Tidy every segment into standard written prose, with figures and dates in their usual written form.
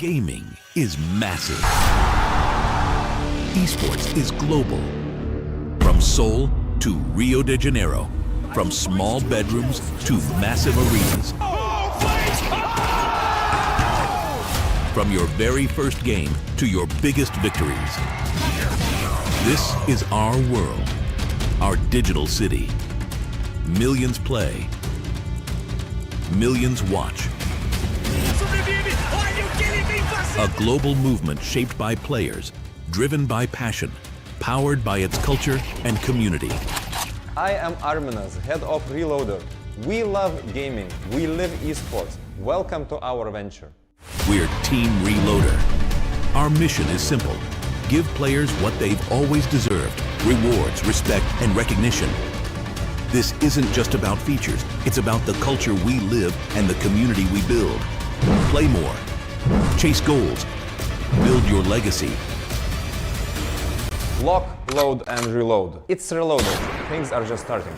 Gaming is massive. Esports is global. From Seoul to Rio de Janeiro. From small bedrooms to massive arenas. From your very first game to your biggest victories. This is our world, our digital city. Millions play, millions watch. A global movement shaped by players, driven by passion, powered by its culture and community. I am Arminas, head of Reloader. We love gaming, we live esports. Welcome to our venture. We're Team Reloader. Our mission is simple. Give players what they've always deserved: rewards, respect, and recognition. This isn't just about features, it's about the culture we live and the community we build. Play more. Chase goals. Build your legacy. Lock, load, and reload. It's Reloader. Things are just starting.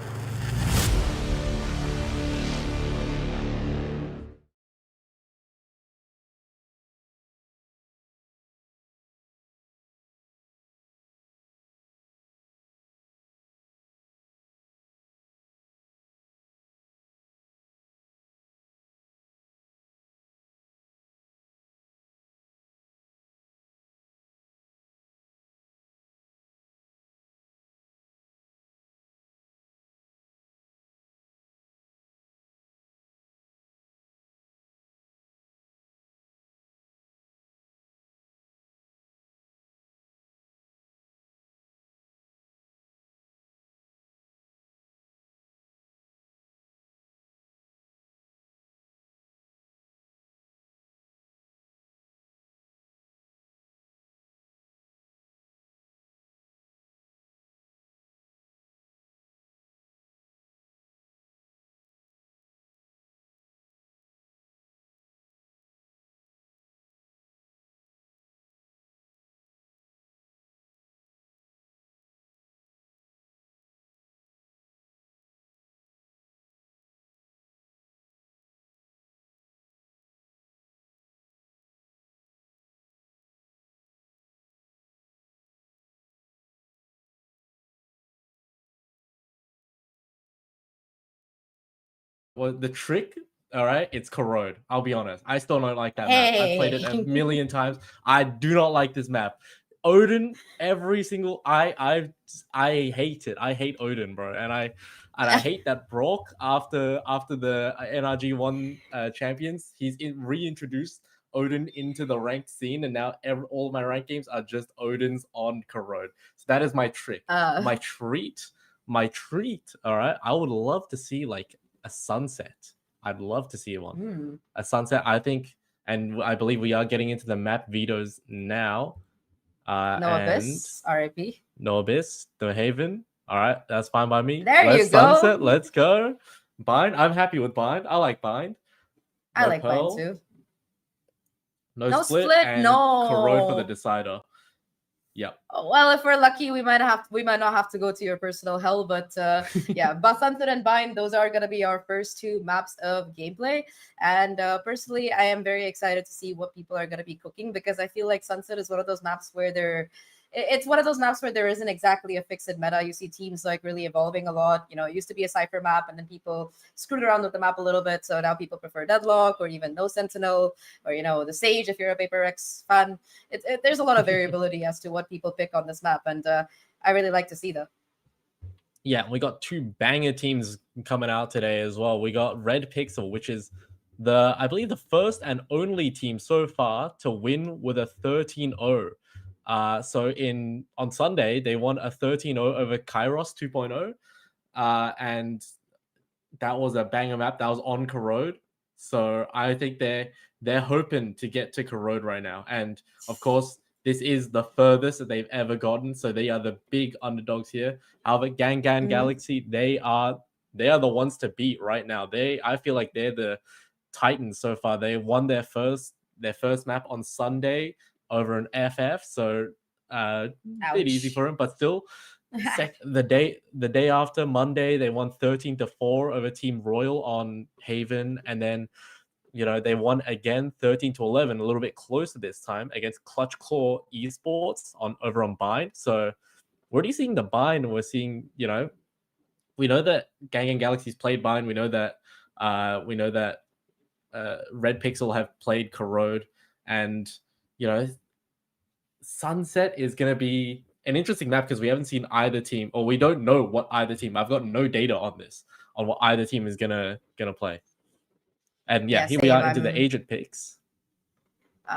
Well, the trick, all right, it's Corrode. I'll be honest. I still don't like that map. I've played it a million times. I do not like this map. Odin, every single I hate it. I hate Odin, bro, and I hate that Brock after the NRG1 champions. He's reintroduced Odin into the ranked scene, and now all my ranked games are just Odin's on Corrode. So that is my trick. My treat. All right, I would love to see like a sunset. I'd love to see one. A sunset, I think, and I believe we are getting into the map vetoes now. No Abyss, RIP. No Abyss, No Haven. All right, that's fine by me. There you go. Sunset, let's go. Bind, I'm happy with Bind. I like Bind. I like Bind too. No split, and no. Corrode for the decider. Yep. Well, if we're lucky, we might not have to go to your personal hell, but yeah, Basantar and Bind, those are gonna be our first two maps of gameplay. And personally, I am very excited to see what people are gonna be cooking, because I feel like Sunset is one of those maps where it's one of those maps where there isn't exactly a fixed meta. You see teams like really evolving a lot. You know, it used to be a Cypher map, and then people screwed around with the map a little bit. So now people prefer Deadlock, or even no Sentinel, or, you know, the Sage if you're a Paper X fan. There's a lot of variability as to what people pick on this map, and I really like to see that. Yeah, we got two banger teams coming out today as well. We got RedPixel, which is I believe the first and only team so far to win with a 13-0. So on Sunday, they won a 13-0 over Kairos 2.0. And that was a banger map. That was on Corrode. So I think they're hoping to get to Corrode right now. And of course, this is the furthest that they've ever gotten. So they are the big underdogs here. However, GanGan Galaxy, they are the ones to beat right now. I feel like they're the Titans so far. They won their first map on Sunday over an FF, so a bit easy for him, but still the day after, Monday, they won 13-4 over Team Royal on Haven, and then they won again 13-11, a little bit closer this time against Clutch Claw Esports over on Bind. So we're already seeing the Bind, and we're seeing, we know that GanGan Galaxy's played Bind. We know that RedPixel have played Corrode, and Sunset is going to be an interesting map because we haven't seen either team, or we don't know what either team. I've got no data on this, on what either team is gonna play. And yeah, here we are into the agent picks.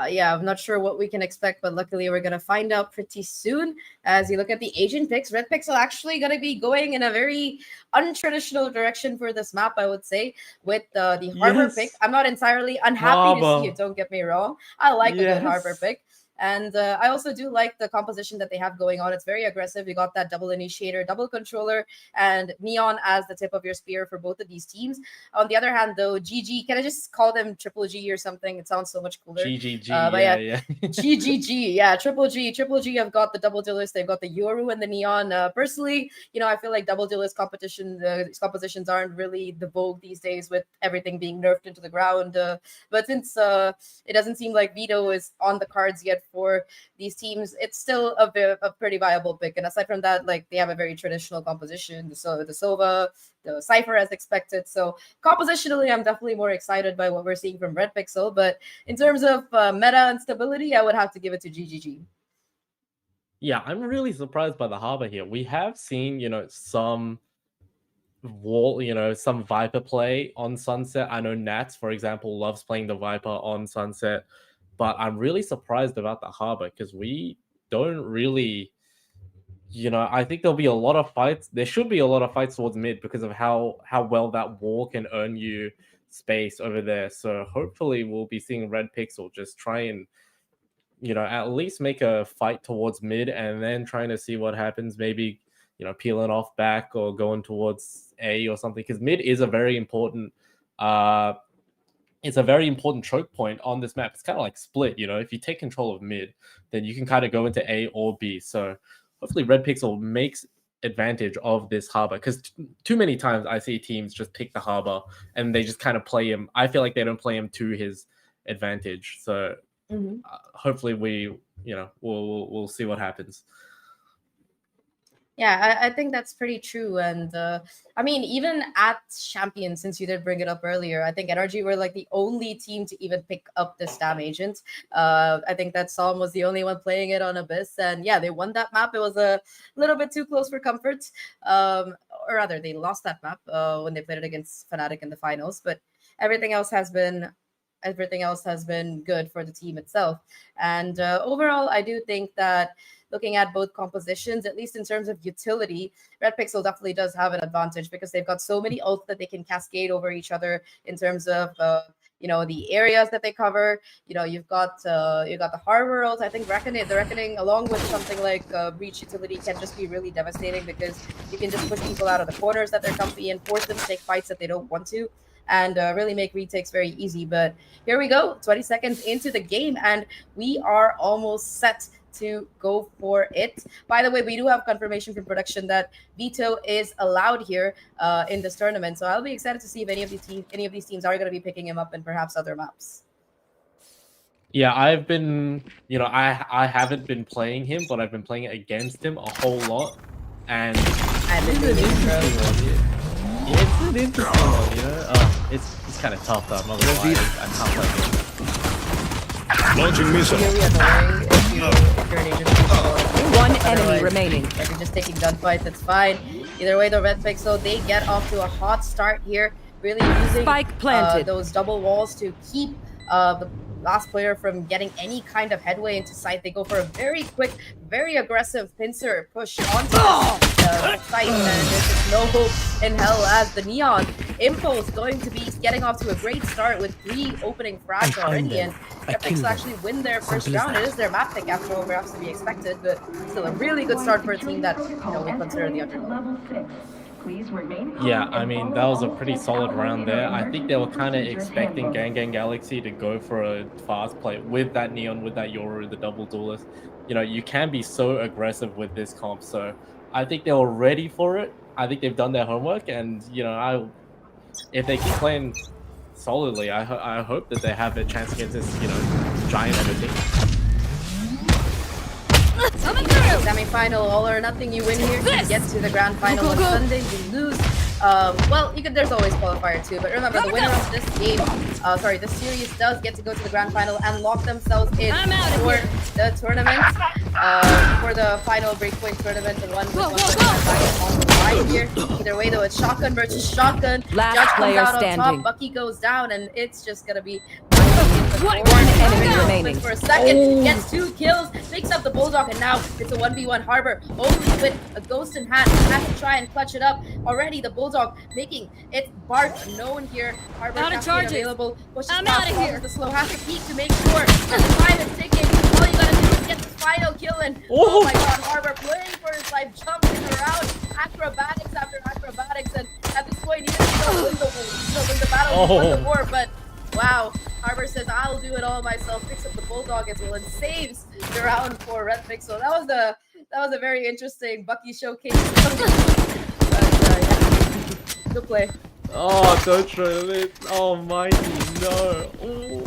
Yeah, I'm not sure what we can expect, but luckily we're going to find out pretty soon. As you look at the agent picks, RedPixel actually going to be going in a very untraditional direction for this map, I would say, with the Harbor pick. I'm not entirely unhappy to see it, don't get me wrong. I like a good Harbor pick. And I also do like the composition that they have going on. It's very aggressive. You got that double initiator, double controller, and Neon as the tip of your spear for both of these teams. On the other hand, though, GG, can I just call them Triple G or something? It sounds so much cooler. GGG, yeah. GGG, yeah, Triple G. Triple G have got the double duelist. They've got the Yoru and the Neon. Personally, I feel like double duelist compositions aren't really the vogue these days with everything being nerfed into the ground. But since it doesn't seem like Veto is on the cards yet for these teams, it's still a pretty viable pick. And aside from that, like, they have a very traditional composition, the Sova, the Cypher as expected. So compositionally, I'm definitely more excited by what we're seeing from RedPixel. But in terms of meta and stability, I would have to give it to GGG. Yeah, I'm really surprised by the Harbor here. We have seen, some some Viper play on Sunset. I know Nats, for example, loves playing the Viper on Sunset. But I'm really surprised about the Harbor because we don't really, I think there'll be a lot of fights. There should be a lot of fights towards mid because of how well that wall can earn you space over there. So hopefully we'll be seeing RedPixel just try and, at least make a fight towards mid and then trying to see what happens. Maybe, peeling off back or going towards A or something, because mid is a very important it's a very important choke point on this map. It's kind of like split, if you take control of mid, then you can kind of go into A or B. So hopefully RedPixel makes advantage of this Harbor, because too many times I see teams just pick the Harbor and they just kind of play him. I feel like they don't play him to his advantage. So hopefully we'll see what happens. Yeah, I think that's pretty true. And I mean, even at Champion, since you did bring it up earlier, I think NRG were like the only team to even pick up this Stam agent. I think that Psalm was the only one playing it on Abyss. And yeah, they won that map. It was a little bit too close for comfort. Or rather, they lost that map when they played it against Fnatic in the finals. But everything else has been good for the team itself. And overall, I do think that looking at both compositions, at least in terms of utility, RedPixel definitely does have an advantage because they've got so many ults that they can cascade over each other in terms of the areas that they cover. You've got the Harbor ult. I think the Reckoning along with something like Breach utility can just be really devastating because you can just push people out of the corners that they're comfy and force them to take fights that they don't want to, and really make retakes very easy. But here we go, 20 seconds into the game, and we are almost set to go for it. By the way, we do have confirmation from production that Veto is allowed here in this tournament, so I'll be excited to see if any of these teams are going to be picking him up in perhaps other maps. Yeah, I've been, I haven't been playing him, but I've been playing against him a whole lot, and it's an interesting one, it's kind of tough though. I'm not gonna lie, I can't play him. Launching missile. If you're an agent. One enemy remaining. If you're just taking gunfights, that's fine. Either way, the RedPixel, they get off to a hot start here, really using Spike planted. Those double walls to keep the last player from getting any kind of headway into sight. They go for a very quick, very aggressive pincer push onto the site, and there's just no hope in hell as the Neon Impulse going to be getting off to a great start with 3 opening frags already, and RedPixel actually win their first round. It is their map pick after all, perhaps to be expected, but still a really good start for a team that we consider the underdog. Yeah, I mean, that was a pretty solid round there. I think they were kind of expecting GanGan Galaxy to go for a fast play with that Neon, with that Yoru, the double duelist. You can be so aggressive with this comp, so I think they were ready for it. I think they've done their homework, and if they keep playing solidly. I hope that they have a chance against this, you know, giant of a team. Semi-final, all or nothing. You win here, you get to the grand final on Sunday. You lose. Well, you could. There's always qualifier too, but remember the winner of this game, this series does get to go to the grand final and lock themselves in for the tournament, for the final breakpoint tournament. And one on the line here. Either way, though, it's shotgun versus shotgun. Last Judge comes player out on standing. top. Bucky goes down, and it's just gonna be. One enemy remaining. For a second, gets 2 kills, picks up the bulldog, and now it's a 1v1 Harbor. Only with a ghost in hand, has to try and clutch it up. Already the bulldog making its bark known here. Harbor available. Pushes past the slow, has to peek to make sure that the time is ticking. All you gotta do is get this final kill, and oh my god, Harbor playing for his life, jumping around, acrobatics after acrobatics, and at this point he doesn't still win the battle, he won the war, but wow, Harbor says, I'll do it all myself, picks up the bulldog as well, and saves the round for RedPixel. That was a very interesting Bucky showcase. But, yeah. Good play. Oh, don't try it. Oh, mighty, no. Oh.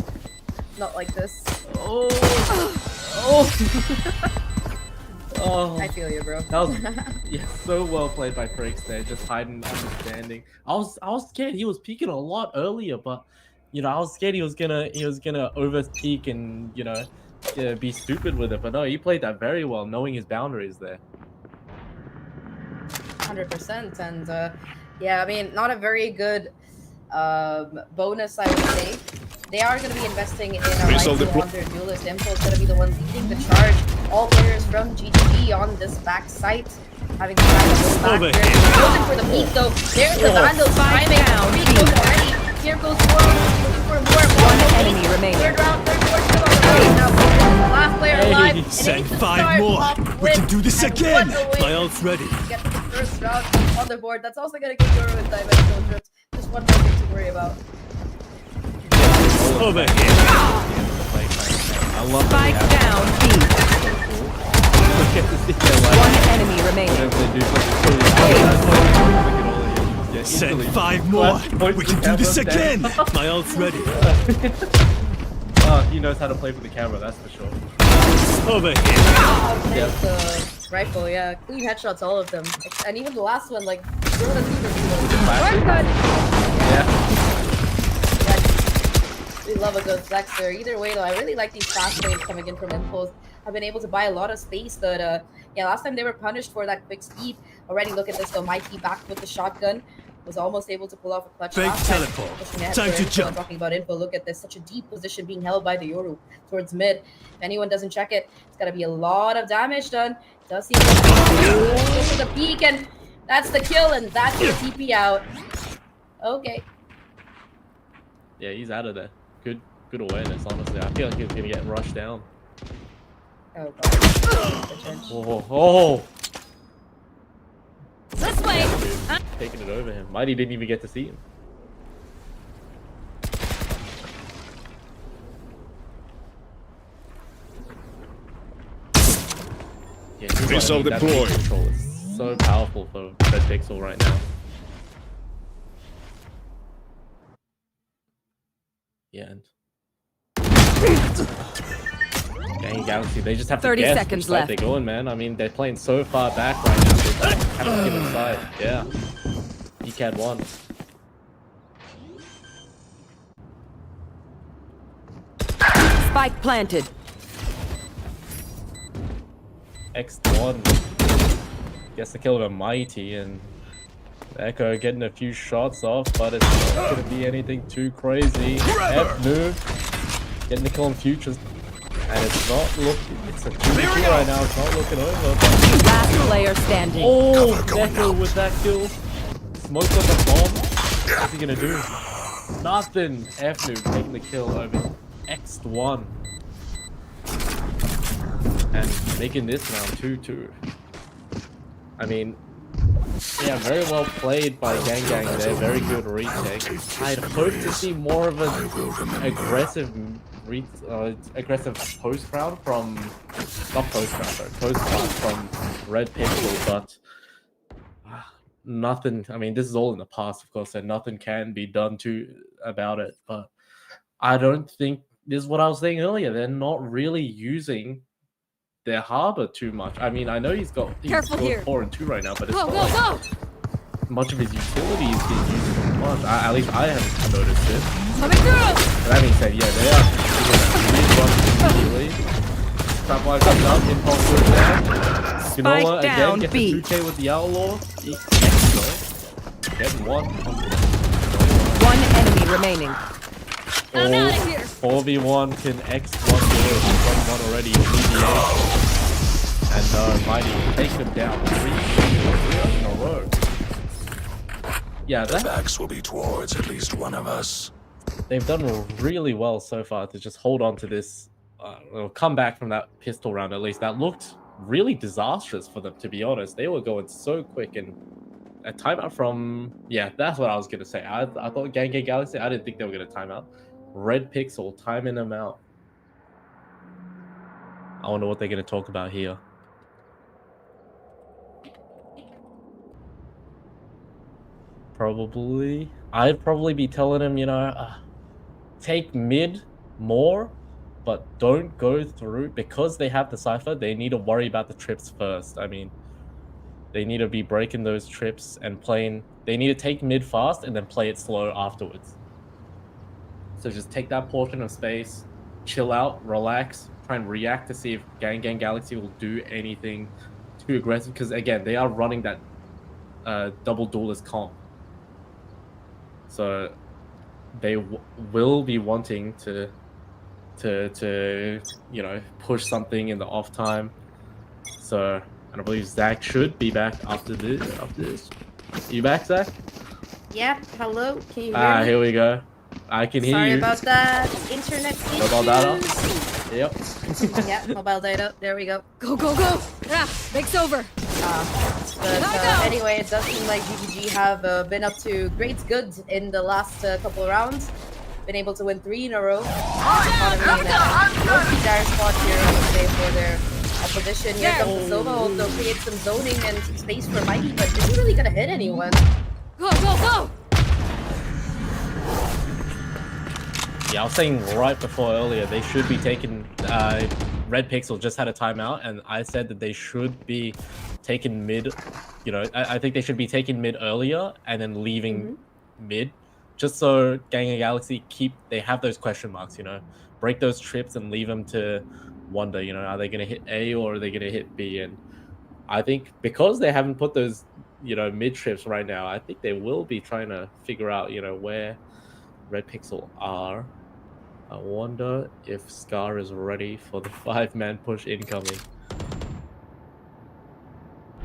Not like this. Oh. Oh. Oh. I feel you, bro. That was so well played by Freaks there, just hiding, understanding. I was scared he was peeking a lot earlier, but you know, I was scared he was gonna over peek and, you know, be stupid with it. But no, he played that very well, knowing his boundaries there. 100%. And yeah, I mean, not a very good bonus, I would say. They are going to be investing in a rifle on their duelist. Info is going to be the ones leading the charge. All players from GGG on this back site. Having the back there. Looking for the peak though. There's the Vandal timing. 3 kills already. Here goes World, looking for more. One enemy remaining. Third round, third more kill on the round. Now, last player alive. Send 5 more. We can do this again. My ult's ready. Get to the first round on the board. That's also going to give Euro and dimensional trips. Just one more thing to worry about. Over here. I love Spike down, B. One enemy remaining. Send 5 more. We can do this again. My ult's ready. He knows how to play with the camera, that's for sure. Over here. Yep. The rifle, yeah. Clean headshots, all of them. And even the last one, like, Yeah. We love a good flex there. Either way, though, I really like these fast plays coming in from Impulse. I've been able to buy a lot of space, but yeah, last time they were punished for that quick speed. Already, look at this, though. Mikey back with the shotgun. Was almost able to pull off a clutch. Fake teleport. Time to jump. Talking about info, look at this. Such a deep position being held by the Yoru towards mid. If anyone doesn't check it, it's got to be a lot of damage done. Does seem to the peak, and that's the kill, and that's the TP out. Okay. Yeah, he's out of there. Good awareness, honestly. I feel like he's gonna get rushed down. Oh god. Oh. This way. Taking it over him. Mighty didn't even get to see him. Yeah, Missile deployed. Control is so powerful for RedPixel right now. Yeah. GanGan Galaxy, they just have to 30 guess seconds which side left. they're going, man. I mean, they're playing so far back right now. They haven't given side. Yeah. ECAD 1. Spike planted. X1 gets the kill of a Mighty, and Echo getting a few shots off, but it's not going to be anything too crazy. F move, getting the kill on Futures, and it's not looking. It's a 2v2 right now. It's not looking over. But... Last player standing. Oh, Echo with that kill. Smoke on the bomb. What's he gonna do? Nothing. F move taking the kill over X1, and making this round 2-2. I mean, yeah, very well played by GanGan there. Very good retake. I'd hope to see more of an aggressive post round from post round from RedPixel, but nothing. I mean, this is all in the past, of course, and nothing can be done about it. But I don't think this is what I was saying earlier. They're not really using their harbor too much. I mean, I know he's got 4 and 2 right now, but it's not like much of his utility is being used too much. At least I haven't noticed it. But that being said, yeah, they are doing a really Trapwire comes up, impulse goes down. Spinola again gets a 2K with the Outlaw. Getting one. One enemy remaining. I'm out of here. 4v1 can X1 do it. He's done one already in BDA. And Mighty take him down 3 in a row. Yeah, the backs will be towards at least one of us. They've done really well so far to just hold on to this, come back from that pistol round at least. That looked really disastrous for them, to be honest. They were going so quick, and a timeout from... Yeah, that's what I was going to say. I thought GanGan Galaxy, I didn't think they were going to time out. RedPixel timing them out. I wonder what they're going to talk about here. I'd probably be telling him, you know, take mid more, but don't go through, because they have the Cypher. They need to worry about the trips first. I mean, they need to be breaking those trips and playing. They need to take mid fast and then play it slow afterwards. So just take that portion of space, chill out, relax, try and react to see if GanGan Galaxy will do anything too aggressive, because again, they are running that double duelist comp. So they will be wanting to you know, push something in the off time. So, and I believe Zach should be back after this. You back, Zach? Yep. Hello. Can you hear me? Here we go. I can hear you. Sorry about that. Internet issues. Mobile data. Yep. Yeah, mobile data. There we go. Go, go, go. Yeah, break's over. But anyway, it does seem like GGG have been up to great good in the last couple of rounds. Been able to win 3 in a row. Economy in a dire spot here, I would say, for their opposition. Here comes the Sova, also create some zoning and some space for Mighty, but isn't really gonna hit anyone. Go, go, go! Yeah, I was saying right before earlier, they should be taking... RedPixel just had a timeout, and I said that they should be taking mid. You know, I think they should be taking mid earlier and then leaving mid, just so GanGan Galaxy they have those question marks. You know, break those trips and leave them to wonder. You know, are they going to hit A or are they going to hit B? And I think because they haven't put those, you know, mid trips right now, I think they will be trying to figure out, you know, where RedPixel are. I wonder if Scar is ready for the 5-man push incoming.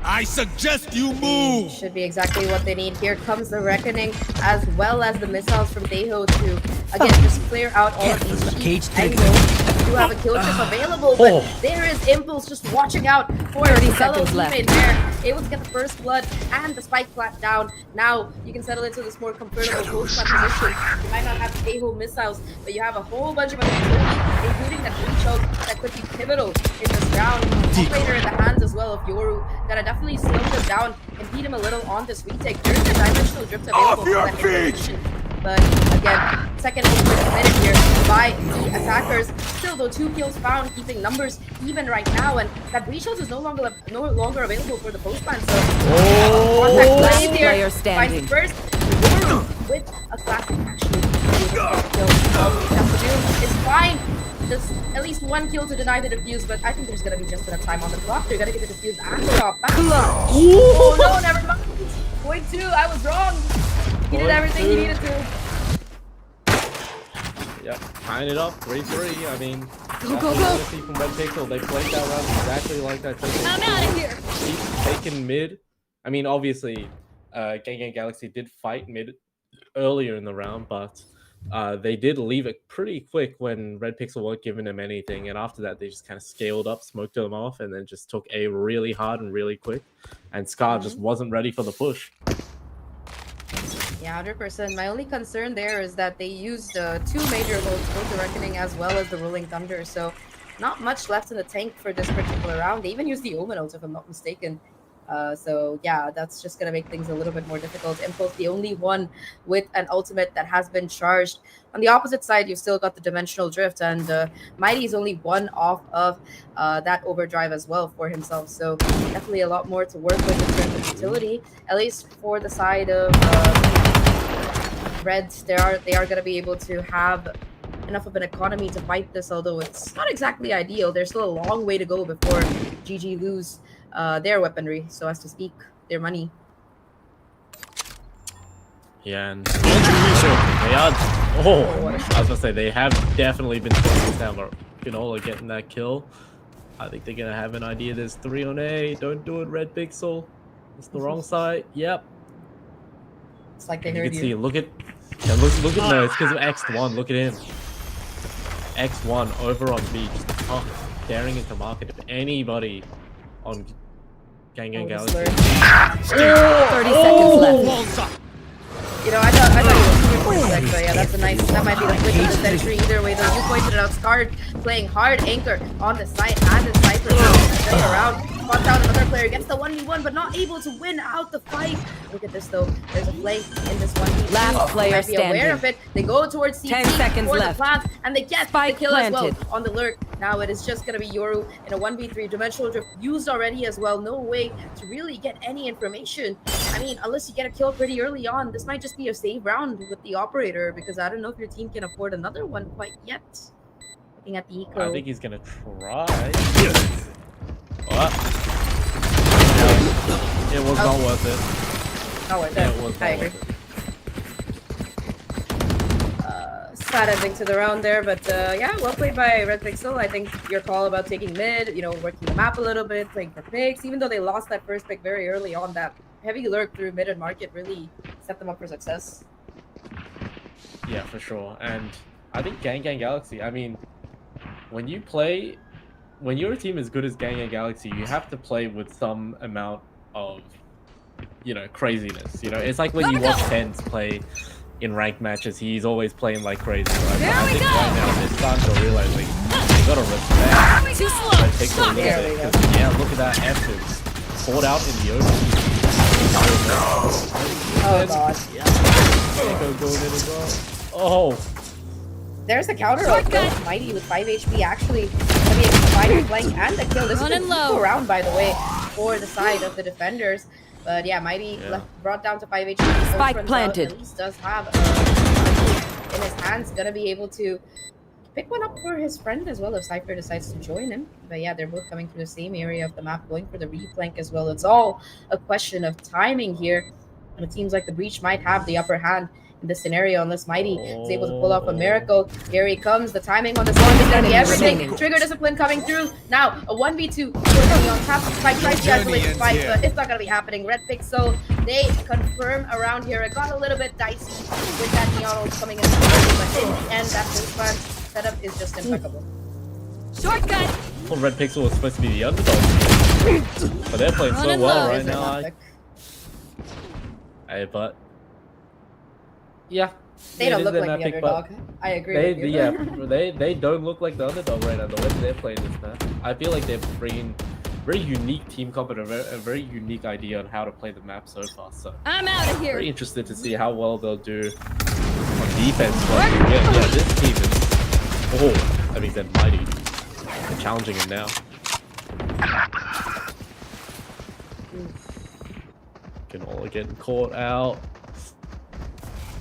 I suggest you move! Should be exactly what they need. Here comes the Reckoning, as well as the missiles from Deho to, again, just clear out all of these cheap angles. Do have a kill chip available, but there is Impulse just watching out for his fellow teammate there. Able to get the first blood and the spike plant down. Now you can settle into this more comfortable post plant position. You might not have Deho missiles, but you have a whole bunch of other utility, including that blue choke that could be pivotal in this round. Operator in the hands as well of Yoru. Gotta definitely slow him down and beat him a little on this retake. There's the dimensional drift available for that position. But again, second over committed here by the attackers. Still though, 2 kills found, keeping numbers even right now, and that breach house is no longer available for the post plant. So contact plays here. Finds first Yoru with a classic actually. All he has to do is find just at least 1 kill to deny the defuse, but I think there's gonna be just enough time on the clock. They're gonna get the defuse and the drop back. Oh no, never mind. Point 2, I was wrong. He did everything he needed to. Yep, tying it up, 3-3. I mean, go. See from RedPixel, they played that round exactly like that. I'm out of here. Keep taking mid. I mean, obviously, GanGan Galaxy did fight mid earlier in the round, but they did leave it pretty quick when RedPixel weren't giving them anything, and after that, they just kind of scaled up, smoked them off, and then just took A really hard and really quick, and Scar just wasn't ready for the push. Yeah, 100%. My only concern there is that they used 2 major loads, both the Reckoning as well as the Rolling Thunder, so not much left in the tank for this particular round. They even used the Omen ult, if I'm not mistaken. So yeah, that's just gonna make things a little bit more difficult. Impulse, the only one with an ultimate that has been charged. On the opposite side, you've still got the dimensional drift, and Mighty is only one off of that overdrive as well for himself. So definitely a lot more to work with in terms of utility, at least for the side of Reds. They are going to be able to have enough of an economy to fight this, although it's not exactly ideal. There's still a long way to go before GG lose their weaponry, so as to speak, their money. Yeah, and they are. Oh, I was gonna say they have definitely been slowing this down, but Ganola getting that kill. I think they're gonna have an idea. There's 3 on A. Don't do it, RedPixel. It's the wrong side. Yep. It's like they You heard can you. see. Look at. Yeah, look at no. It's because of X1. Look at him. X1 over on B, just staring into market. If anybody on GanGan Galaxy. 30 seconds left. You know, I thought it was super quick, but yeah, that's a nice. That might be the flick of the century. Either way, though, you pointed it out. Scarred playing hard anchor on the site as his Cypher turning around. Spots out another player, gets the 1v1, but not able to win out the fight. Look at this though. There's a flank in this 1v2. Last player might be aware standing. of it. They go towards CT 10 seconds for left. the plant, and they get Spike the kill as well planted. on the lurk. Now it is just gonna be Yoru in a 1v3. Dimensional drift used already as well. No way to really get any information. I mean, unless you get a kill pretty early on, this might just be a save round with the operator, because I don't know if your team can afford another one quite yet. Looking at the eco. I think he's gonna try. What? It was not worth it. Not worth Yeah, it. it was I not agree. worth it. Sad ending to the round there, but yeah, well played by RedPixel. I think your call about taking mid, you know, working the map a little bit, playing for picks, even though they lost that first pick very early on, that heavy lurk through mid and market really set them up for success. Yeah, for sure. And I think GanGan Galaxy, I mean, when you're a team as good as GanGan Galaxy, you have to play with some amount of, you know, craziness. You know, it's like when you watch Sense play in ranked matches, he's always playing like crazy, right? There I we think go. right now they're starting to realize like, they gotta respect Too RedPixel a slow. little There we bit. go. 'Cause, yeah, look at that effort. Fought out in the open. Oh god. Echo going in as well. Oh. There's the counter ult though. Mighty with 5 HP actually gonna be able to find the flank and the kill. This is Running a low. cool round, by the way, for the side of the defenders. But yeah, Mighty brought down to 5 HP. Spike Opens out, planted. At least does have a in his hands. Gonna be able to pick one up for his friend as well if Cypher decides to join him. But yeah, they're both coming through the same area of the map, going for the reflank as well. It's all a question of timing here. And it seems like the Breach might have the upper hand in this scenario unless Mighty is able to pull off a miracle. Here he comes. The timing on this one is going to be everything. Trigger discipline coming through. Now, a 1v2 working on top. Spike tries to isolate the fight, but it's not going to be happening. RedPixel, they confirm around here. It got a little bit dicey with that neon ult coming in, but in the end, that first plan setup is just impeccable. Shortcut. Well, RedPixel was supposed to be the underdog, but they're playing so Running well low. right There's their now. top pick. Hey, but yeah, They it don't is look their like the map pick, but underdog. I agree with you. Yeah, they don't look like the underdog right now. The way they're playing this map, I feel like they're bringing very unique team comp and a very unique idea on how to play the map so far. So I'm out of very here. interested to see how well they'll do on defense. But yeah, this team is that means they're mighty. They're challenging him now. Ganola getting caught out.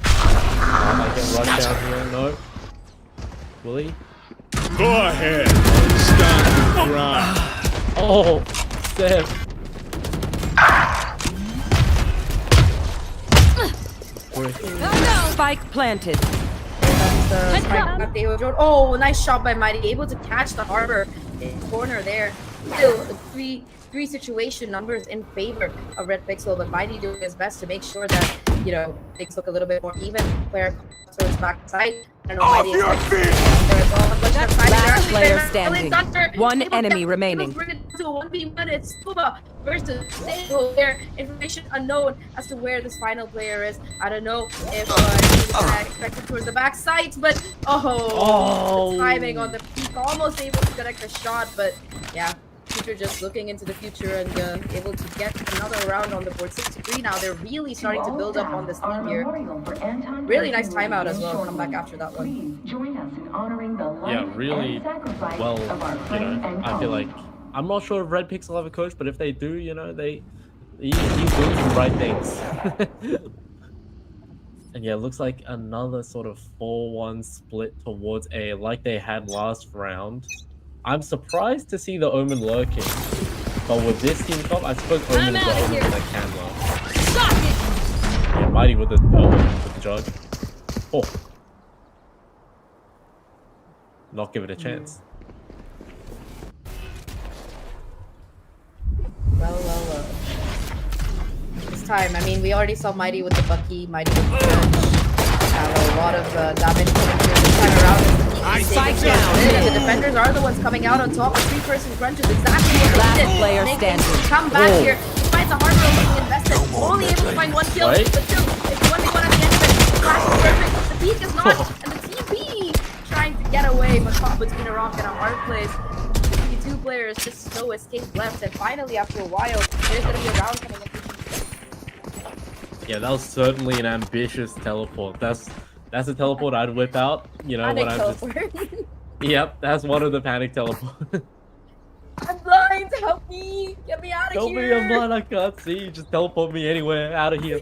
I might get rushed down here. No. Will he? Go ahead. Stand the ground. Oh, Seb. Oh no. Spike planted. The spike that they were drawn. Oh, nice shot by Mighty, able to catch the harbor in the corner there. Still, three situation numbers in favor of RedPixel, but Mighty doing his best to make sure that, you know, things look a little bit more even. Player towards backside. I don't know, Mighty is Last player standing. One enemy remaining. Bring it to 1v1. It's Scuba versus Stable there. Information unknown as to where this final player is. I don't know if he's expected towards the back side, but the timing on the peak, almost able to connect the shot, but yeah, Future just looking into the future and able to get another round on the board. 6-3 now. They're really starting to build up on this lead here. Really nice timeout as well. Come back after that one. Yeah, really well, you know, I feel like, I'm not sure if RedPixel have a coach, but if they do, you know, he's doing some right things. And yeah, it looks like another sort of 4-1 split towards A, like they had last round. I'm surprised to see the Omen lurking, but with this team comp, I suppose Omen is the only one that can lurk. Yeah, Mighty with the judge. Oh, not give it a chance. Well. This time, I mean, we already saw Mighty with the Bucky, Mighty with the Judge. A lot of damage coming through this time around. And the defenders are the ones coming out on top. A 3-person crunch is exactly what they did. Player standing. Come back here. Despite the hard work being invested, only able to find 1 kill, but still, it's 1v1 at the end of it. Flash is perfect. The peak is not, and the TP trying to get away, but caught between a rock and a hard place. Two players just no escape left, and finally, after a while, there's gonna be a round coming in. Yeah, that was certainly an ambitious teleport. That's a teleport I'd whip out. You know, Panic when I'm just. teleport. Yep, that's one of the panic teleports. I'm blind. Help me! Get me out of Tell here! me I'm blind. I can't see. Just teleport me anywhere out of here.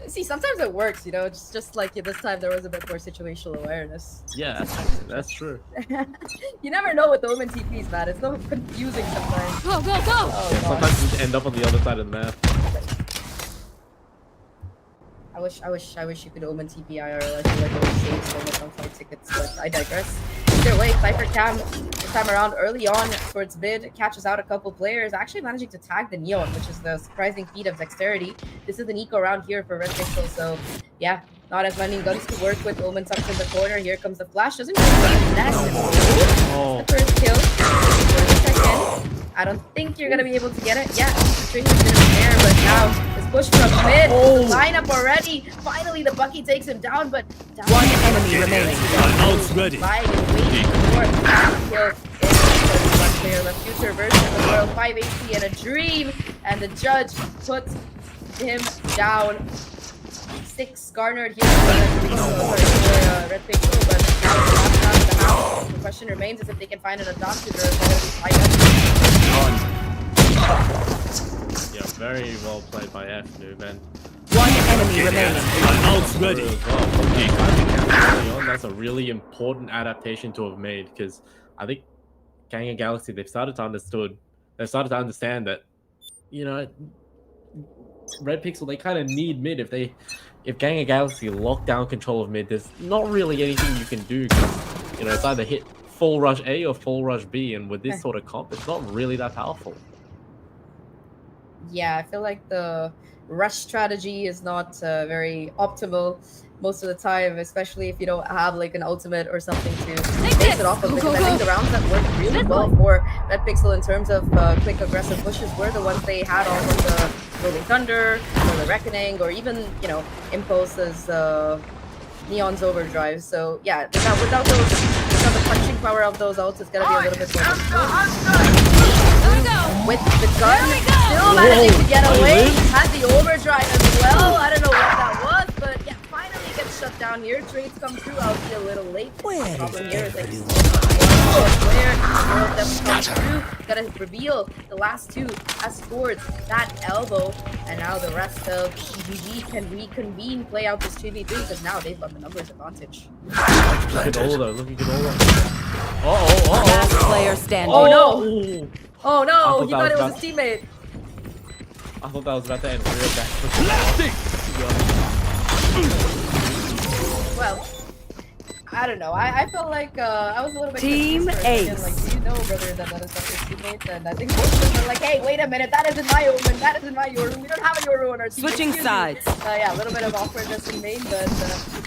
See, sometimes it works, you know. Just like this time, there was a bit more situational awareness. Yeah, that's true. You never know with the Omen TPs, man. It's so confusing sometimes. Go! Oh, Yeah, sometimes you just end up on the other side of the map. I wish you could Omen TP IRL. I feel like it would save so much on flight tickets, but I digress. Either way, Cypher Cam this time around early on towards mid catches out a couple players, actually managing to tag the Neon, which is the surprising feat of dexterity. This is an eco round here for RedPixel, so yeah, not as many guns to work with. Omen tucked in the corner. Here comes the flash. Doesn't really get that. The first kill. Second. I don't think you're gonna be able to get it. Yeah, string has been there, but now it's pushed from mid. Lineup already. Finally, the Bucky takes him down, but down. One enemy remaining. Ult's ready. Waiting for that kill. One player left. Future version of the world. 5 HP and a dream, and the judge puts him down. 6 garnered here for RedPixel, but now it's the last round of the house. The question remains is if they can find an adopted or if they're going to be fight Yeah, very well played by F, dude, man. One enemy remaining. Ult's ready. That's a really important adaptation to have made, because I think GanGan Galaxy, they've started to understand that, you know, RedPixel, they kind of need mid. If GanGan Galaxy lock down control of mid, there's not really anything you can do, because, you know, it's either hit full rush A or full rush B, and with this sort of comp, it's not really that powerful. Yeah, I feel like the rush strategy is not very optimal most of the time, especially if you don't have like an ultimate or something to base it off of, because I think the rounds that worked really well for RedPixel in terms of quick aggressive pushes were the ones they had on the Rolling Thunder or the Reckoning, or even, you know, Impulse's Neon's Overdrive. So yeah, without the punching power of those ults, it's gonna be a little bit more difficult. With the gun, still managing to get away. Had the overdrive as well. I don't know what that was, but yeah, finally gets shut down here. Trades come through. I'll be a little late. The problem here is that he's where all of them come through. Gotta reveal the last two as towards that elbow, and now the rest of GGG can reconvene, play out this 2v3, because now they've got the numbers advantage. Look at all those. Last player standing. Oh no! Oh no, he thought it was his teammate. I thought that was about to end real bad. Well, I don't know. I felt like I was a little bit Team confused for a second. Ace. Like, do you know, brother, that is not his teammate? And I think most of them were like, hey, wait a minute, that isn't my Omen, that isn't my Yoru. We don't have a Yoru on our team. Switching Excuse me. sides. Yeah, a little bit of awkwardness in main, but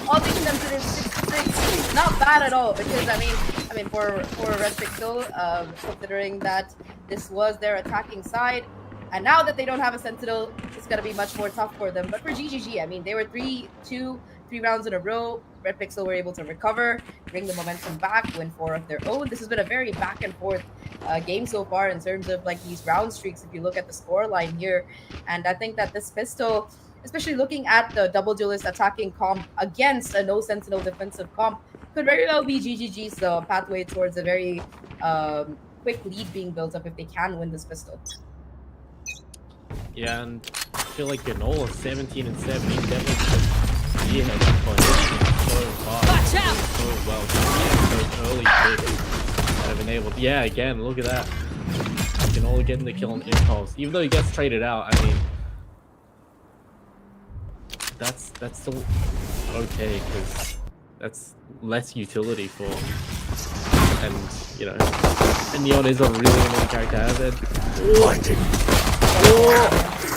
all things considered, 6-6, not bad at all. Because I mean, for RedPixel, considering that this was their attacking side, and now that they don't have a Sentinel, it's gonna be much more tough for them. But for GGG, I mean, they were 3 rounds in a row. RedPixel were able to recover, bring the momentum back, win 4 of their own. This has been a very back and forth game so far in terms of like these round streaks. If you look at the score line here, and I think that this pistol, especially looking at the double duelist attacking comp against a no sentinel defensive comp, could very well be GGG's pathway towards a very quick lead being built up if they can win this pistol. Yeah, and I feel like Ganola 17 and 7, he's definitely just year ahead of point. So far, Watch out! so well. Those early picks that have enabled. Yeah, again, look at that. Ganola getting the kill on impulse, even though he gets traded out. I mean, that's still okay because that's less utility for. And you know, and Neon is a really annoying character. Lightning. Oh,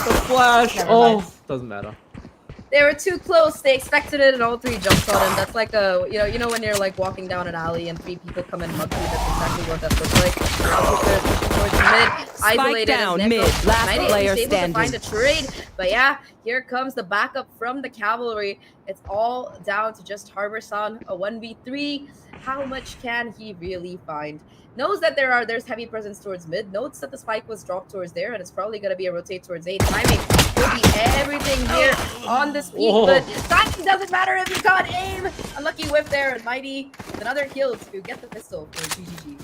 the flash! Oh, doesn't matter. They were too close. They expected it, and all 3 jumped on him. That's like a you know when you're like walking down an alley and 3 people come in mug you. That's exactly what that looks like. Towards mid, isolated down mid. Last player able standing. to find a trade, but yeah, here comes the backup from the cavalry. It's all down to just Harbor-san, a 1v3. How much can he really find? Knows that there's heavy presence towards mid, notes that the spike was dropped towards there, and it's probably going to be a rotate towards A. Timing will be everything here on this peak, but timing doesn't matter if you got aim. Unlucky whiff there, and Mighty with another kill to get the pistol for GGG.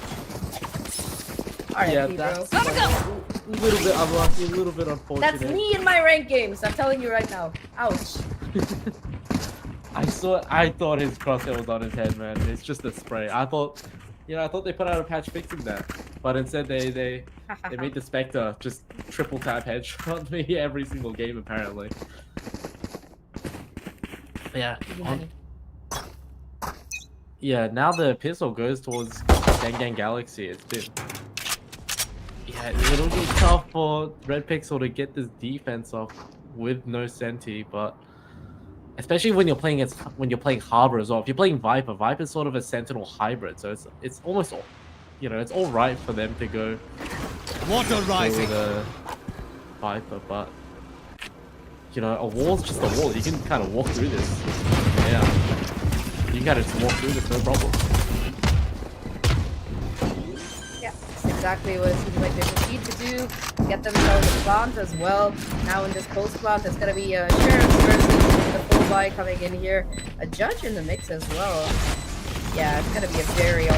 Alright, Yeah, bro. that's a little bit unlucky, a little bit unfortunate. That's me in my rank games, I'm telling you right now. Ouch. I thought his crosshair was on his head, man. It's just a spray. I thought they put out a patch fixing that, but instead they made the Spectre just triple tap headshot me every single game apparently. Yeah. Yeah. Now the pistol goes towards GanGan Galaxy. It's been it'll be tough for RedPixel to get this defense off with no Senti, but. Especially when you're playing Harbor as well. If you're playing Viper, Viper's sort of a Sentinel hybrid, so it's almost, it's all right for them to go. Water rising. With Viper, but a wall's just a wall. You can kind of walk through this. Yeah, you can kind of just walk through this, no problem. Yeah, that's exactly what it seems like they proceed to do. Get themselves a plant as well. Now in this post plant, it's gonna be a Sheriff versus the full buy coming in here. A judge in the mix as well. Yeah, it's gonna be a very some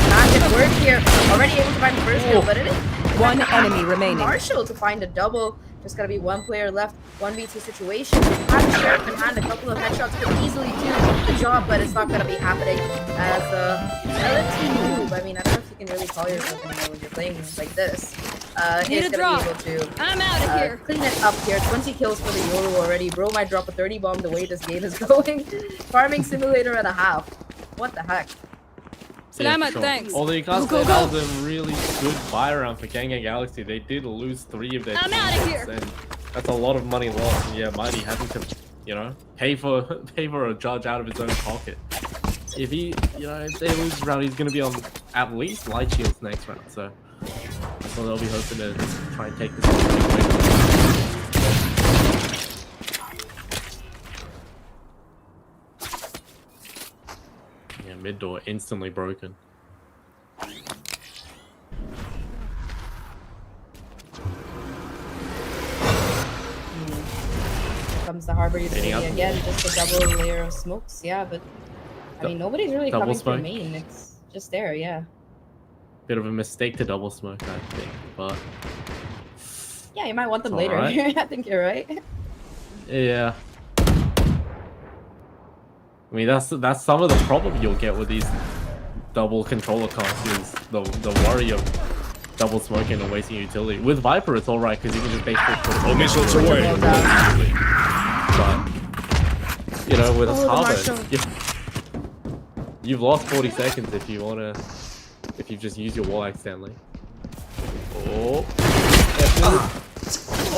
magic work here. Already able to find the first kill, but it is one enemy remaining. Marshall to find a double. Just gonna be 1 player left, 1v2 situation. Have the Sheriff in hand, a couple of headshots could easily do the job, but it's not gonna be happening as LFT noob. I mean, I don't know if you can really call yourself anymore when you're playing like this. Is gonna be able to I'm out of here. Clean it up here. 20 kills for the Yoru already. Bro might drop a 30 bomb the way this game is going. Farming simulator and a half. What the heck? Salamat, thanks. Although you can't say that was a really good buy round for GanGan Galaxy. They did lose 3 of their I'm outta here. and that's a lot of money lost. And yeah, Mighty having to, pay for a judge out of his own pocket. If if they lose this round, he's gonna be on at least light shields next round. So they'll be hoping to try and take this one. Yeah, mid door instantly broken. Comes the Harbor utility again, just a double layer of smokes. Yeah, but I mean, nobody's really coming through main. It's just there, yeah. Bit of a mistake to double smoke, I think, but yeah, you might want them later. Right. I think you're right. Yeah. I mean, that's some of the problem you'll get with these double controller cards is the worry of double smoking and wasting utility. With Viper, it's all right because you can just basically put missiles away. But with Harbor, you've lost 40 seconds if you just use your wall accidentally.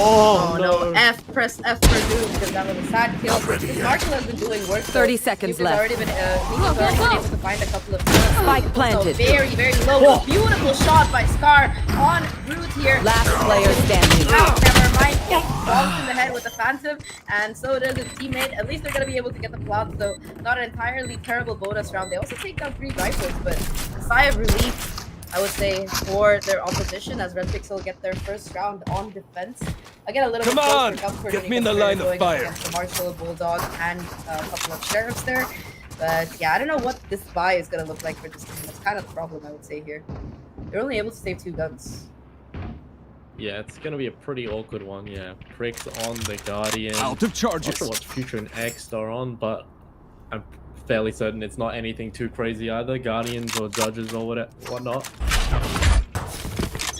Oh no! Press F for Doom because that was a sad kill. Marshall has been doing work. 30 seconds left. Already been, he's already been able to find a couple of kills. Spike planted. So very, very low. Beautiful shot by Scar on Root here. Last player standing. Oh, never mind. gets bombed in the head with the Phantom, and so does his teammate. At least they're going to be able to get the plant, so not an entirely terrible bonus round. They also take down 3 rifles, but a sigh of relief, I would say, for their opposition as RedPixel get their first round on defense. I get a little Come bit on! closer comfort Get when me in you the compare line of going fire. against the Marshall, Bulldog, and a couple of Sheriffs there. But yeah, I don't know what this buy is going to look like for this team. That's kind of the problem, I would say, here. They're only able to save 2 guns. Yeah, it's gonna be a pretty awkward one. Yeah, Pricks on the Guardian. Out of Not charges. sure what Future and X are on, but I'm fairly certain it's not anything too crazy either. Guardians or Judges or whatnot.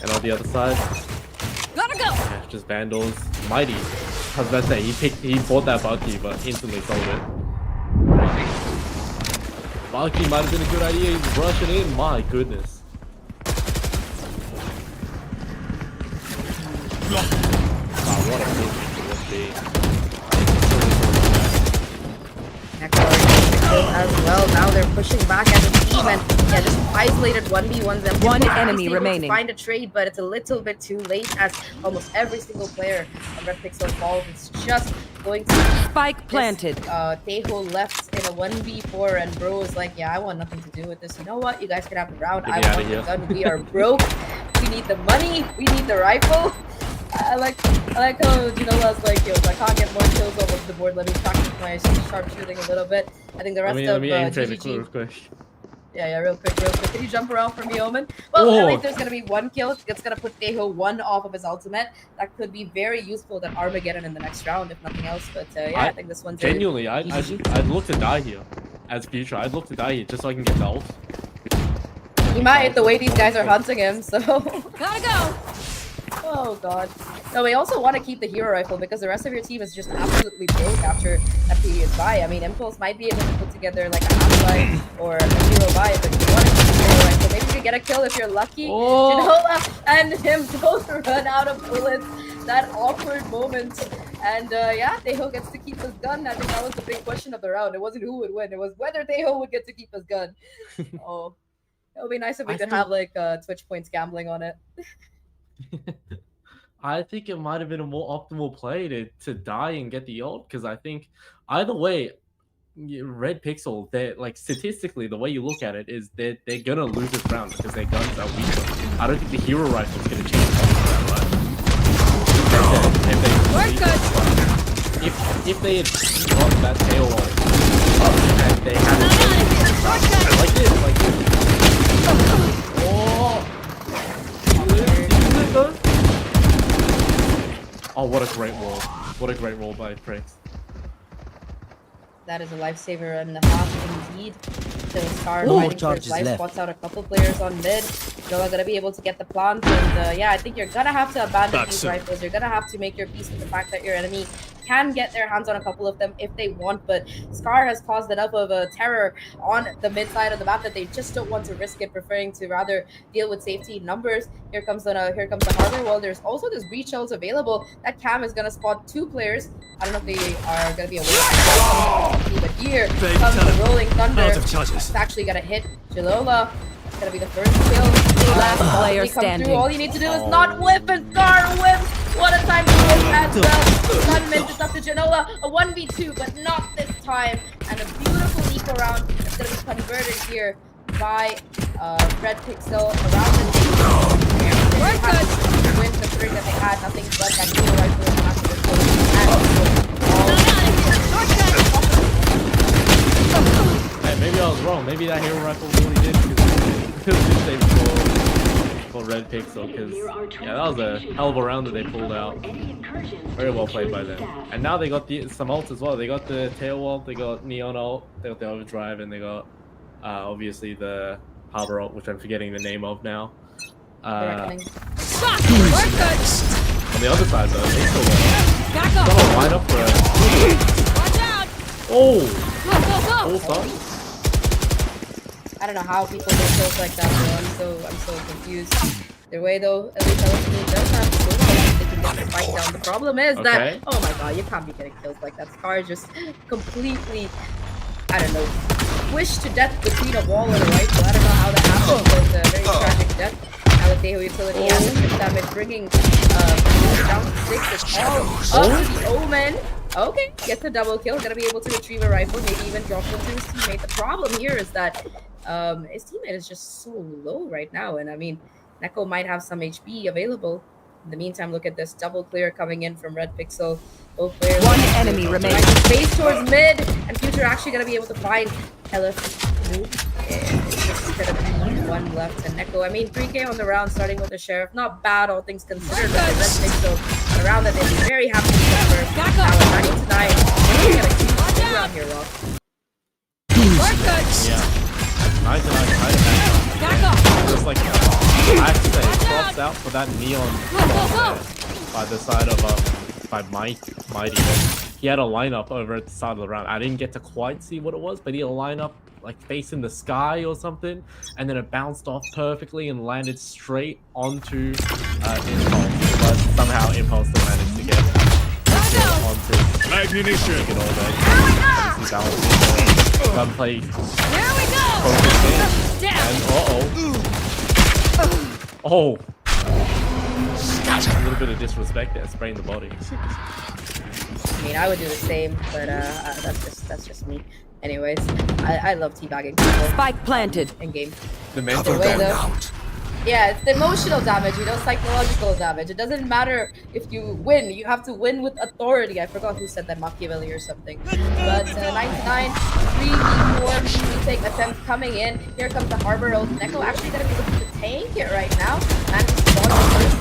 And on the other side, Gotta go. yeah, just Vandals. Mighty. I was about to say he bought that Bucky, but instantly sold it. Bucky might have been a good idea. He's rushing in. My goodness. Wow, what a movement it would be. As well, now they're pushing back as a team, and yeah, just isolated 1v1s. And One at least enemy able to remaining. Find a trade, but it's a little bit too late as almost every single player of RedPixel falls. It's just going to Spike planted. Tejo left in a 1v4, and bro is like, yeah, I want nothing to do with this. You know what? You guys can have the round. Get I me outta want the here. gun. We are broke. We need the money. We need the rifle. I like how Janola's like, yo, if I can't get more kills over the board, let me practice my sharpshooting a little bit. I think the rest Let me aim trade it GGG. real quick. Yeah, real quick. Can you jump around for me, Omen? Well, Oh. at least there's gonna be 1 kill. It's gonna put Tejo 1 off of his ultimate. That could be very useful at Armageddon in the next round, if nothing else. But yeah, I think this one's very Genuinely, I'd look to die here. As Future, I'd look to die here just so I can get the ult. He might, the way these guys are hunting him, so... Gotta go. Oh god. No, we also want to keep the hero rifle because the rest of your team is just absolutely broke after that previous buy. I mean, Impulse might be able to put together like a half buy or a hero buy, but you want to keep the hero rifle. Maybe you can get a kill if you're lucky. Oh. Janola and him both run out of bullets. That awkward moment. And yeah, Tejo gets to keep his gun. I think that was the big question of the round. It wasn't who would win. It was whether Tejo would get to keep his gun. Oh. It would be nice if we could have like Twitch points gambling on it. I think it might have been a more optimal play to die and get the ult, because I think either way, RedPixel, they're like statistically the way you look at it is they're gonna lose this round because their guns are weaker. I don't think the hero rifle is gonna change that, right? We're good. If they had got that tail on and they had like this. Oh, what a great roll. What a great roll by Pricks. That is a lifesaver and a half indeed. So Scar More fighting for his charges life, left. spots out a couple players on mid. You're gonna be able to get the plant, and yeah, I think you're gonna have to abandon these rifles. You're gonna have to make your peace with the fact that your enemy can get their hands on a couple of them if they want, but Scar has caused enough of a terror on the mid side of the map that they just don't want to risk it, preferring to rather deal with safety in numbers. Here comes the harbor wall. There's also this breach shells available. That Cam is gonna spot 2 players. I don't know if they are gonna be aware, but here comes the rolling thunder. Out of charges. It's actually gonna hit Jalola. That's gonna be the first kill. Last player Come standing. through. All you need to do is not whip, and Scar whips. What a time to whip as well. Gunman is up to Janola. A 1v2, but not this time. And a beautiful leap around that's gonna be converted here by RedPixel around the team. We're good. Win the 3 that they had. Nothing but that hero rifle in the back of their foot. Hey, maybe I was wrong. Maybe that hero rifle really did because save for RedPixel, because yeah, that was a hell of a round that they pulled out. Very well played by them. And now they got some ults as well. They got the tail ult, they got Neon ult, they got the overdrive, and they got obviously the harbor ult, which I'm forgetting the name of now. We're good. On the other side though, they still got Gotta go. a line up for a Watch out. oh Go. full stop. I don't know how people get kills like that, bro. I'm so confused. Their way though, at least our team does have so they can get the fight down. The problem is that oh my god, you can't be getting kills like that. Scar just completely, I don't know, squished to death between a wall and a rifle. I don't know how that happened, but very tragic death. Now Tejo utility and the chip damage, bringing down to 6. It's all up to the Omen. Okay, gets a double kill. Gonna be able to retrieve a rifle, maybe even drop one to his teammate. The problem here is that his teammate is just so low right now, and I mean, Neko might have some HP available. In the meantime, look at this double clear coming in from RedPixel. Both players. One enemy remains. Face towards mid, and Future actually gonna be able to find Elif. It's just gonna be one left, and Neko. I mean, 3K on the round, starting with the Sheriff. Not bad, all things considered. But RedPixel around that they'd be very happy to get first. Now at 9 tonight, we're gonna keep it around here, Rock. We're good. Yeah. 9 to 9 kind of match. Back up. Just like I have to say, props out for that neon by the side of by Mighty. He had a lineup over at the side of the round. I didn't get to quite see what it was, but he had a lineup like facing the sky or something, and then it bounced off perfectly and landed straight onto Impulse. But somehow Impulse still managed to get onto Ammunition. it all day. Obviously balancing gunplay. Here we go. Focused in, Down. and oh, a little bit of disrespect there, spraying the body. I mean, I would do the same, but that's just me. Anyways, I love teabagging people Spike planted. in game. The mental Way damage. though. Yeah, it's the emotional damage, you know, psychological damage. It doesn't matter if you win. You have to win with authority. I forgot who said that, Machiavelli or something. But 99, 3v4, retake attempt coming in. Here comes the Harbor Ult. Neko actually gonna be looking to tank it right now. And spawn the first,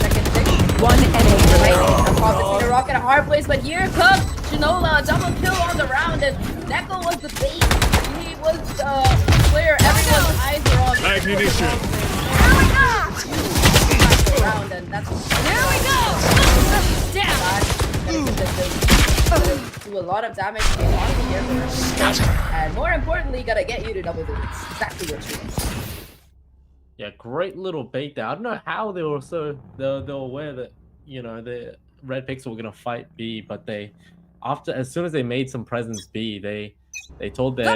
second pick. One enemy Right, remains. a pop between a rock and a hard place, but here comes Shinola, a double kill on the round, and Neko was the bait. He was the player everyone's eyes were on. Ammunition. Round, and that's Here we go. Down. do a lot of damage to the economy here for us. And more importantly, gotta get you to double digits. Exactly what you want. Yeah, great little bait there. I don't know how they were they were aware that, you know, the RedPixel were gonna fight B, but they as soon as they made some presence B, they told their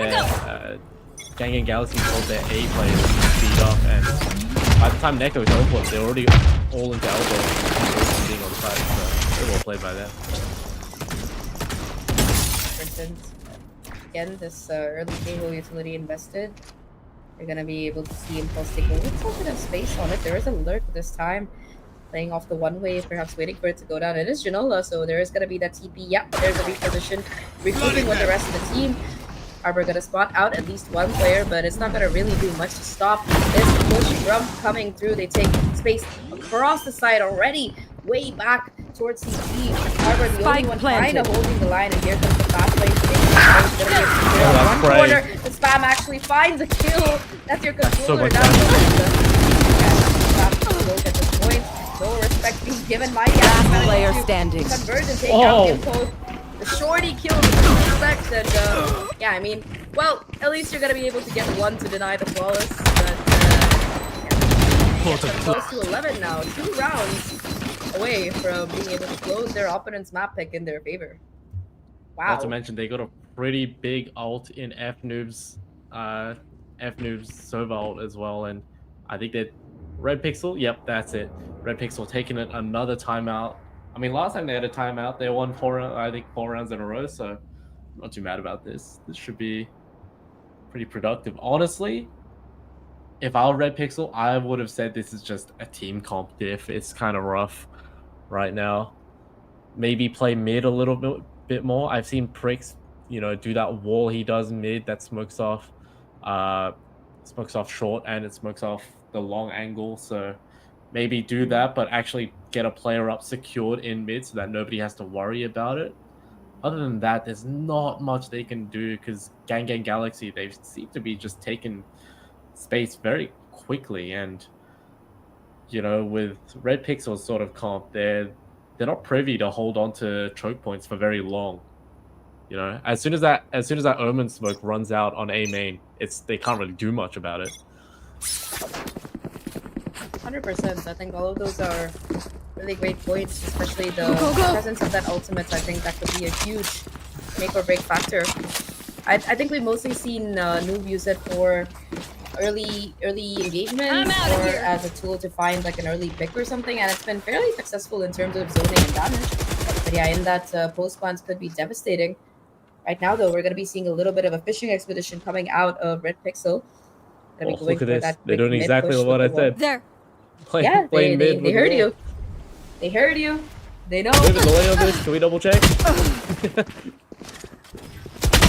GanGan Galaxy told their A players to speed up, and by the time Neko teleported, they were already all into elbow and being on side, so they were well played by them. For instance, again, this early Tejo utility invested. You're gonna be able to see Impulse take a little bit of space on it. There is a lurk this time, playing off the one way, perhaps waiting for it to go down. It is Janola, so there is gonna be that TP. Yep, there's a reposition, regrouping with the rest of the team. Arbor gonna spot out at least one player, but it's not gonna really do much to stop this push from coming through. They take space across the side already, way back towards CT. Arbor, the only one kind of holding the line, and here comes the fast lane. One corner, the spam actually finds a kill. That's your controller down at this point. No respect being given. My Last player standing. Converge and take out Impulse. The shorty kills the respect, and yeah, I mean, well, at least you're gonna be able to get one to deny the flawless, but yeah, close to 11 now, 2 rounds away from being able to close their opponent's map pick in their favor. Wow. Not to mention they got a pretty big ult in FNoob's Sova ult as well, and I think that RedPixel, yep, that's it. RedPixel taking it another timeout. I mean, last time they had a timeout, they won 4 rounds in a row, so I'm not too mad about this. This should be pretty productive. Honestly, if I were RedPixel, I would have said this is just a team comp diff. It's kind of rough right now. Maybe play mid a little bit more. I've seen Pricks, you know, do that wall he does mid that smokes off short, and it smokes off the long angle, so maybe do that, but actually get a player up secured in mid so that nobody has to worry about it. Other than that, there's not much they can do because GanGan Galaxy, they seem to be just taking space very quickly, and you know, with RedPixel's sort of comp, they're not privy to hold on to choke points for very long. You know, as soon as that Omen smoke runs out on A main, they can't really do much about it. 100%. I think all of those are really great points, especially the presence of that ultimate. I think that could be a huge make or break factor. I think we've mostly seen Noob use it for early engagement I'm outta or here. as a tool to find like an early pick or something, and it's been fairly successful in terms of zoning and damage. But yeah, in that post plants could be devastating. Right now, though, we're going to be seeing a little bit of a fishing expedition coming out of RedPixel. Gonna be Oh, going look at for this. that They're quick doing mid exactly push what with I the wall. said. There. Yeah, Playing they mid with heard the you. wall. They heard you. They know. Maybe the lay of this. Can we double check?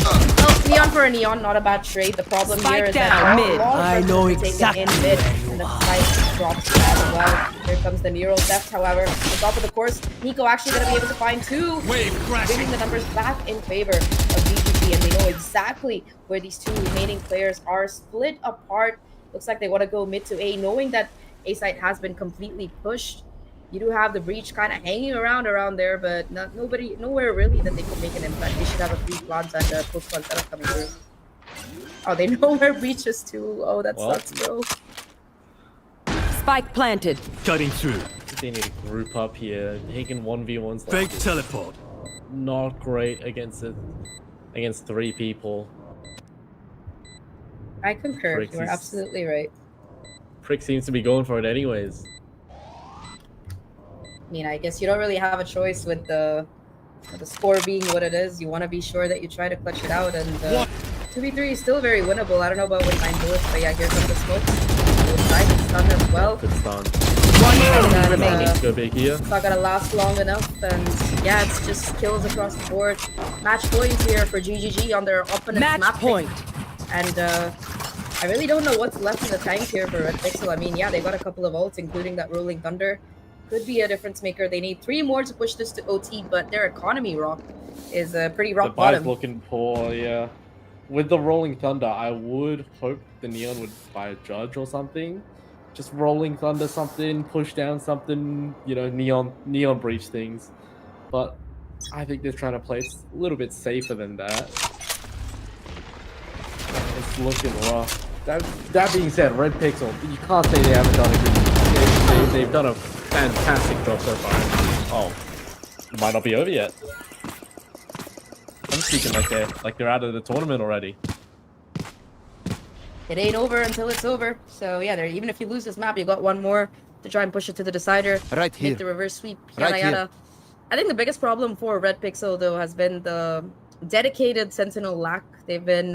Oh, neon for a neon, not a bad trade. The problem Spike here is down that mid. a lot of I pressure know is taken exactly in mid, where you and the are. spike drops as well. Here comes the neural theft, however. On top of the course, Nico actually going to be able to find two, Wave crashing. bringing the numbers back in favor of BGG, and we know exactly where these two remaining players are split apart. Looks like they want to go mid to A, knowing that A site has been completely pushed. You do have the breach kind of hanging around there, but nowhere really that they can make an impact. They should have a free plants and a post plant setup coming through. Oh, they know where breach is too. Oh, that Well. sucks, bro. Spike planted. Cutting through. They need to group up here. Taking 1v1's Fake teleport. not great against it. Against 3 people. I concur. Pricks You are is- absolutely right. Prick seems to be going for it anyways. I mean, I guess you don't really have a choice with the score being what it is. You want to be sure that you try to clutch it out, and 2v3 is still very winnable. I don't know about what 9 bullets, but yeah, here comes the smokes. Both sides, it's done as well. Good stun. One And, enemy remaining. Let's go big here. It's not gonna last long enough, and yeah, it's just kills across the board. Match points here for GGG on their opponent's Match map pick. point. And I really don't know what's left in the tank here for RedPixel. I mean, yeah, they got a couple of ults, including that Rolling Thunder. Could be a difference maker. They need 3 more to push this to OT, but their economy rock is pretty The rock buy's bottom. looking poor, yeah. With the Rolling Thunder, I would hope the Neon would buy a Judge or something. Just Rolling Thunder something, push down something, you know, Neon Breach things. But I think they're trying to play it a little bit safer than that. It's looking rough. That being said, RedPixel, you can't say they haven't done a good. They've done a fantastic job so far. Oh, it might not be over yet. I'm speaking like they're out of the tournament already. It ain't over until it's over. So yeah, even if you lose this map, you got 1 more to try and push it to the decider. Right here. Make the reverse sweep. Right Yada yada. I think the biggest problem for RedPixel though has been the dedicated Sentinel lack. They've been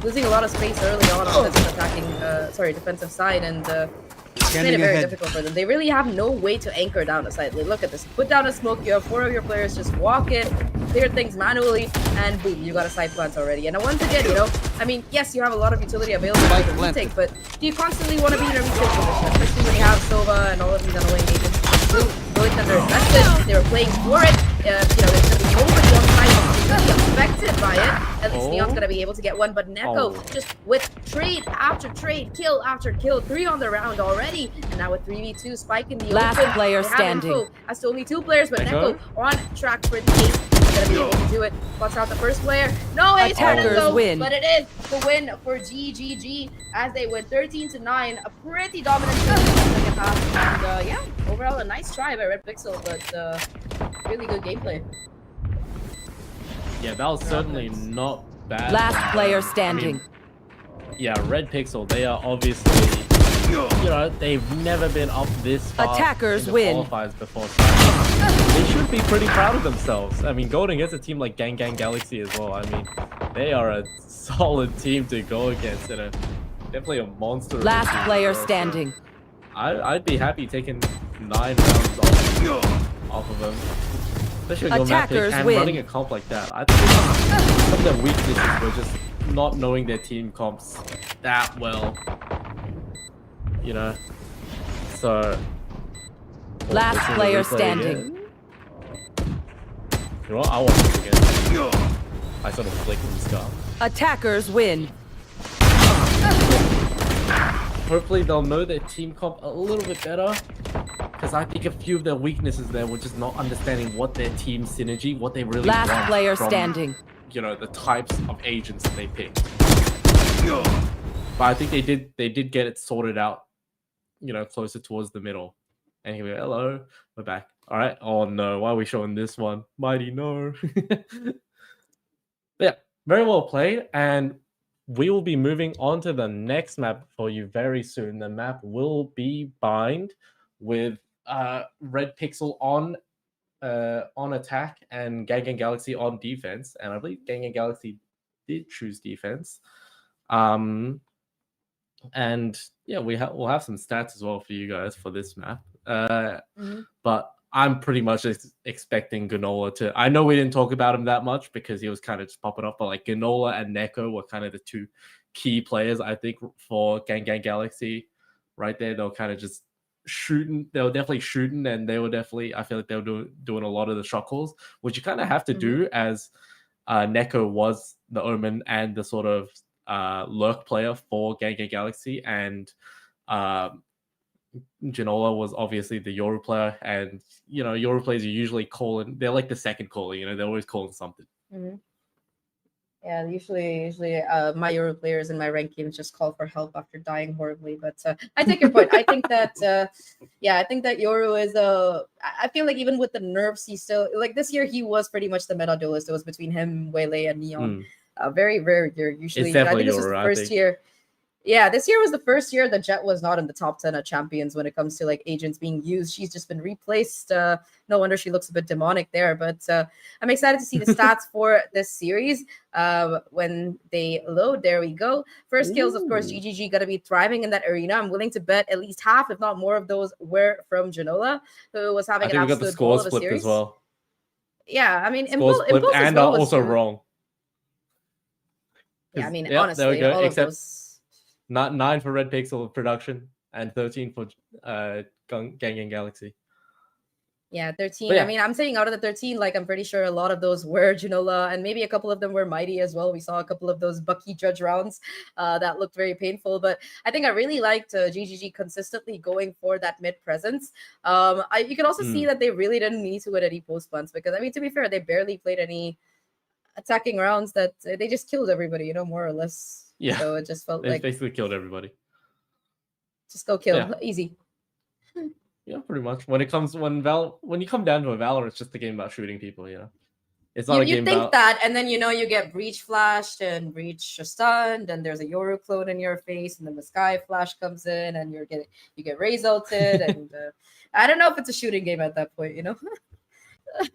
losing a lot of space early on this defensive side, and it's made it Scanning very ahead. difficult for them. They really have no way to anchor down a side. Like, look at this. Put down a smoke. You have 4 of your players just walk in, clear things manually, and boom, you got a side plant already. And once again, you know, I mean, yes, you have a lot of utility available Spike for the planted. retake, but do you constantly want to be in a retake position, especially when you have Sova and all of these annoying agents? Really underinvested. They were playing for it. You know, there's going to be nobody on side who's really affected by it. At least Neon's going to be able to get one, but Neko just with trade after trade, kill after kill, 3 on the round already, and now with 3v2, Spike in the Last open. player They have standing. info as to only 2 players, but Neko? Neko on track for the ace. He's going to be able to do it. Cuts out the first player. No ace for Attackers Neko, win. but it is the win for GGG as they win 13-9. A pretty dominant second half, and yeah, overall a nice try by RedPixel, but really good gameplay. Yeah, that was certainly not bad. Last player I mean, standing. yeah, RedPixel, they are obviously, you know, they've never been up this far Attackers in the win. qualifiers before. So they should be pretty proud of themselves. I mean, going against a team like GanGan Galaxy as well, I mean, they are a solid team to go against and definitely a monster. of a Last team player as well, so standing. I'd be happy taking 9 rounds off of them. Especially on your map pick Attackers and win. running a comp like that. I think some of their weaknesses were just not knowing their team comps that well. You know? So... Last Let's see the player replay standing. again. You know what? I want this again. I sort of flicked from the scar. Attackers win. Hopefully they'll know their team comp a little bit better. Because I think a few of their weaknesses there were just not understanding what their team synergy, what they really Last want player from, standing. you know, the types of agents that they picked. But I think they did get it sorted out, you know, closer towards the middle. And here we go. Hello, we're back. All right. Oh no, why are we showing this one? Mighty no. But yeah, very well played. And we will be moving on to the next map for you very soon. The map will be Bind with RedPixel on attack and GanGan Galaxy on defense. And I believe GanGan Galaxy did choose defense. And yeah, we'll have some stats as well for you guys for this map. But I'm pretty much expecting Ganola to. I know we didn't talk about him that much because he was kind of just popping up, but like Ganola and Neko were kind of the two key players, I think, for GanGan Galaxy. Right there, they'll kind of just shooting. They were definitely shooting, and they were definitely. I feel like they were doing a lot of the shot calls, which you kind of have to do as Neko was the Omen and the sort of lurk player for GanGan Galaxy, and Ginola was obviously the Yoru player, and you know Yoru players are usually calling. They're like the second caller, you know. They're always calling something. Yeah, usually, my Yoru players in my rank games just call for help after dying horribly. But I take your point. I think that, I think that Yoru is I feel like even with the nerfs, he's still like this year. He was pretty much the meta duelist. It was between him, Wele, and Neon. Very rare year. Usually, it's definitely I think this was the first year. Yeah, this year was the first year that Jet was not in the top 10 of champions when it comes to like agents being used. She's just been replaced. No wonder she looks a bit demonic there. But I'm excited to see the stats for this series when they load. There we go. First kills, of course, GGG going to be thriving in that arena. I'm willing to bet at least half, if not more, of those were from Janola, who was having an absolute we got the scores of a flipped series. As well. Yeah, I mean, scores flipped Impulse and as well are was also wrong. Yeah, I mean, there we honestly, go. all Except of those. not 9 for RedPixel production and 13 for GanGan Galaxy. Yeah, 13. Yeah. I mean, I'm saying out of the 13, like I'm pretty sure a lot of those were Ginola, and maybe a couple of them were Mighty as well. We saw a couple of those Bucky judge rounds that looked very painful. But I think I really liked GGG consistently going for that mid presence. You can also see that they really didn't need to win any post plants because, I mean, to be fair, they barely played any attacking rounds. That they just killed everybody, you know, more or less. Yeah. So it just felt they like basically killed everybody. Just go kill, easy. Yeah, pretty much. When you come down to a Valor, it's just a game about shooting people, you know. It's not a game You think about that, and then you know you get Breach flashed and Breach stunned, and there's a Yoru clone in your face, and then the Sky Flash comes in, and you get Raze ulted, and I don't know if it's a shooting game at that point, you know.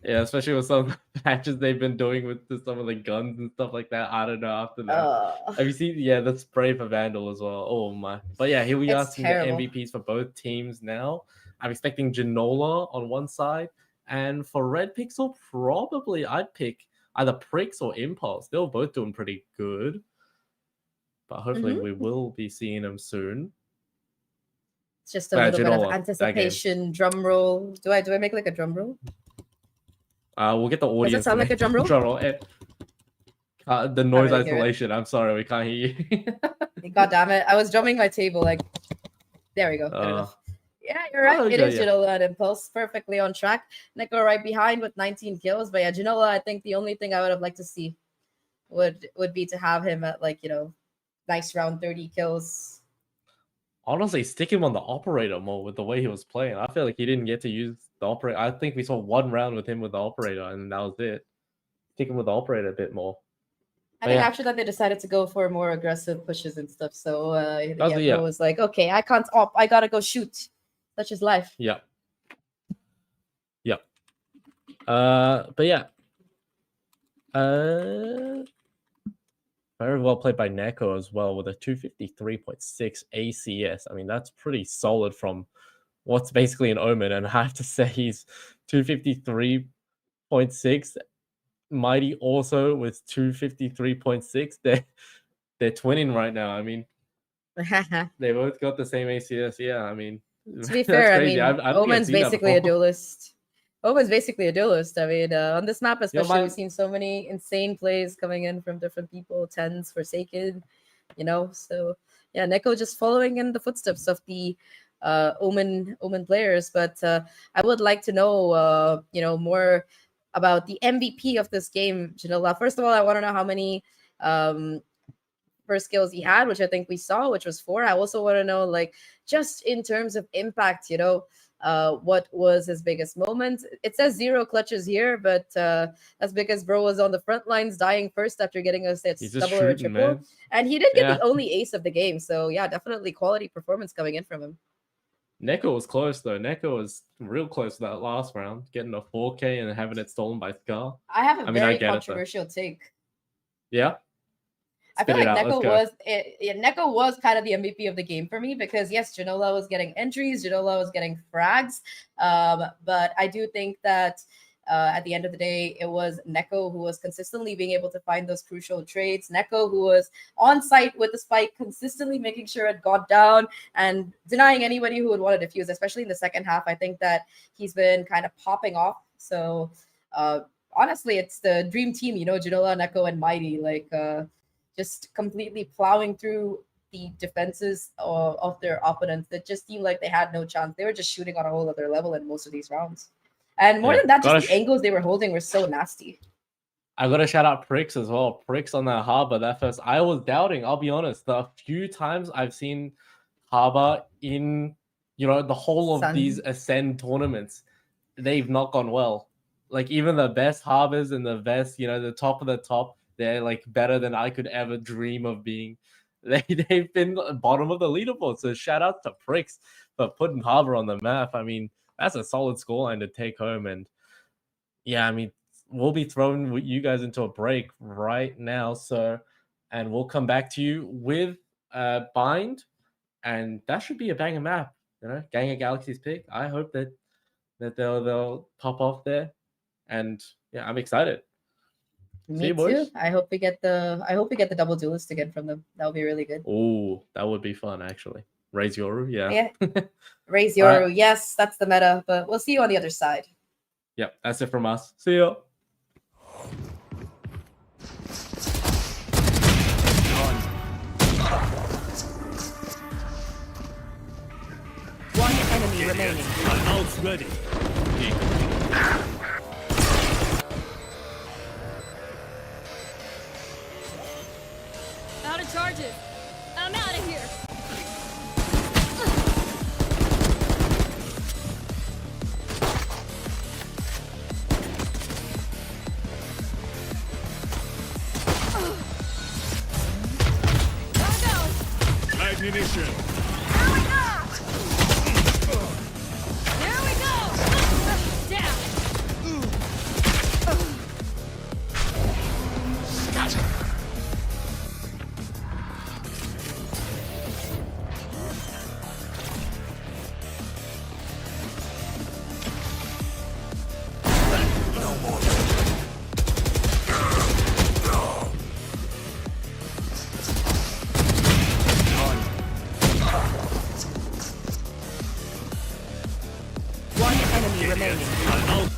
Yeah, especially with some patches they've been doing with some of the guns and stuff like that. I don't know after that. Have you seen? Yeah, the spray for Vandal as well. Oh my! But yeah, here we are seeing the MVPs for both teams now. I'm expecting Ginola on one side, and for RedPixel, probably I'd pick either Prix or Impulse. They're both doing pretty good, but hopefully we will be seeing them soon. It's just a little bit of anticipation. Drum roll. Do I make like a drum roll? We'll get the audience. Does it sound like a drum roll? Drum roll. The noise isolation. I'm sorry, we can't hear you. God damn it! I was drumming my table. Like, there we go. Yeah, you're right. It is Ginola and Impulse, perfectly on track. Neko right behind with 19 kills. But yeah, Ginola, I think the only thing I would have liked to see would be to have him at like, you know, nice round 30 kills. Honestly, stick him on the operator mode with the way he was playing. I feel like he didn't get to use the operator. I think we saw one round with him with the operator, and that was it. Stick him with the operator a bit more. I think after that they decided to go for more aggressive pushes and stuff. So it was like, okay, I can't op. I gotta go shoot. Such is life. Yeah. But yeah. Very well played by Neko as well with a 253.6 ACS. I mean, that's pretty solid from what's basically an Omen. And I have to say he's 253.6. Mighty also with 253.6. They're twinning right now. I mean, they both got the same ACS. Yeah, I mean, to be fair, I mean, Omen's basically a duelist. Omen's basically a duelist. I mean, on this map especially, we've seen so many insane plays coming in from different people. Tens, Forsaken, you know. So yeah, Neko just following in the footsteps of the Omen players. But I would like to know, you know, more about the MVP of this game, Ginola. First of all, I want to know how many first kills he had, which I think we saw, which was 4. I also want to know, like, just in terms of impact, you know, what was his biggest moment. It says 0 clutches here, but that's because bro was on the front lines dying first after getting a He's just double or a shooting, triple. man. And he did get Yeah. the only ace of the game. So yeah, definitely quality performance coming in from him. Neko was close though. Neko was real close to that last round, getting a 4K and having it stolen by Scar. I have a I mean, I very get it, though. controversial take. Yeah. I feel Spit it like out, let's Neko go. Neko was kind of the MVP of the game for me because yes, Janola was getting entries, Janola was getting frags, but I do think that at the end of the day, it was Neko who was consistently being able to find those crucial trades. Neko who was on site with the spike, consistently making sure it got down and denying anybody who would want to defuse, especially in the second half. I think that he's been kind of popping off. So honestly, it's the dream team, you know, Janola, Neko, and Mighty, like just completely plowing through the defenses of their opponents that just seemed like they had no chance. They were just shooting on a whole other level in most of these rounds. And more Yeah, than that, gotta just the angles they were holding were so nasty. I gotta shout out Pricks as well. Pricks on that Harbor, that first. I was doubting, I'll be honest. The few times I've seen Harbor in, you know, the whole of Sun. these Ascend tournaments, they've not gone well. Like, even the best Harbors and the best, you know, the top of the top, they're like better than I could ever dream of being. They've been bottom of the leaderboard. So shout out to Pricks for putting Harbor on the map. I mean, that's a solid scoreline to take home. And yeah, I mean, we'll be throwing you guys into a break right now. So, and we'll come back to you with Bind, and that should be a banger map. You know, GanGan Galaxy's pick. I hope that they'll pop off there, and yeah, I'm excited. See Me you, too. boys. I hope we get the double duelist again from them. That would be really good. Oh, that would be fun actually. Raise Yoru, yeah. Yeah. Raise All Yoru. right. Yes, that's the meta, but we'll see you on the other side. Yep, that's it from us. See ya. One enemy remaining. My ult's ready. Out of charges. I'm out of here. Ammunition. Here we go. Down. One enemy remaining. My ult.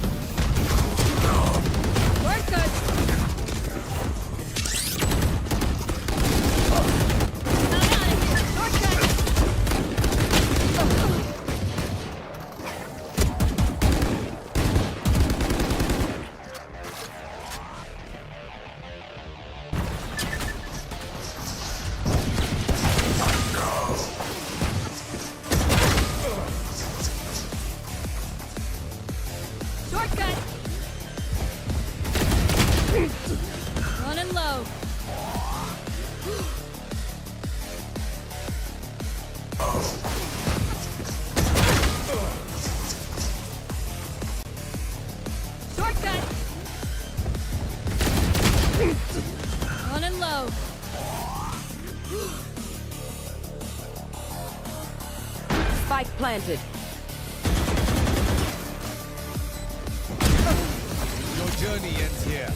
We're good. I'm out of here. Shortcut. Shortcut. Running low. Shortcut. Running low. Spike planted. Your journey ends here.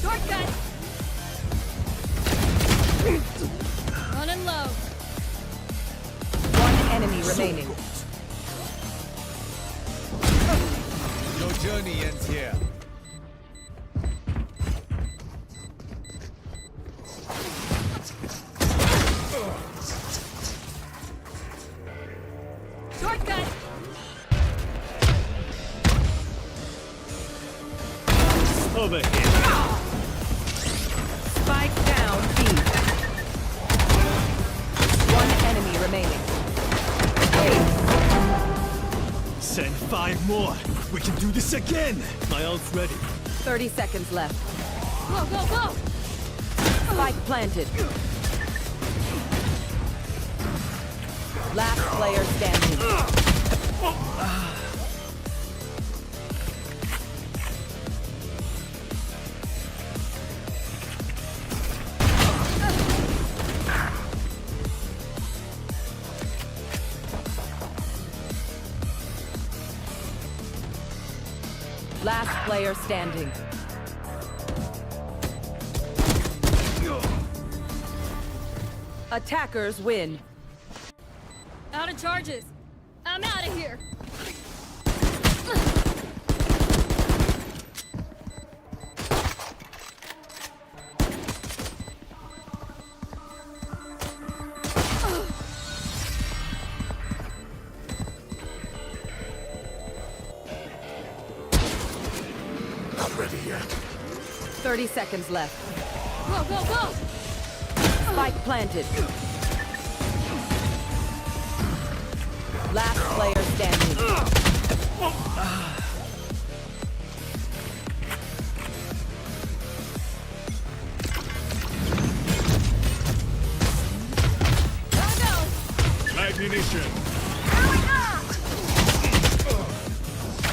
Shortcut. Running low. One enemy remaining. Your journey ends here. Shortcut. Over here. 5 more. We can do this again. My ult's ready. 30 seconds left. Go, go, go! Spike planted. Last player standing. Last player standing. Attackers win. Out of charges. I'm out of here. Not ready yet. 30 seconds left. Go, go, go! Spike planted. Last player standing. Go, go! Ammunition.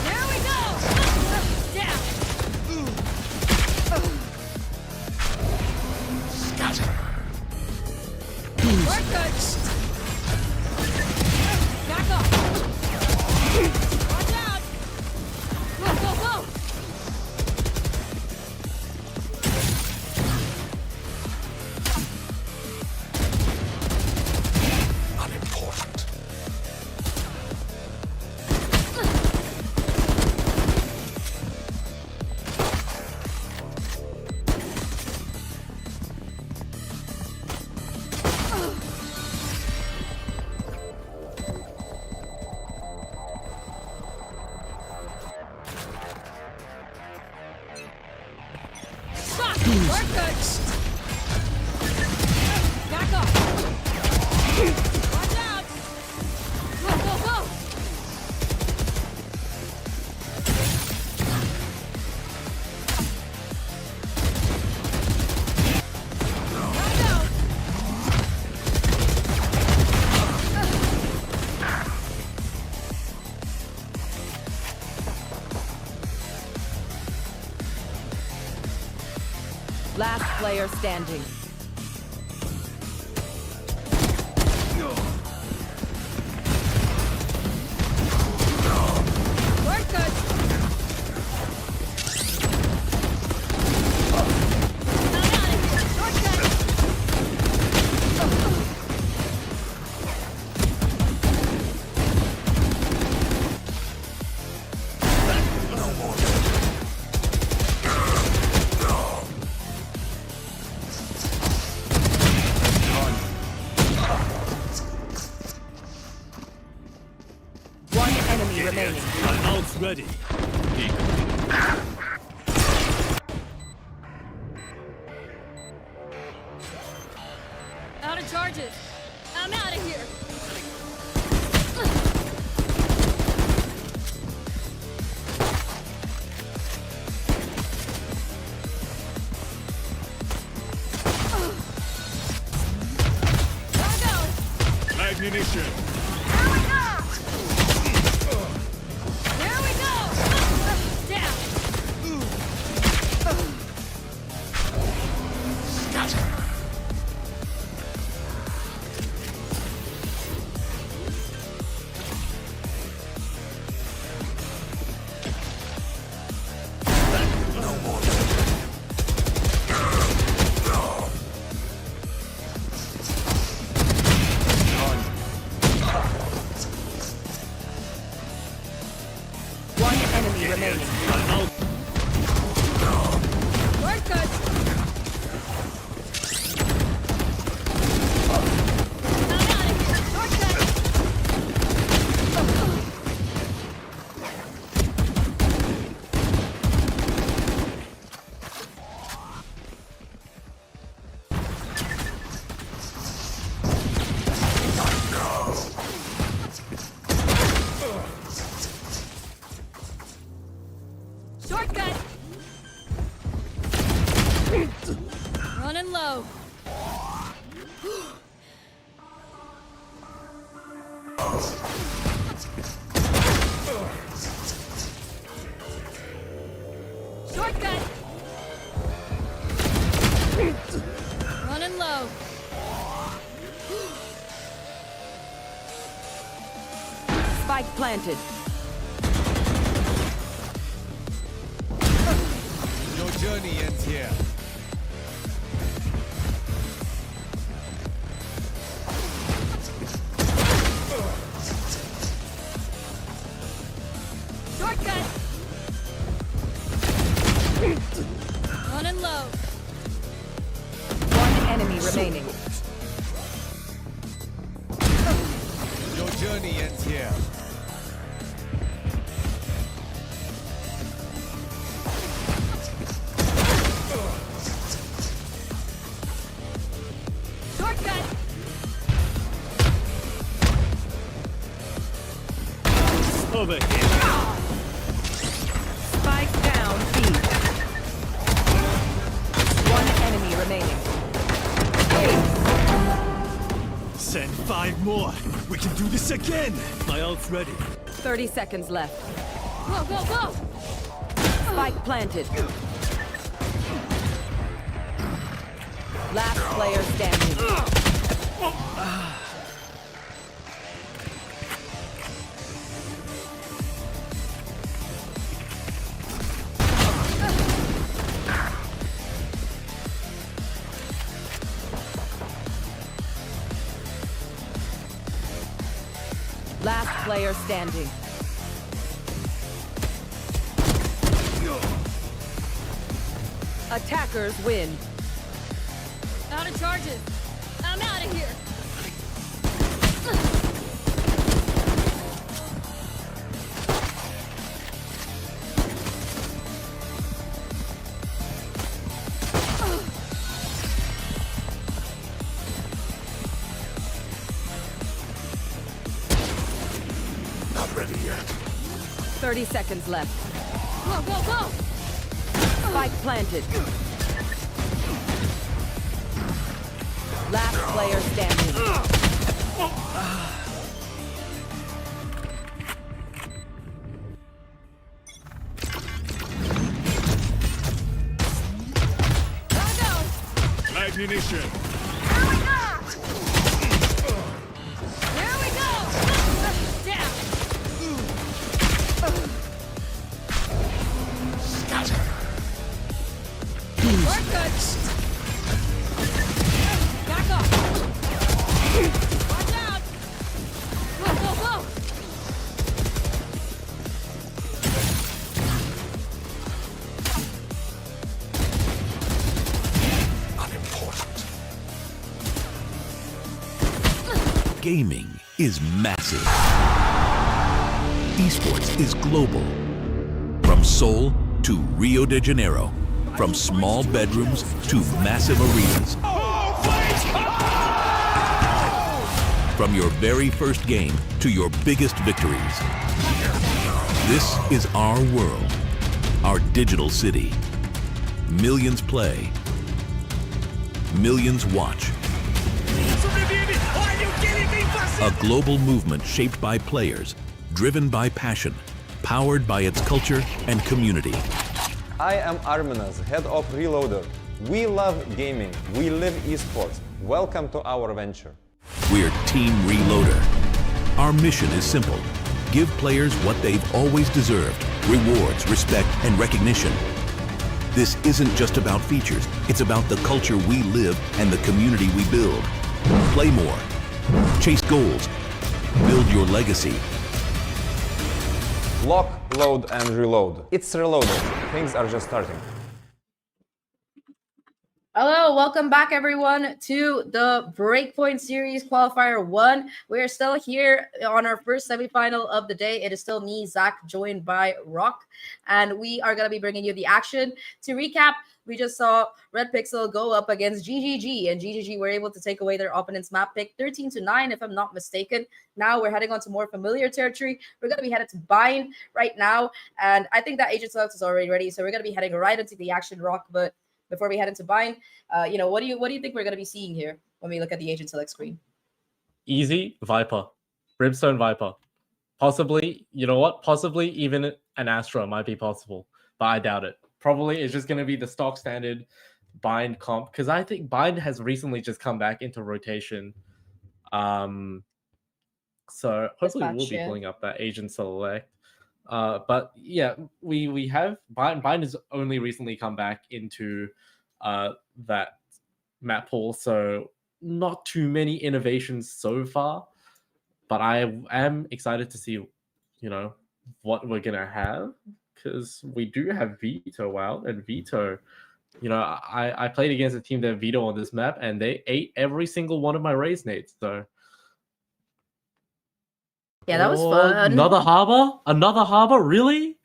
There we go! Down! We're good! Back up! Watch out! Go, go, go! Unimportant. Stop! We're good! Back up! Watch out! Go, go, go! Go, go! Last player standing. We're good! I'm out of here! Shortcut! One enemy remaining. My ult's ready. Out of charges! I'm out of here! Go, go! Ammunition. There we go! Down! One enemy remaining. My ult. We're good! low. Shortcut. Running low. Spike planted. Your journey ends here. Shortcut. Running low. One enemy remaining. Your journey ends here. Shortcut. Over here. Spike down B. One enemy remaining. Send 5 more. We can do this again. My ult's ready. 30 seconds left. Go, go, go. Spike planted. Last player standing. Last player standing. Attackers win. Out of charges. I'm out of here. Not ready yet. 30 seconds left. Go, go, go. Spike planted. Last player standing. Gotta go. Ammunition. Here we go. Here we go. Down. Shortcut. Back up. Watch out. Go, go, go. Unimportant. Gaming is massive. Esports is global. From Seoul to Rio de Janeiro. From small bedrooms to massive arenas. From your very first game to your biggest victories. This is our world, our digital city. Millions play, millions watch. A global movement shaped by players, driven by passion, powered by its culture and community. I am Arminas, head of Reloader. We love gaming. We live esports. Welcome to our venture. We're Team Reloader. Our mission is simple. Give players what they've always deserved: rewards, respect, and recognition. This isn't just about features. It's about the culture we live and the community we build. Play more. Chase goals. Build your legacy. Lock, load, and reload. It's Reloader. Things are just starting. Hello, welcome back everyone to the Breakpoint Series Qualifier 1. We're still here on our first semifinal of the day. It is still me, Zach, joined by Rock, and we are going to be bringing you the action. To recap, we just saw RedPixel go up against GGG, and GGG were able to take away their opponent's map pick 13-9, if I'm not mistaken. Now we're heading on to more familiar territory. We're going to be headed to Bind right now, and I think that Agent Select is already ready, so we're going to be heading right into the action, Rock, but before we head into Bind, what do you think we're going to be seeing here when we look at the agent select screen? Easy Viper, Brimstone Viper, possibly. You know what? Possibly even an Astra might be possible, but I doubt it. Probably it's just going to be the stock standard Bind comp, because I think Bind has recently just come back into rotation. So hopefully we'll be pulling up that agent select. But yeah, we have Bind has only recently come back into that map pool, so not too many innovations so far. But I am excited to see, what we're gonna have, because we do have Veto out, and Veto, I played against a team that Veto on this map, and they ate every single one of my raise nades. So yeah, that was fun. Another harbor, really?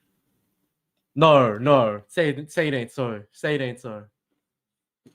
No. Say it ain't so. Say it ain't so.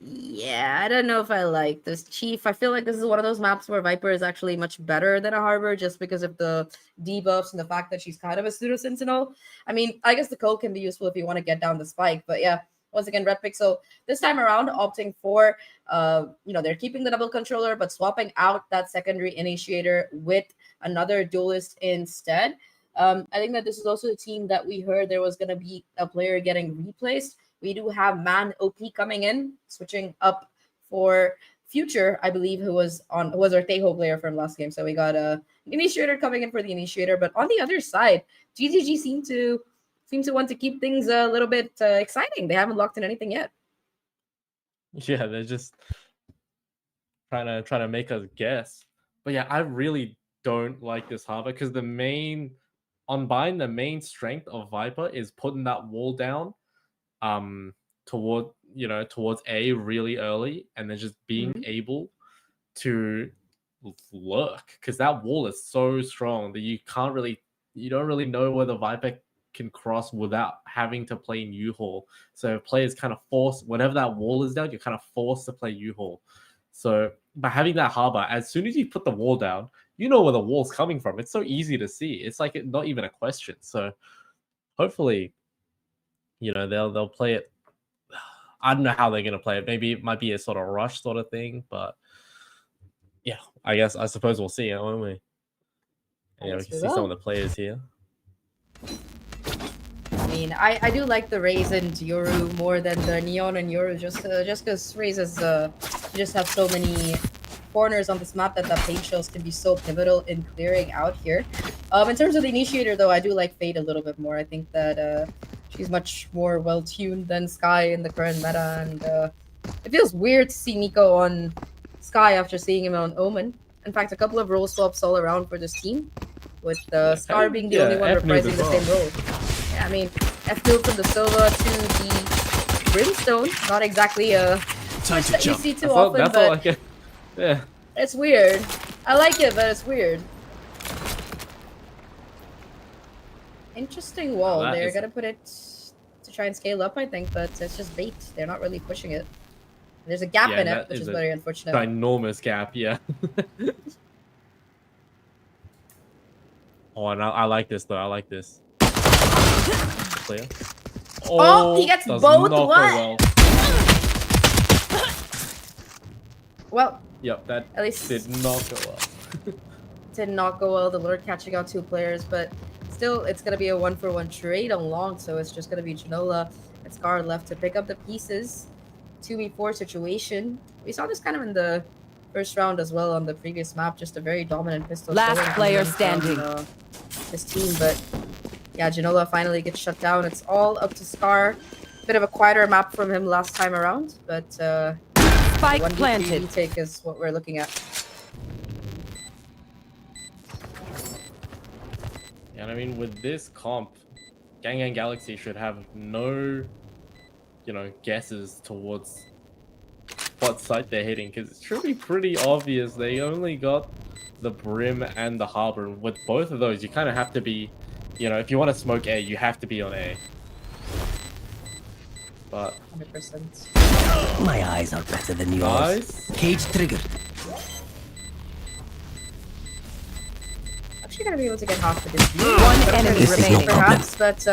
Yeah, I don't know if I like this. Chief, I feel like this is one of those maps where Viper is actually much better than a Harbor just because of the debuffs and the fact that she's kind of a pseudo sentinel. I mean, I guess the code can be useful if you want to get down the spike, but yeah, once again, RedPixel this time around opting for, they're keeping the double controller but swapping out that secondary initiator with another duelist instead. I think that this is also a team that we heard there was going to be a player getting replaced. We do have Man OP coming in, switching up for Future, I believe, who was our Tejo player from last game. So we got an Initiator coming in for the Initiator. But on the other side, GGG seem to want to keep things a little bit exciting. They haven't locked in anything yet. Yeah, they're just trying to make us guess. But yeah, I really don't like this harbor, because the main strength of Viper is putting that wall down towards A really early, and then just being able to lurk, because that wall is so strong that you don't really know where the Viper can cross without having to play in U-Haul. So players kind of force, whenever that wall is down, you're kind of forced to play U-Haul. So by having that harbor, as soon as you put the wall down, you know where the wall's coming from. It's so easy to see. It's like not even a question. So hopefully, they'll play it. I don't know how they're going to play it. Maybe it might be a sort of rush sort of thing, but yeah, I suppose we'll see it, won't we? Yeah, we can see some of the players here. I mean, I do like the Raze and Yoru more than the Neon and Yoru, just because Raze is just have so many corners on this map that the paint shells can be so pivotal in clearing out here. In terms of the Initiator, though, I do like Fade a little bit more. I think that she's much more well-tuned than Sky in the current meta, and it feels weird to see Nico on Sky after seeing him on Omen. In fact, a couple of role swaps all around for this team, with Scar being the only one reprising the same role. Yeah, I mean, F-Noob from the Sova to the Brimstone, not exactly a switch that you see too often, but yeah, it's weird. I like it, but it's weird. Interesting wall. They're gonna put it to try and scale up, I think, but it's just bait. They're not really pushing it. There's a gap in it, which is very unfortunate. Ginormous gap, yeah. Oh, and I like this though. I like this. Clear. Oh, he gets both. What? Well, yep, that at least did not go well. Did not go well. The Lord catching out two players, but still, it's going to be a 1-for-1 trade on long, so it's just going to be Janola and Scar left to pick up the pieces. 2v4 situation. We saw this kind of in the first round as well on the previous map, just a very dominant pistol. Last player standing. This team, but yeah, Janola finally gets shut down. It's all up to Scar. Bit of a quieter map from him last time around, but spike 1v3 planted. retake is what we're looking at. And I mean, with this comp, GanGan Galaxy should have no, guesses towards what site they're hitting, because it should be pretty obvious. They only got the Brim and the Harbor. With both of those, you kind of have to be, if you want to smoke A, you have to be on A. But 100%. My eyes are better than yours. Nice. Cage triggered. actually gonna be able to get half the distance. One enemy remaining. Perhaps, but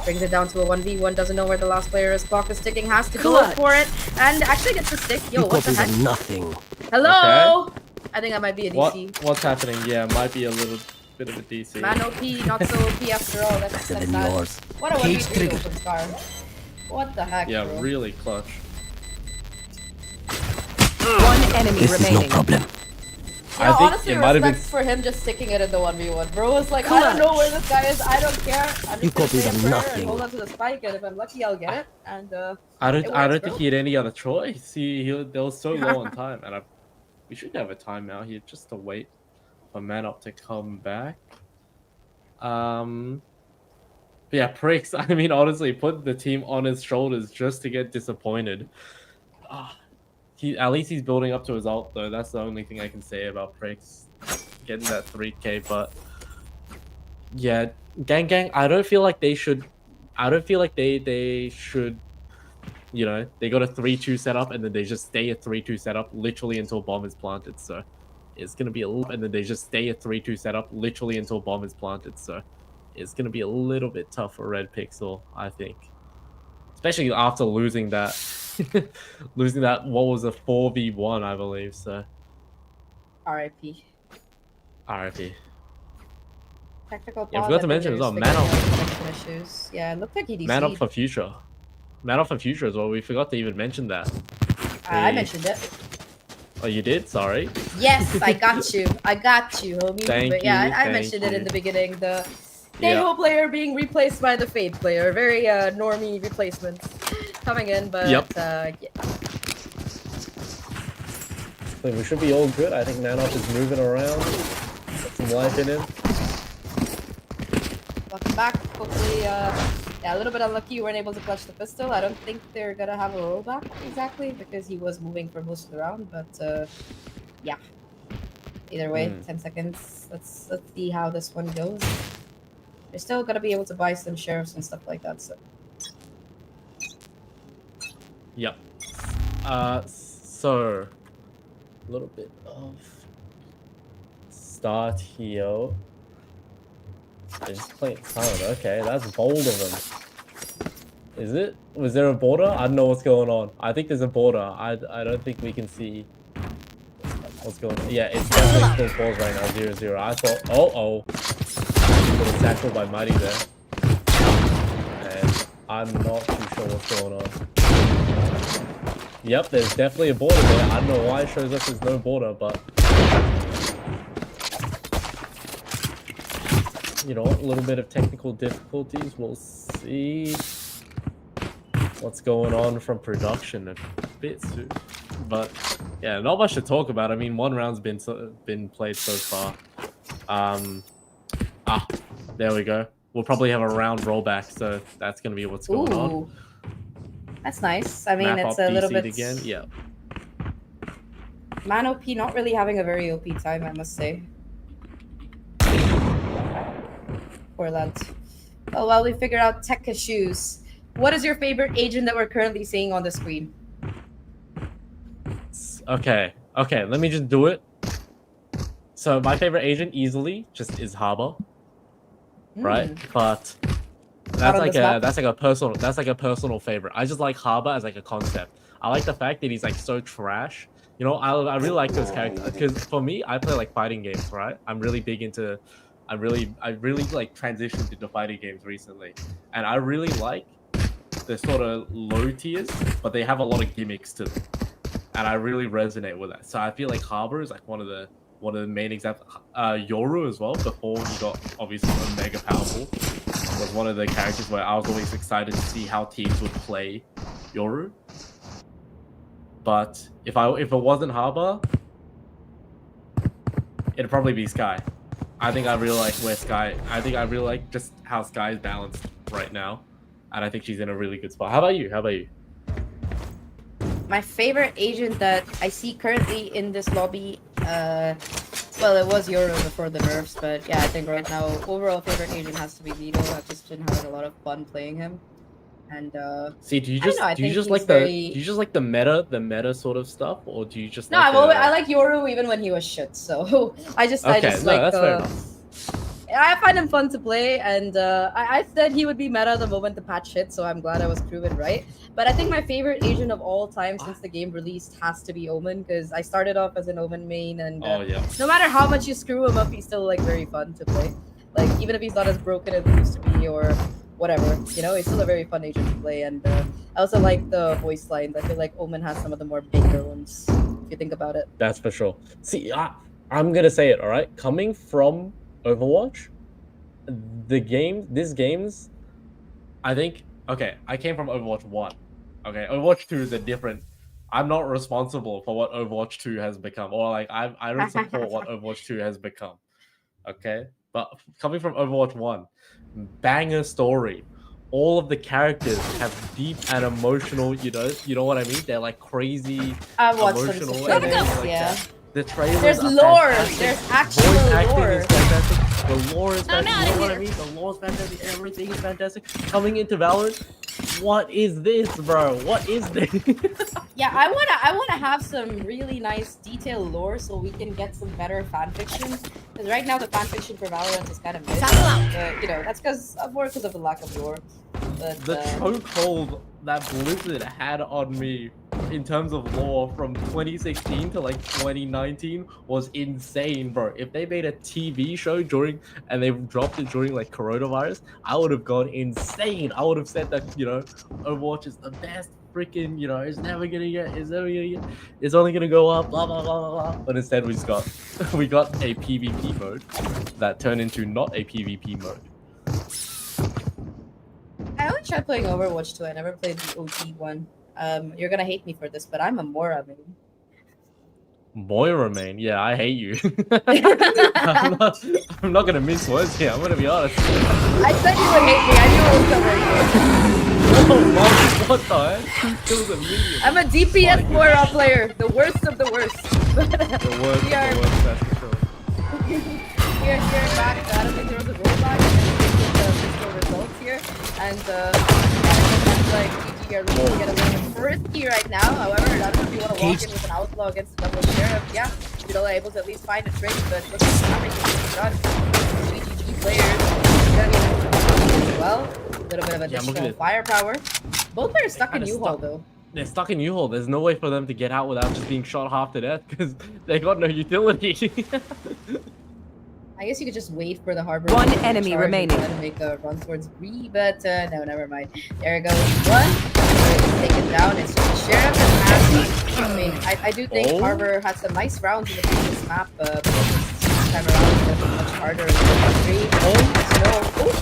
brings it down to a 1v1. Doesn't know where the last player is. Clock is ticking. Has to go Clutch. for it, and actually gets the stick. Yo, what the heck? Nothing. Hello. I think that might be a DC. What's happening? Yeah, might be a little bit of a DC. Man OP, not so OP after all. That's sad. What a 1v3 open scar. What the heck? Yeah, bro? really clutch. One enemy remaining. problem. You I know, think honestly, it might have been. respects for him just sticking it in the 1v1. Bro was like, I don't know where this guy is. I don't care. I'm just gonna say a prayer and hold on to the spike, and if I'm lucky, I'll get it. And I don't works, think bro. he had any other choice. They was so low on time, and we should have a timeout here just to wait for Man Up to come back. But yeah, Pricks. I mean, honestly, put the team on his shoulders just to get disappointed. At least he's building up to his ult, though. That's the only thing I can say about Pricks getting that 3K. But yeah, GanGan. I don't feel like they should. I don't feel like they should. You know, they got a 3-2 setup, and then they just stay a 3-2 setup literally until bomb is planted. So it's gonna be a little, and then they just stay a 3-2 setup literally until bomb is planted. So it's gonna be a little bit tough for RedPixel, I think, especially after losing that. Losing that, what was a 4v1, I believe. So RIP. RIP. Technical Yeah, I pause, forgot to I mention think as well, there's Man Up. connection issues. Yeah, it looked like he DC'd. Man Up for future. Man Up for future as well. We forgot to even mention that. I mentioned it. Oh, you did? Sorry. Yes, I got you. I got you, homie. Thank but yeah, you, I thank mentioned it in you. the beginning. The Yeah. Dago player being replaced by the Fade player. Very normie replacements coming in, but Yep. yeah. So we should be all good. I think Man Up is moving around. Got some life in him. Welcome back. Hopefully, yeah, a little bit unlucky you weren't able to clutch the pistol. I don't think they're gonna have a rollback exactly because he was moving for most of the round, but yeah. Either way, 10 seconds. Let's see how this one goes. They're still gonna be able to buy some sheriffs and stuff like that, so. Yep. So a little bit of start here. They're just playing silent. Okay, that's bold of them. Is it? Was there a border? I don't know what's going on. I think there's a border. I don't think we can see what's going on. Yeah, it's definitely still pause right now. 0-0. I thought. Oh. Little tackle by Mighty there. And I'm not too sure what's going on. Yep, there's definitely a border there. I don't know why it shows us there's no border, but you know, a little bit of technical difficulties. We'll see what's going on from production a bit soon. But yeah, not much to talk about. I mean, one round's been played so far. There we go. We'll probably have a round rollback, so that's gonna be what's going on. That's nice. I mean, Map it's up a little DC'd bit. again. Yeah. Man OP not really having a very OP time, I must say. Poor lads. Oh, well, we figured out tech issues. What is your favorite agent that we're currently seeing on the screen? Okay, let me just do it. So my favorite agent easily just is Harbor, right? But that's like a personal favorite. I just like Harbor as like a concept. I like the fact that he's like so trash. You know, I really like those characters because for me, I play like fighting games, right? I'm really big into. I really like transitioned into fighting games recently, and I really like the sort of low tiers, but they have a lot of gimmicks to them, and I really resonate with that. So I feel like Harbor is like one of the main examples. Yoru as well, before he got obviously mega powerful, was one of the characters where I was always excited to see how teams would play Yoru. But if it wasn't Harbor, it'd probably be Sky. I think I really like I really like just how Sky is balanced right now, and I think she's in a really good spot. How about you? My favorite agent that I see currently in this lobby, well, it was Euro before the nerfs, but yeah, I think right now overall favorite agent has to be Vito. I've just been having a lot of fun playing him, and see, do you just like the meta sort of stuff, or do you just no? like I like Yoru even when he was shit. So I just like that's fair enough. I find him fun to play, and I said he would be meta the moment the patch hit, so I'm glad I was proven right. But I think my favorite Asian of all time since the game released has to be Omen, because I started off as an Omen main, and no matter how much you screw him up, he's still like very fun to play. Like even if he's not as broken as he used to be or whatever, you know, he's still a very fun agent to play. And I also like the voice lines. I feel like Omen has some of the more bigger ones, if you think about it. That's for sure. See, I'm gonna say it, all right? Coming from Overwatch, these games, I think, okay, I came from Overwatch 1. Okay, Overwatch 2 is a different, I'm not responsible for what Overwatch 2 has become, or like, I don't support what Overwatch 2 has become. Okay? But coming from Overwatch 1, banger story. All of the characters have deep and emotional, you know what I mean? They're like crazy, emotional. Yeah. The trailers There's are lore. fantastic. There's actual Voice acting lore. is fantastic. The lore is I'm fantastic. outta You know what I here. mean? The lore is fantastic. Everything is fantastic. Coming into Valorant, what is this, bro? What is this? Yeah, I wanna have some really nice detailed lore so we can get some better fanfiction. Because right now the fanfiction for Valorant is kind of mid. But you know, that's because of the lack of lore. But The chokehold that Blizzard had on me in terms of lore from 2016 to like 2019 was insane, bro. If they made a TV show and they dropped it during like coronavirus, I would have gone insane. I would have said that, you know, Overwatch is the best freaking, you know, it's only gonna go up, blah blah blah blah blah. But instead we got a PvP mode that turned into not a PvP mode. I only tried playing Overwatch 2. I never played the OG one. You're gonna hate me for this, but I'm a Mora main. Moira main, yeah, I hate you. I'm not gonna mince words here. I'm gonna be honest. I said you would hate me. I knew it was coming. Oh my, what the heck? It was immediate. I'm a DPS Mora player, the worst of the worst. The worst, that's for sure. Here back. I don't think there was a rollback. The physical results here, and that's like GG are looking to get a little bit risky right now. However, I don't know if you want to walk in with an outlaw against the double sheriff. Yeah, you're able to at least find a trade, but look at everything done. GG players gonna be as well. A little bit of additional firepower. Both players stuck in U-Haul though. They're stuck in U-Haul. There's no way for them to get out without just being shot half to death because they got no utility. I guess you could just wait for the harbor. One enemy remaining. And make a run towards Bree, but no, never mind. There it goes. One. Take it down. It's just the sheriff and Massey. I mean, I do think Harbor had some nice rounds in the previous map, but this time around it's gonna be much harder.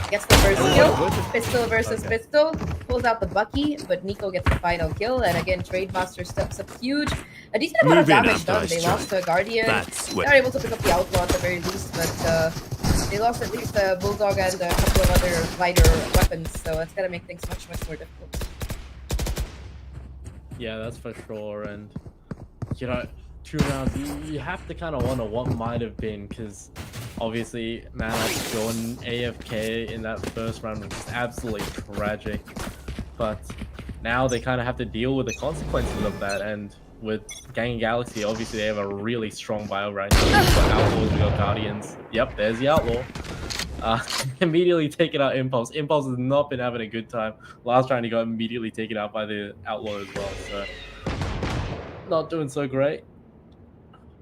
Gets the first kill. Pistol versus pistol. Pulls out the Bucky, but Nico gets the final kill. And again, Trademaster steps up huge. A decent amount of damage done. They lost a Guardian. They're able to pick up the Outlaw at the very least, but they lost at least a Bulldog and a couple of other lighter weapons, so that's gonna make things much more difficult. Yeah, that's for sure. And you know, 2 rounds, you have to kind of wonder what might have been, because obviously Manos going AFK in that first round was just absolutely tragic. But now they kind of have to deal with the consequences of that. And with GanGan Galaxy, obviously they have a really strong bio right now. We've got Outlaws, we've got Guardians. Yep, there's the Outlaw. Immediately taken out Impulse. Impulse has not been having a good time. Last round he got immediately taken out by the Outlaw as well, so not doing so great.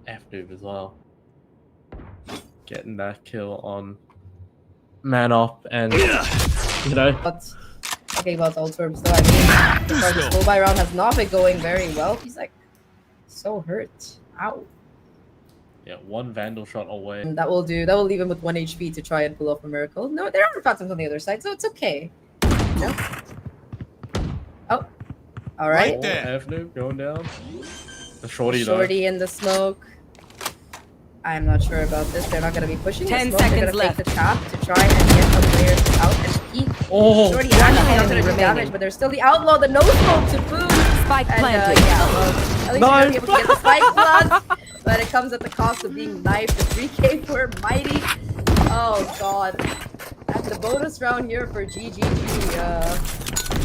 F-Noob as well. Getting that kill on Man-Off, and you know. But talking about Ultworms though, I mean, the slow buy round has not been going very well. He's like so hurt. Ow. Yeah, 1 Vandal shot away. And that will do. That will leave him with 1 HP to try and pull off a miracle. No, there are phantoms on the other side, so it's okay. No. Oh. All right. Oh, F-Noob going down. The shorty though. Shorty in the smoke. I'm not sure about this. They're not going to be pushing 10 the smoke. They're seconds going to left take the trap to try and get the players out and peek. Oh, Shorty actually not going to do remaining. damage, but there's still the outlaw, the no smoke to boot. Spike And planted. yeah, well, at least you're going to be able to get the spike plus, but it comes at the cost of being knifed. The 3K for Mighty. Oh god. And the bonus round here for GGG.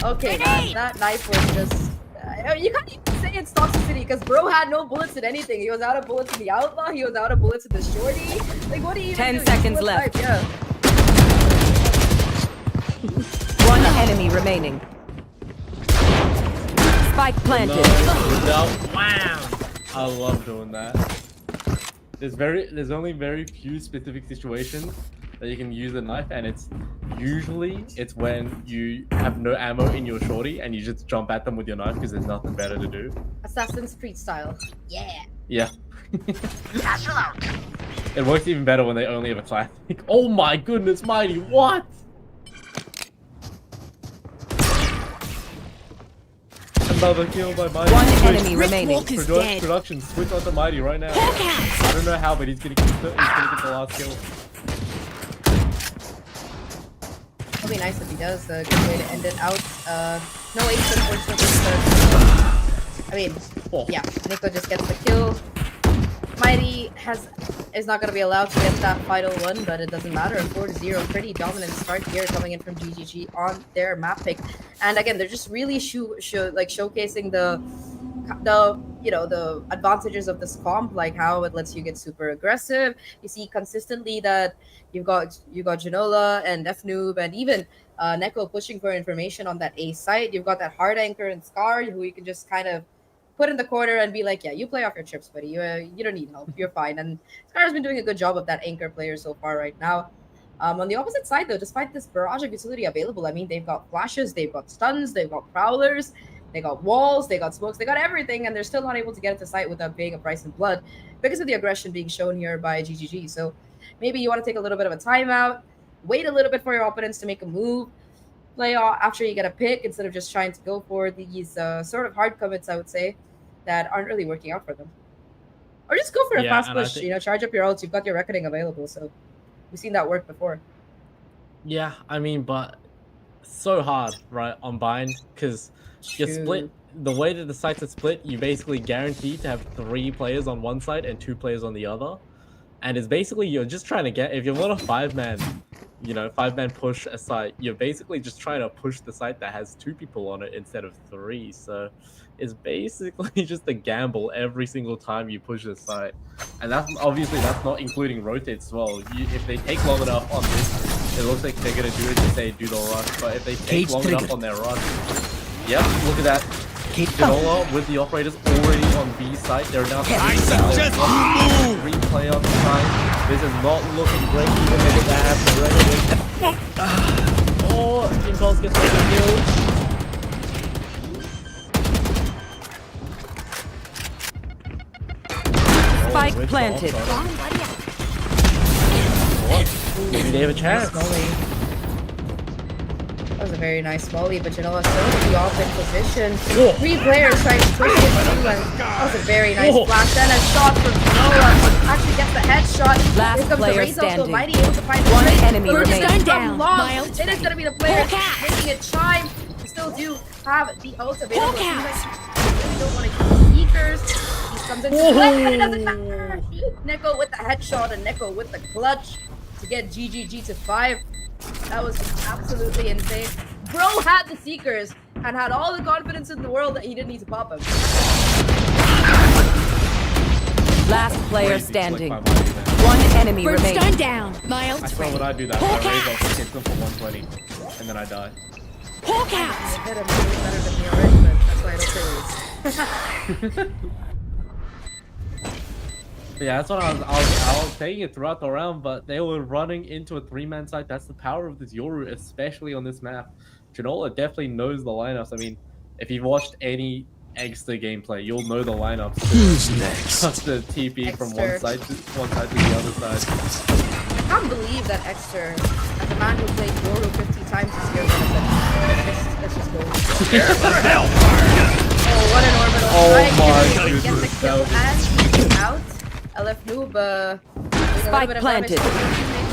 Okay, that knife was just. You can't even say it's toxicity because bro had no bullets in anything. He was out of bullets in the outlaw. He was out of bullets in the shorty. Like, what do you even 10 do? seconds Just left. Knife, yeah. enemy remaining. Spike planted. Wow! I love doing that. There's only very few specific situations that you can use a knife, and it's when you have no ammo in your shorty and you just jump at them with your knife because there's nothing better to do. Assassin's Creed style. Yeah. Yeah. It works even better when they only have a classic. Oh my goodness, Mighty, what? Another kill by Mighty. One enemy remaining. Production, switch on to Mighty right now. I don't know how, but he's gonna get the last kill. It'll be nice if he does. A good way to end it out. No ace, unfortunately. I mean, yeah, Nico just gets the kill. Mighty is not going to be allowed to get that final one, but it doesn't matter. 4-0, pretty dominant start here coming in from GGG on their map pick. And again, they're just really showcasing the advantages of this comp, like how it lets you get super aggressive. You see consistently that you got Janola and Defnoob and even Neko pushing for information on that A site. You've got that hard anchor and Scar, who you can just kind of put in the corner and be like, yeah, you play off your chips, buddy. You don't need help. You're fine. And Scar's been doing a good job of that anchor player so far right now. On the opposite side, though, despite this barrage of utility available, I mean, they've got flashes, they've got stuns, they've got prowlers, they got walls, they got smokes, they got everything, and they're still not able to get into sight without paying a price in blood because of the aggression being shown here by GGG. So maybe you want to take a little bit of a timeout, wait a little bit for your opponents to make a move, play off after you get a pick instead of just trying to go for these sort of hard commits, I would say, that aren't really working out for them. Or just go for a fast push, charge up your ults, you've got your reckoning available, so we've seen that work before. Yeah, I mean, but so hard, right, on bind, because you're split. The way that the sites are split, you basically guarantee to have 3 players on one side and 2 players on the other. And it's basically, you're just trying to get, if you want a 5-man push a site, you're basically just trying to push the site that has 2 people on it instead of 3. So it's basically just a gamble every single time you push a site. And that's not including rotates as well. If they take long enough on this, it looks like they're going to do it to say do the rush. But if they take long enough on their rush, yep, look at that. Janola with the operators already on B site. They're now 3 player on the side. This is not looking great even if they have the record. Oh, Impulse gets the kill. Spike planted. What? Maybe they have a chance. That was a very nice volley, but Janola still off in position. 3 players trying to push it through, and that was a very nice flash. Then a shot from Janola actually gets the headshot. Last Here comes player the Razor, so standing. Mighty able to find the One trade. enemy But we're just remaining. gonna come long. Miles It is going to be the players making it chime. We still do have the ult available. We don't want to use Seekers. He comes in to collect, but it doesn't matter. Neko with the headshot and Neko with the clutch to get GGG to 5. That was absolutely insane. Bro had the Seekers and had all the confidence in the world that he didn't need to pop them. Last player standing. One enemy First remaining. gun down. My I ult's swear ready. when I do that, Hawk I raise out. up and hit them for 120, and then I die. Hawk out. I hit him better than me already, but that's why I don't say this. Yeah, that's what I was saying it throughout the round, but they were running into a 3-man site. That's the power of this Yoru, especially on this map. Janola definitely knows the lineups. I mean, if you've watched any Exter gameplay, you'll know the lineups. Who's next? Just the TP from one Exter. side to the other side. I can't believe that Exter, as a man who played Yoru 50 times this year, let's just go. Oh, what an orbital strike. my Get the goodness, kill that and out. LF Noob, Spike planted.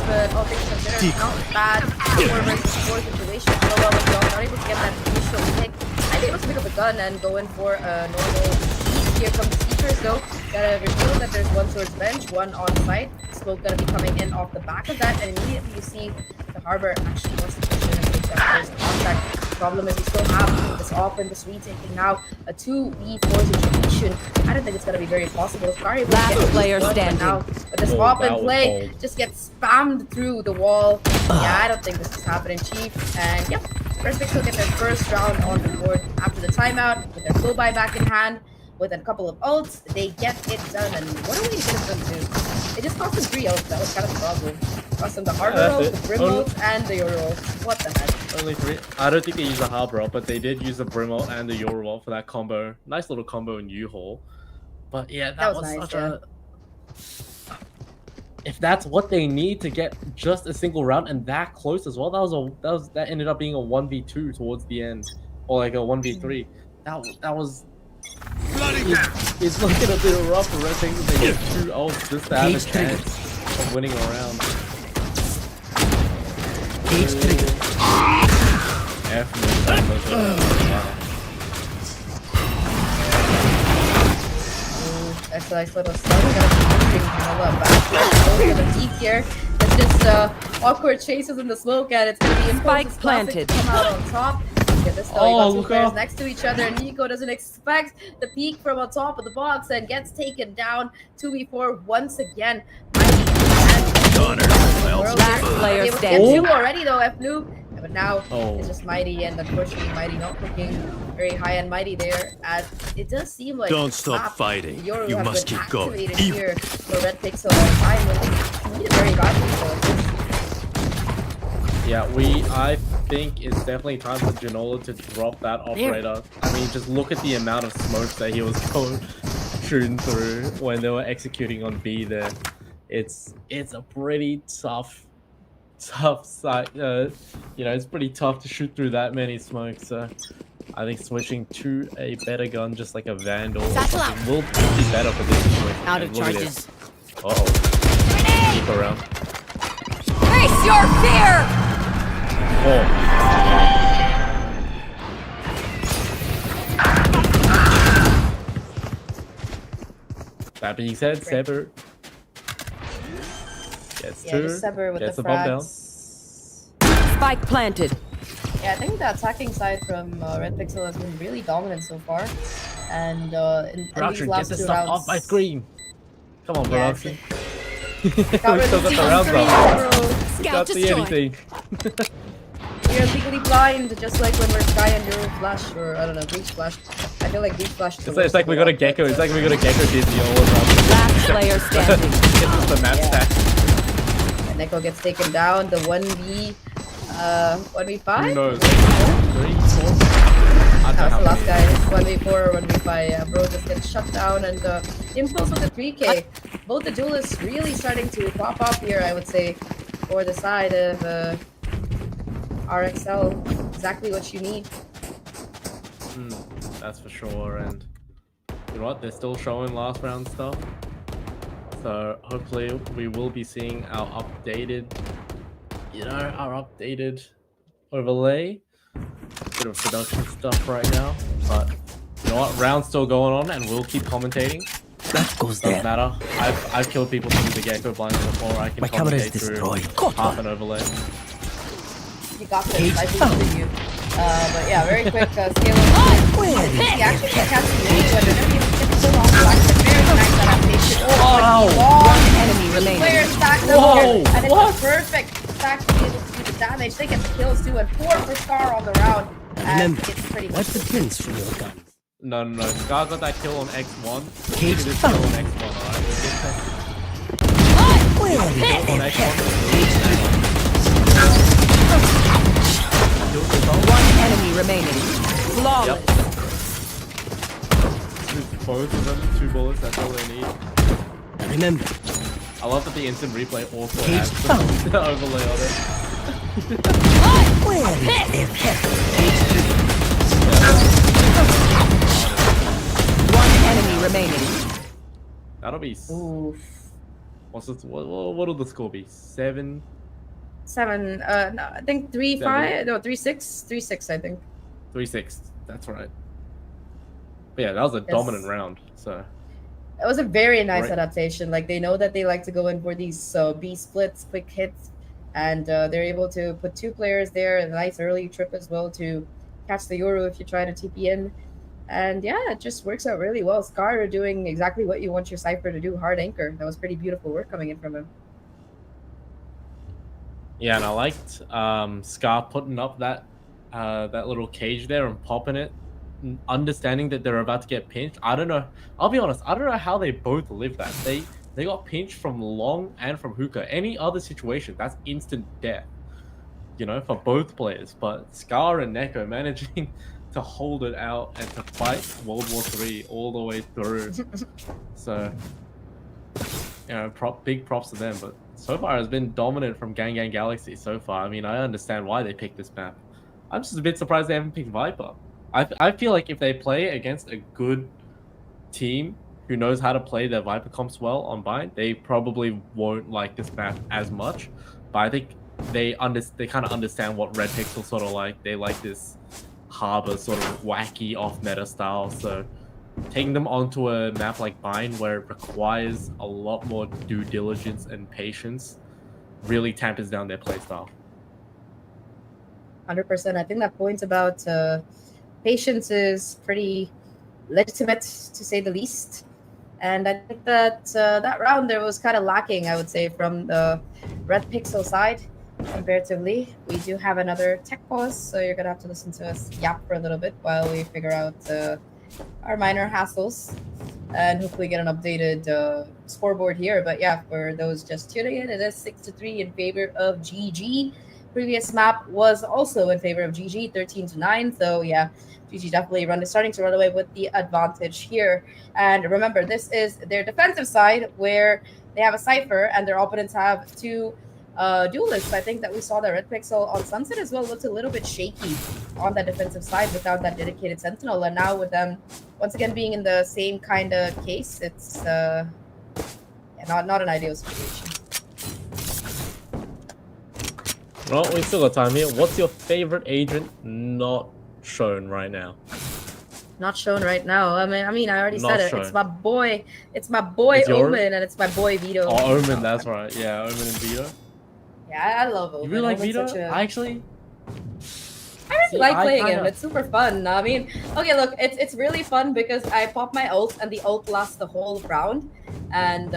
But all things considered, not bad. 4 versus 4 situation. Janola was not able to get that initial pick. I'm able to pick up a gun and go in for a normal. Here comes the Seekers though. Gotta reveal that there's 1 towards bench, 1 on site. Smoke gonna be coming in off the back of that, and immediately you see the Harbor actually wants to push in and take that first contact. The problem is we still have this off and this retaking now. A 2v4 situation. I don't think it's gonna be very possible. Sorry, Last player standing. now, but this Oh, off that and was play cold. just gets spammed through the wall. Yeah, I don't think this is happening, Chief. And yep, RedPixel get their first round on the board after the timeout with their full buy back in hand. With a couple of ults, they get it done. And what a way to get it done too. It just cost them 3 ults. That was kind of the problem. Cost them the Harbor ult, the Brim ult, and the Euro ult. What the heck? Only 3. I don't think they used the Harbor ult, but they did use the Brim ult and the Euro ult for that combo. Nice little combo in U-Haul. But yeah, that was nice, such a... If that's what they need to get just a single round and that close as well, that ended up being a 1v2 towards the end, or like a 1v3. That was. It's looking a bit rough for RedPixel. They get 2 ults just to have a chance of winning a round. That's a nice little stun. Back over the deep here. It's just awkward chases in the smoke, and it's gonna be Impulse's planted. To come out on top. Get this though, you got 2 players next to each other, and Nico doesn't expect the peek from on top of the box and gets taken down 2v4 once again. Last player standing. 2 already though, FNoob. But now it's just Mighty, and unfortunately Mighty not looking very high and Mighty there. As it does seem like don't stop fighting. You must keep going. Here for RedPixel time when need a very badly for this. Yeah, I think it's definitely time for Janola to drop that operator. I mean, just look at the amount of smokes that he was shooting through when they were executing on B there. It's a pretty tough side. You know, it's pretty tough to shoot through that many smokes. So I think switching to a better gun, just like a Vandal or something, will be better for this situation. Out of charges. Keep around. Face your fear! That being said, Sever gets just Sever with the bump down. Spike planted. Yeah, I think the attacking side from RedPixel has been really dominant so far. And in these last 2 rounds... off my screen. Come on, bro. Yeah, We still got the rounds off. Can't see anything. You're legally blind, just like when we're Sky and Euro Flash, or I don't know, Breach Flash. I feel like Breach Flash is it's like we got a Gecko. It's like we got a Gecko Disney all around. Last player standing. It's the map stack. And Neko gets taken down. The 1v5? Who knows? 3, 4? That's the last guy. 1v4 or 1v5. Yeah, bro just gets shut down, and Impulse with the 3k. Both the duelists really starting to pop up here, I would say, for the side of RXL. Exactly what you need. That's for sure. And you know what? They're still showing last round stuff. So hopefully we will be seeing our updated, overlay. Bit of production stuff right now, but you know what? Round's still going on, and we'll keep commentating. That goes there. Doesn't matter. I've killed people through the Gecko blinds before. I can commentate through half an overlay. You got this. I believe in you. But yeah, very quick scale up. He actually catches me, but whenever you get so long back, it's very nice adaptation. One enemy remaining. Players stacked up here, and it's a perfect stack to be able to do the damage. They get the kills too, and 4 for Scar on the round. Remember, it's pretty much what's the pins from your guns? No. Scar got that kill on X1. Cage this kill on X1, alright? On X1. One enemy remaining. Flawless. Both of them, 2 bullets, that's all they need. Remember, I love that the instant replay also has the overlay on it. One enemy remaining. That'll be... What's this? What'll the score be? 7? 7. No, I think 3-5. No, 3-6. 3-6, I think. 3-6. That's right. But yeah, that was a dominant round. So it was a very nice adaptation. Like, they know that they like to go in for these B splits, quick hits, and they're able to put 2 players there. A nice early trip as well to catch the Yoru if you try to TP in. And yeah, it just works out really well. Scar doing exactly what you want your Cypher to do. Hard anchor. That was pretty beautiful work coming in from him. Yeah, and I liked Scar putting up that that little cage there and popping it, understanding that they're about to get pinched. I don't know. I'll be honest. I don't know how they both live that. They got pinched from long and from hookah. Any other situation, that's instant death. You know, for both players. But Scar and Neko managing to hold it out and to fight World War III all the way through. So, you know, big props to them. But so far, it's been dominant from GanGan Galaxy so far. I mean, I understand why they picked this map. I'm just a bit surprised they haven't picked Viper. I feel like if they play against a good team who knows how to play their Viper comps well on Bind, they probably won't like this map as much. But I think they kind of understand what RedPixel sort of like. They like this harbor sort of wacky off-meta style. So taking them onto a map like Bind where it requires a lot more due diligence and patience really tampers down their playstyle. 100%. I think that point about patience is pretty legitimate, to say the least. And I think that that round there was kind of lacking, I would say, from the RedPixel side comparatively. We do have another tech pause, so you're going to have to listen to us yap for a little bit while we figure out our minor hassles and hopefully get an updated scoreboard here. But yeah, for those just tuning in, it is 6-3 in favor of GG. Previous map was also in favor of GG, 13-9. So yeah, GG definitely starting to run away with the advantage here. And remember, this is their defensive side where they have a Cypher and their opponents have two duelists. I think that we saw that RedPixel on Sunset as well looked a little bit shaky on that defensive side without that dedicated Sentinel. And now with them once again being in the same kind of case, it's not an ideal situation. Well, we still got time here. What's your favorite agent not shown right now? Not shown right now. I mean, I already Not said it. shown. It's my boy. It's my boy It's yours? Omen, and it's my boy Vito. Oh, Omen, that's right. Yeah, Omen and Vito. Yeah, I love Omen. You really like Omen's Vito? such a- I actually... I really See, like I playing him. kinda- It's super fun. I mean, okay, look, it's really fun because I pop my ult and the ult lasts the whole round, and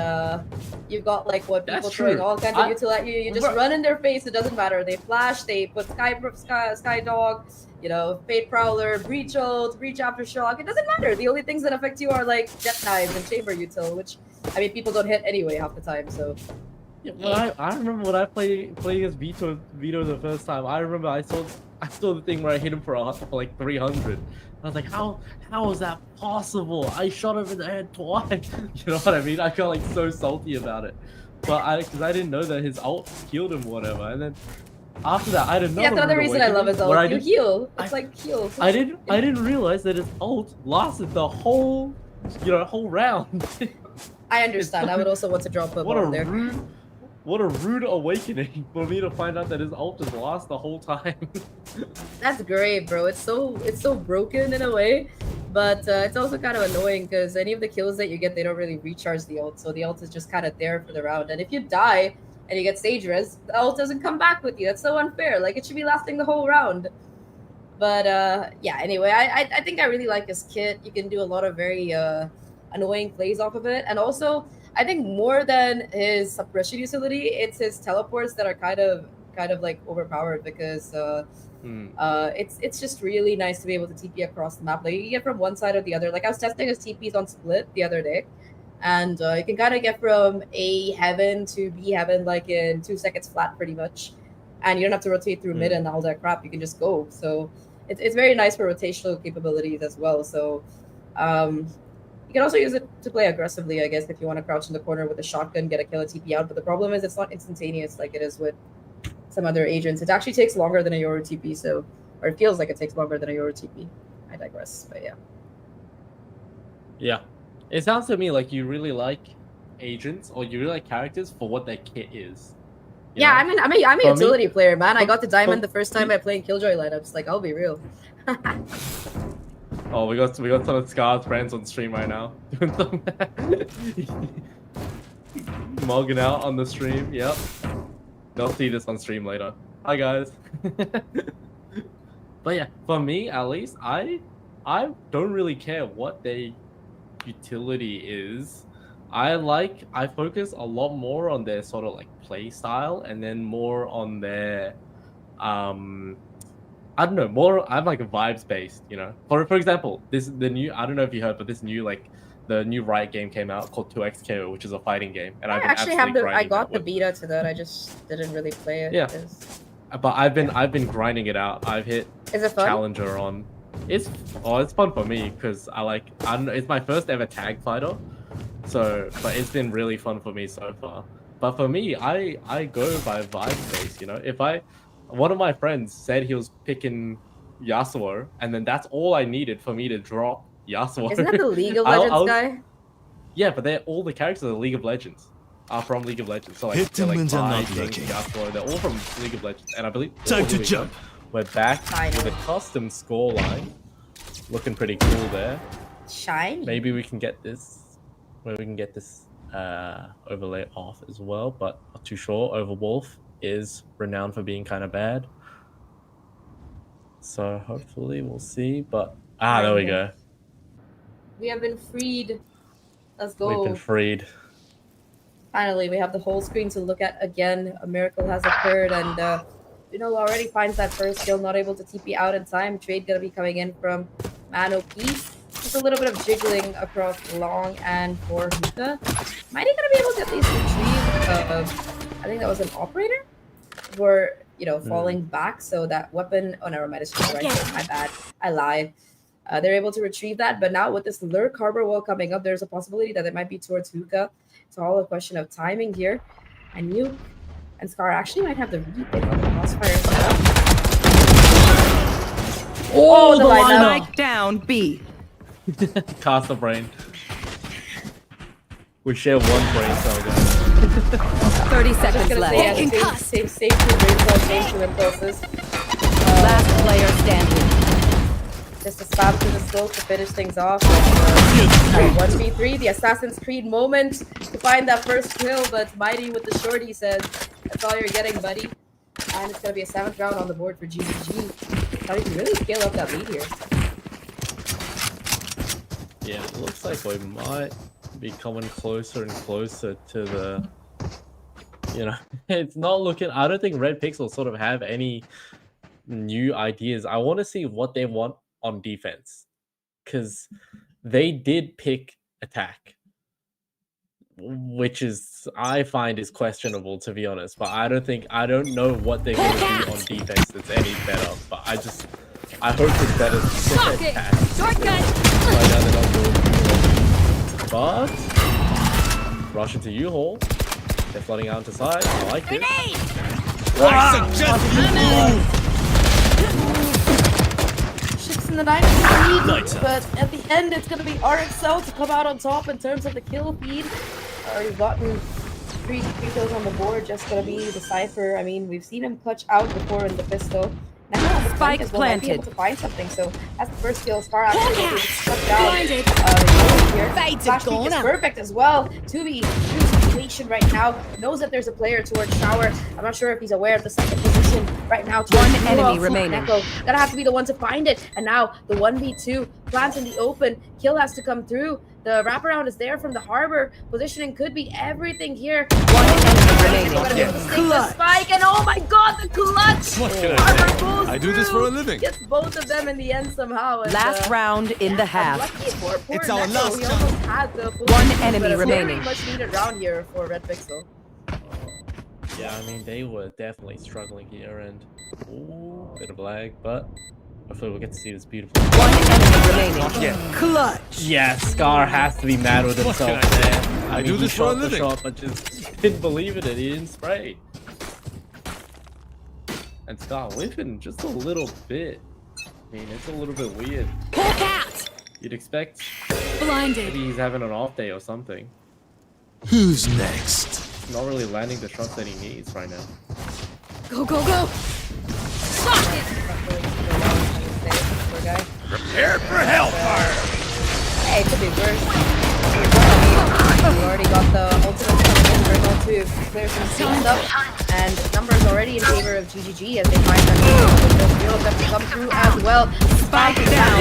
you've got like what people That's throwing true. all kinds of util at you. You just run in their face. It doesn't matter. They flash. They put Sky Dog, you know, Fate Prowler, Breach ult, Breach Aftershock. It doesn't matter. The only things that affect you are like Jet Knives and Chamber Util, which I mean people don't hit anyway half the time. So Yeah, well, I remember when I played against Vito the first time. I remember I saw the thing where I hit him for like 300. I was like, how is that possible? I shot him in the head twice. You know what I mean? I felt like so salty about it, but because I didn't know that his ult killed him, whatever. And then after that, I didn't know. yeah, that's another reason I love his ult. You heal. It's like heal. I didn't realize that his ult lasted the whole round. I understand. I would also want to drop a bomb there. What a rude awakening for me to find out that his ult just lasts the whole time. That's great, bro. It's so broken in a way, but it's also kind of annoying because any of the kills that you get, they don't really recharge the ult, so the ult is just kind of there for the round. And if you die and you get stage res, the ult doesn't come back with you. That's so unfair. Like it should be lasting the whole round. But yeah. Anyway, I think I really like his kit. You can do a lot of very annoying plays off of it, and also I think more than his suppression utility, it's his teleports that are kind of like overpowered because it's just really nice to be able to TP across the map. Like you can get from one side or the other. Like I was testing his TPs on Split the other day, and you can kind of get from A heaven to B heaven like in 2 seconds flat, pretty much. And you don't have to rotate through mid and all that crap. You can just go. So it's very nice for rotational capabilities as well. So you can also use it to play aggressively, I guess, if you want to crouch in the corner with a shotgun, get a kill, and TP out. But the problem is it's not instantaneous like it is with some other agents. It actually takes longer than a Yoru TP, or it feels like it takes longer than a Yoru TP. I digress, but yeah. Yeah. It sounds to me like you really like agents, or you really like characters for what their kit is. You Yeah, know? I'm a utility player, man. I got to for- diamond the first time by playing Killjoy lineups. Like, I'll be real. Oh, we got some of Scar's friends on stream right now. Doing some mugging out on the stream. Yep. They'll see this on stream later. Hi guys. But yeah, for me at least, I don't really care what their utility is. I focus a lot more on their sort of like play style, and then more on their I don't know, more I'm like vibes based, you know. For example, the new, I don't know if you heard, but this new the new Riot game came out called 2XKO, which is a fighting game, and I I've been actually have absolutely I grinding got that the beta to that. I just didn't really play it. Yeah. 'cause- But I've been grinding it out. I've hit Is it fun? Challenger on. It's fun for me because I don't know, it's my first ever tag fighter, so but it's been really fun for me so far. But for me, I go by vibe base, you know. If one of my friends said he was picking Yasuo, and then that's all I needed for me to drop Yasuo. Isn't that the League of I Legends was- guy? Yeah, but all the characters are League of Legends. Are from League of Legends. So like, Hit they're like demons are not Vi, Jinx, lurking. Yasuo, they're all from League of Legends, and I believe Time oh, to here we go. jump. We're back Finally. with a custom score line, looking pretty cool there. Shiny. Maybe we can get this, overlay off as well, but not too sure. Overwolf is renowned for being kind of bad, so hopefully we'll see. But there we go. We have been freed. Let's go. We've been freed. Finally, we have the whole screen to look at again. A miracle has occurred, and already finds that first kill, not able to TP out in time. Trade gonna be coming in from Man OP. Just a little bit of jiggling across long and for Hookah. Might he gonna be able to at least retrieve? I think that was an operator, for falling back. So that weapon. Oh, never mind. It's just right there. My bad. I lied. They're able to retrieve that, but now with this lurk harbor wall coming up, there's a possibility that it might be towards Hookah. It's all a question of timing here. And you and Scar actually might have the read on the Crossfire as well. Oh, the lineup. Strike down B. Cast a brain. We share one brain cell, guys. 30 seconds Gonna left. say, yeah, save two brain cells, save two impulses. Last player standing. Just to spam through the smoke to finish things off. 1v3, the Assassin's Creed moment to find that first kill, but Mighty with the shorty says, that's all you're getting, buddy. And it's going to be a 7th round on the board for GGG. Thought he could really scale up that lead here. Yeah, it looks like we might be coming closer and closer to the... it's not looking... I don't think RedPixel sort of have any new ideas. I want to see what they want on defense, because they did pick attack, which I find is questionable, to be honest. But I don't know what they're going to do on defense that's any better. But I hope it's better than attack. Right now they're not doing it. But rush into U-Haul. They're flooding out into side. I like it. I suggest you move. In the 9th Lights lead, up. but at the end it's going to be RXL to come out on top in terms of the kill feed. Already gotten three kills on the board, just going to be the Cypher. I mean, we've seen him clutch out before in the pistol. Now on the flank as well, might be able to find something. So that's the first kill. Scar actually will be struck down. Here. Flash peek is perfect as well. 2v2 situation right now. Knows that there's a player towards Shower. I'm not sure if he's aware of the second position right now. One enemy remaining. Echo. Gonna have to be the one to find it. And now the 1v2 plants in the open. Kill has to come through. The wraparound is there from the harbor. Positioning could be everything here. One enemy remaining. Gonna be able to stake the spike, and oh my god, the clutch! What can I Harbor say? goes I do this for a living. Gets both of them in the end somehow. And, Last round in the half. Lucky for poor It's our Neko. last He almost had the full One team, enemy but a remaining. Very much needed round here for RedPixel. Yeah, I mean, they were definitely struggling here, and bit of lag, but hopefully we'll get to see this beautiful. One enemy remaining. Yeah. Clutch. Yeah, Scar has to be mad with What himself can I there. I mean, do he this for a shot the living. shot, but just didn't believe it, and he didn't spray. And Scar whiffing just a little bit. I mean, it's a little bit weird. Hawk out! You'd expect Blinded. maybe he's having an off day or something. Who's next? Not really landing the shots that he needs right now. Go, go, go! Fuck it! Poor guy. Prepare for hellfire! Hey, it could be worse. We already got the ultimate coming in for Renault to clear some scenes up, and numbers already in favor of GGG as they find that those reels have to come through as well. Spike down.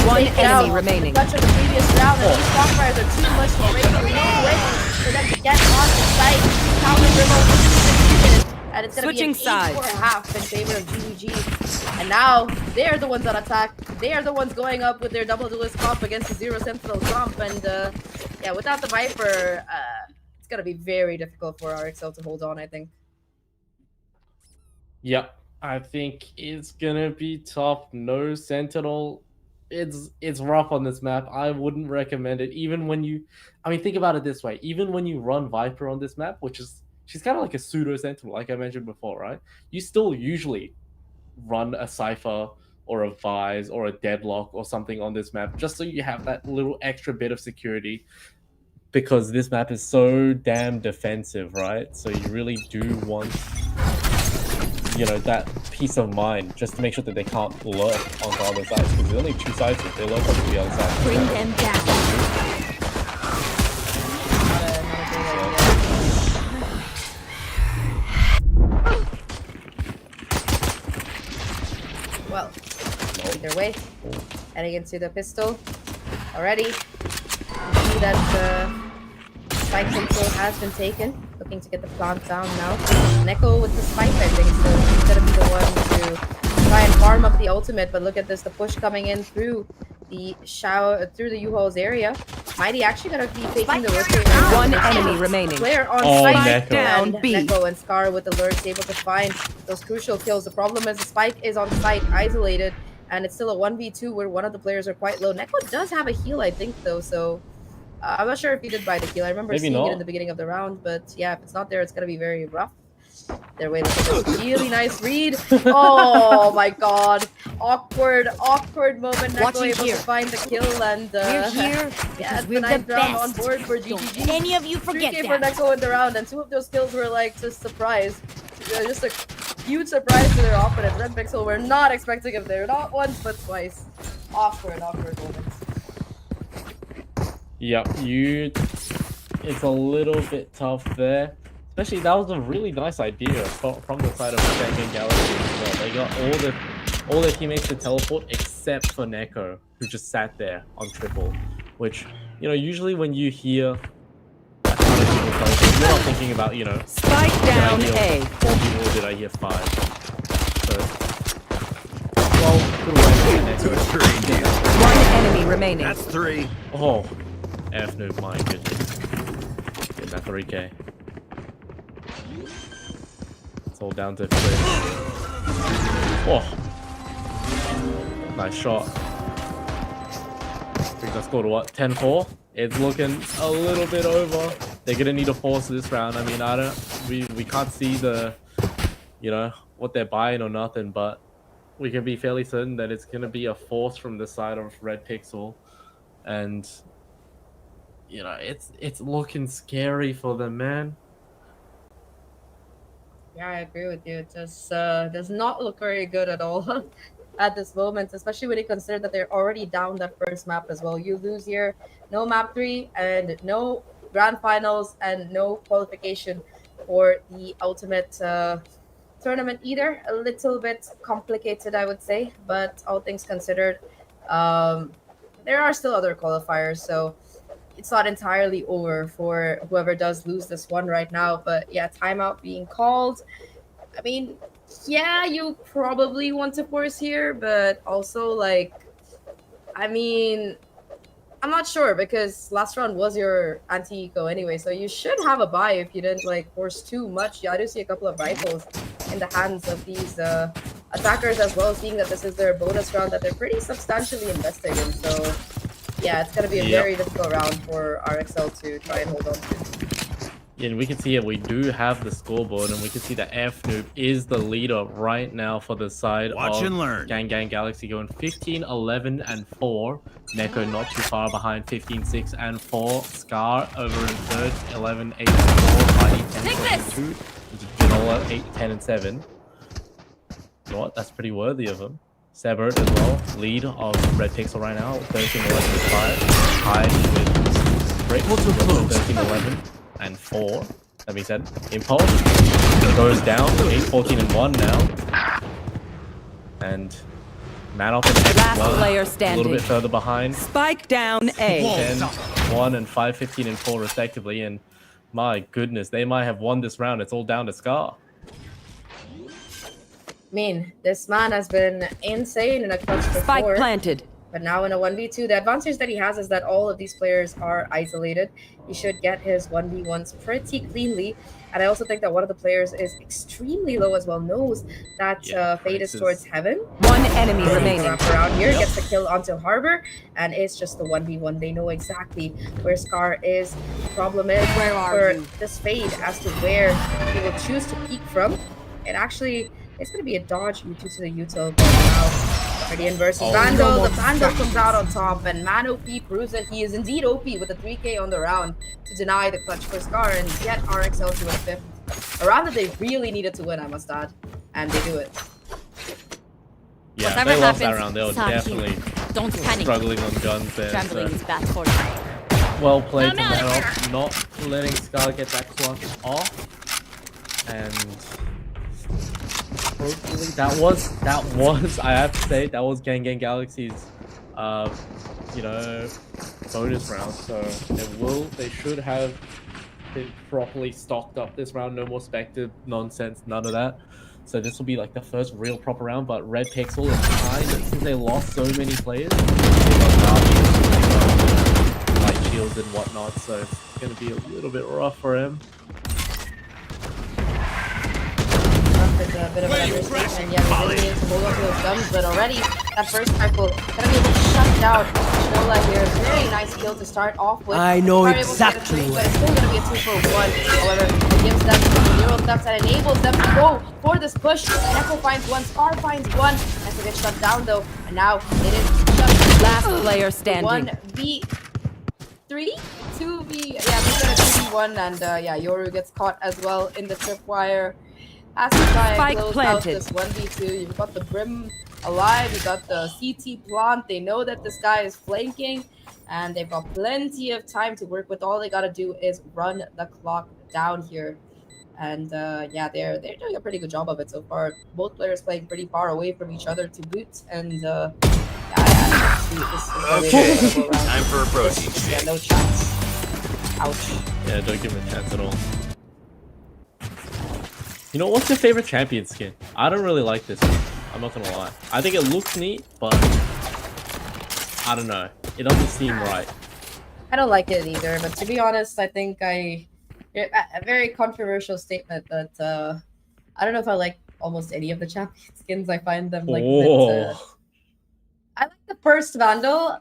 One enemy remaining. Touch of the previous round, and these Qualifiers are too much to break. There's no way for them to get on the site. Calvin Renault is defeated, and it's going to be Switching an sides. 8-4 in favor of GGG. And now they're the ones that attack. They are the ones going up with their double duelist comp against the Zero Sentinel comp. And yeah, without the Viper, it's going to be very difficult for RXL to hold on, I think. Yep, I think it's gonna be tough. No Sentinel. It's rough on this map. I wouldn't recommend it. Even when you, I mean, think about it this way. Even when you run Viper on this map, which is, she's kind of like a pseudo Sentinel, like I mentioned before, right? You still usually run a Cypher or a Vise or a Deadlock or something on this map, just so you have that little extra bit of security, because this map is so damn defensive, right? So you really do want, you know, that peace of mind, just to make sure that they can't lurk on the other side, because there's only 2 sides if they lurk onto the other side. Bring them down. Well, either way, heading into the pistol already. See that spike control has been taken. Looking to get the plant down now. Neko with the spike ending, so he's gonna be the one to try and farm up the ultimate. But look at this, the push coming in through the shower, through the U-Haul's area. Mighty actually gonna be taking the rotate. One enemy remaining. Player on Oh, spike Neko. Down and B. Neko and Scar with alerts able to find those crucial kills. The problem is the spike is on site, isolated, and it's still a 1v2 where one of the players are quite low. Neko does have a heal, I think, though, so I'm not sure if he did buy the heal. I remember Maybe seeing not. it in the beginning of the round, but yeah, if it's not there, it's gonna be very rough. Their way, look at this really nice read. Oh my god, awkward moment. Neko Watching able here. to find the kill, and We're here yeah, it's we're a nice the round on best. board for Don't GGG. any of you forget 3K for that. Neko in the round, and 2 of those kills were like just surprise. Just a huge surprise to their opponent. RedPixel were not expecting it there, not once but twice. Awkward moments. Yep, it's a little bit tough there. Especially, that was a really nice idea from the side of GanGan Galaxy as well. They got all their teammates to teleport except for Neko, who just sat there on triple. Which, you know, usually when you hear that kind of people teleport, you're not thinking about, you know, Spike did I down hear A. 4 people or did I hear 5? So, well, good way for Neko. One enemy remaining. That's 3. Oh, F noob, my goodness. Getting that 3K. It's all down to 3. Oh, nice shot. I think that's scored what, 10-4? It's looking a little bit over. They're gonna need a force this round. I mean, we can't see the, you know, what they're buying or nothing, but we can be fairly certain that it's gonna be a force from the side of RedPixel, and you know, it's looking scary for them, man. Yeah, I agree with you. It just does not look very good at all at this moment, especially when you consider that they're already down that first map as well. You lose here, no map 3 and no grand finals and no qualification for the ultimate tournament either. A little bit complicated, I would say, but all things considered, there are still other qualifiers, so it's not entirely over for whoever does lose this one right now. But yeah, timeout being called. I mean, yeah, you probably want to force here, but also, like, I mean, I'm not sure, because last round was your anti-eco anyway, so you should have a buy if you didn't like force too much. Yeah, I do see a couple of rifles in the hands of these attackers as well, seeing that this is their bonus round that they're pretty substantially investing in. So yeah, it's gonna be a very difficult round for RXL to try and hold on to. Yeah, and we can see it. We do have the scoreboard, and we can see that F-Noob is the leader right now for the side Watch of and learn. GanGan Galaxy, going 15, 11, and 4. Neko not too far behind, 15, 6, and 4. Scar over in third, 11, 8, and 4. Mighty 10, 7, 2. Janola 8, 10, and 7. You know what? That's pretty worthy of him. Sebert as well, lead of RedPixel right now, 13, 11, 5. Tied with Breakpoint 13, 11. And 4. That being said, Impulse goes down to 8, 14, and 1 now. And Manoff and Last X1 player a little standing. bit further behind. Spike down A. 10, 1, and 5, 15, and 4 respectively. And my goodness, they might have won this round. It's all down to Scar. mean, this man has been insane in a clutch Spike before. planted. But now in a 1v2, the advantage that he has is that all of these players are isolated. He should get his 1v1s pretty cleanly. And I also think that one of the players is extremely low as well, knows that fate is towards heaven. One enemy remaining. Wrap around here, gets the kill onto Harbor, and it's just the 1v1. They know exactly where Scar is. The problem is for this fade as to where he will choose to peek from. And actually, it's going to be a dodge due to the util. But now, Guardian versus Vandal. The Vandal comes out on top, and Man OP proves that he is indeed OP with a 3k on the round to deny the clutch for Scar and get RXL to a 5th. A round that they really needed to win, I must add, and they do it. Yeah, Whatever they lost that happens, round. They were Saki, definitely don't panic. struggling on guns there. Trembling So. is bad for you. Well played from I'm outta that off, not letting Scar get that clutch off. And hopefully that was I have to say that was GanGan Galaxy's you know, bonus round. So they should have been properly stocked up this round. No more spectre nonsense, none of that. So this will be like the first real proper round. But RedPixel is kind of, since they lost so many players, they got light shields and whatnot. So it's gonna be a little bit rough for him. It's a bit of an understatement. Yeah, they really need to hold on to those guns, but already that first rifle gonna be able to shut down Shola here. Very nice kill to start off with. I know Are able to get a exactly three, but it's still gonna be a 2-for-1. However, it gives them 0 steps and enables them to go for this push. Echo finds one, Scar finds one, and to get shut down though. And now it is shut. Last player standing. 1v3, 2v. Yeah, we got a 2v1, and yeah, Yoru gets caught as well in the tripwire. As we try and close out this 1v2, you've got the Brim alive, you got the CT plant. They know that this guy is flanking, and they've got plenty of time to work with. All they gotta do is run the clock down here. And yeah, they're doing a pretty good job of it so far. Both players playing pretty far away from each other to boot, and yeah, okay, time for a protein shake. Yeah, no chance. Ouch. Yeah, don't give him a chance at all. You know, what's your favorite champion skin? I don't really like this one. I'm not gonna lie. I think it looks neat, but I don't know. It doesn't seem right. I don't like it either, but to be honest, I think a very controversial statement, but I don't know if I like almost any of the champion skins. I find them like I like the first Vandal,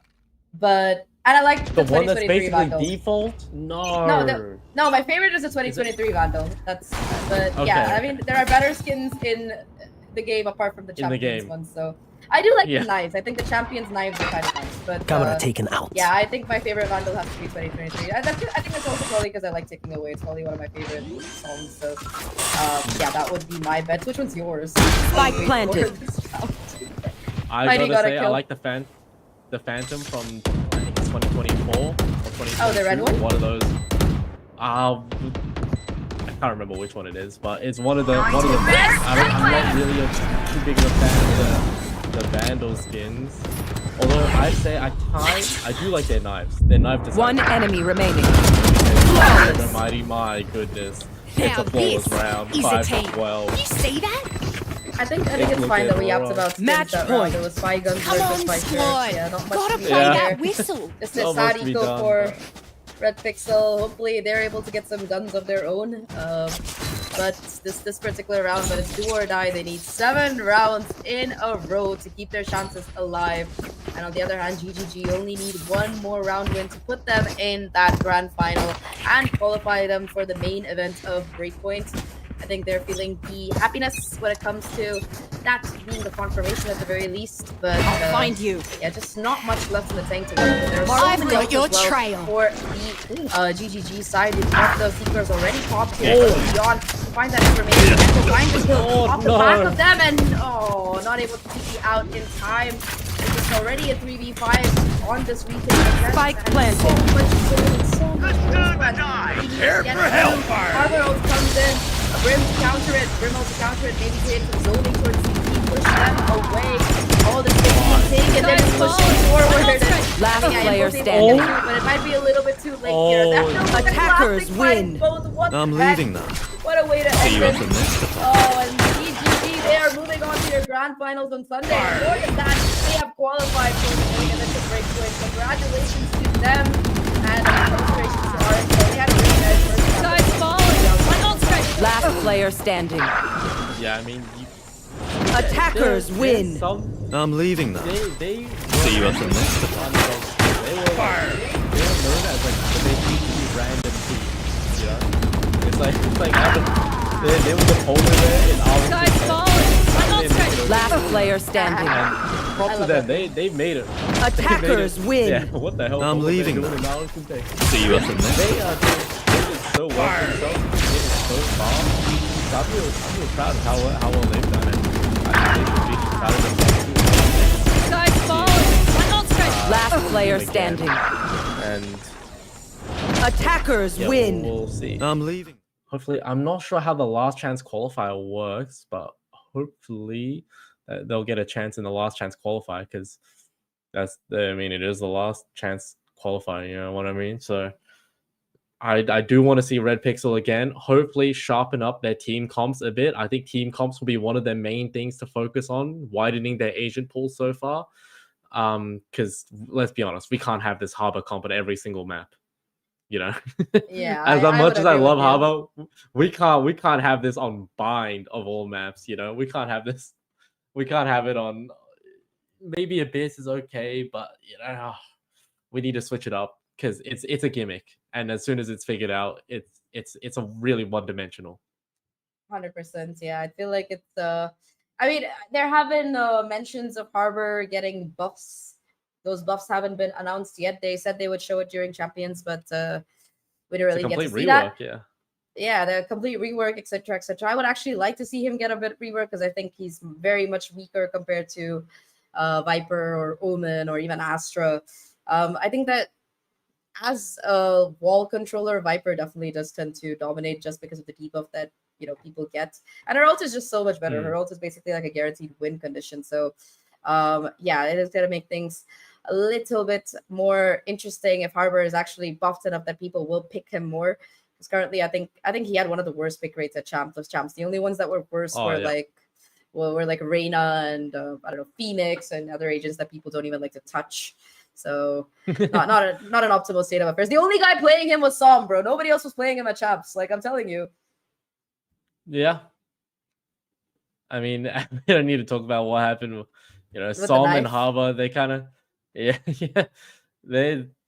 but and I like the one that's 2023 basically Vandal. default. No. No, my favorite is the 2023 Vandal. But Okay. yeah, I mean there are better skins in the game apart from the champions ones. So I do like the knives. I think the champions knives are kind of nice, but Camera taken out. yeah, I think my favorite Vandal has to be 2023. I think that's also probably because I like Taking Away. It's probably one of my favorite songs. So yeah, that would be my bet. Which one's yours? Spike planted. I gotta say, I like the Phantom from I think it's 2024 or 2022. Oh, the red one? One of those. I can't remember which one it is, but it's one of the. I'm not really too big of a fan of the Vandal skins. Although I say I do like their knives. Their knife design. One enemy remaining. Almighty, my goodness! It's a flawless round. 5-12. You say that? I think it's fine that we yapped about skins Match that point. round. There was spy guns versus spy shirts. Yeah, not much Gotta to be play done that there. whistle. Just a Not sad much to be eco done, for RedPixel. Hopefully they're able to get some guns of their own. But this particular round, but it's do or die. They need 7 rounds in a row to keep their chances alive. And on the other hand, GGG only need 1 more round win to put them in that grand final and qualify them for the main event of Breakpoint. I think they're feeling the happiness when it comes to that being the confirmation at the very least. But I'll find you. Yeah, just not much left in the tank to win. There's I've so many got ults your as well trail. for the GGG side. We've got the Seekers already popped here. Beyond to find that information and to find the kill off the back of them, and not able to TP out in time. It's already a 3v5 on this weekend. Spike planted. So much gold, so much gold. Prepare for hellfire. Harbor ult comes in. Brim to counter it. Brim ult to counter it. Maybe create some zoning towards CT. Push them away. All the things taken. They're just pushing forward. Last player But standing. it might be a little bit too late here. That feels like a Attackers classic fight. win. Both. What I'm the heck? leaving now. What a way to end See you at it. the next one. Oh, and GGG they are moving on to your grand finals on Sunday. And more than that, they have qualified for the main event of Breakpoint. Congratulations to them, and congratulations to RSL. They had a really nice first half. Guys, falling. My ult's ready. Last player standing. Yeah, I mean, Attackers win. I'm leaving now. They See you at the next underdogs. They were known as like the big random team. You know, it's like having they were the polar bear in our Guys, falling. My ult's ready. Last player standing. and props to them. They made it. Attackers win. Yeah, what the hell? I'm what they're leaving doing now. in Arlington, Texas. See you at the next They did so well for themselves, getting so far. So I'm real proud of how well they've done it. I think they should be proud of themselves too. Guys, falling. My ult's ready. Last player Again. standing. And Attackers yeah, win. we'll see. I'm leaving. Hopefully, I'm not sure how the last chance qualifier works, but hopefully they'll get a chance in the last chance qualifier because it is the last chance qualifier. You know what I mean? So I do want to see RedPixel again. Hopefully, sharpen up their team comps a bit. I think team comps will be one of their main things to focus on, widening their agent pool so far. Because let's be honest, we can't have this Harbor comp at every single map. You know, Yeah, as I much would as I agree love with you. Harbor, we can't have this on bind of all maps. You know, we can't have this. We can't have it on. Maybe Abyss is okay, but you know, we need to switch it up because it's a gimmick, and as soon as it's figured out, it's a really one-dimensional. 100%. Yeah, I feel like it's. I mean, there have been mentions of Harbor getting buffs. Those buffs haven't been announced yet. They said they would show it during Champions, but we didn't It's a really get to complete see rework, that. yeah. Yeah, the complete rework, etc., etc. I would actually like to see him get a bit of rework because I think he's very much weaker compared to Viper or Omen or even Astra. I think that as a wall controller, Viper definitely does tend to dominate just because of the debuff that people get, and her ult is just so much better. Her ult is basically like a guaranteed win condition. So, yeah, it is gonna make things a little bit more interesting if Harbor is actually buffed enough that people will pick him more. Because currently, I think he had one of the worst pick rates at those champs. The only ones that were worse were like Reyna and I don't know, Phoenix and other agents that people don't even like to touch. So not an optimal state of affairs. The only guy playing him was Som, bro. Nobody else was playing him at champs. Like I'm telling you. Yeah. I mean, we don't need to talk about what happened. With the Som and knife. Harbor, they kind of, yeah.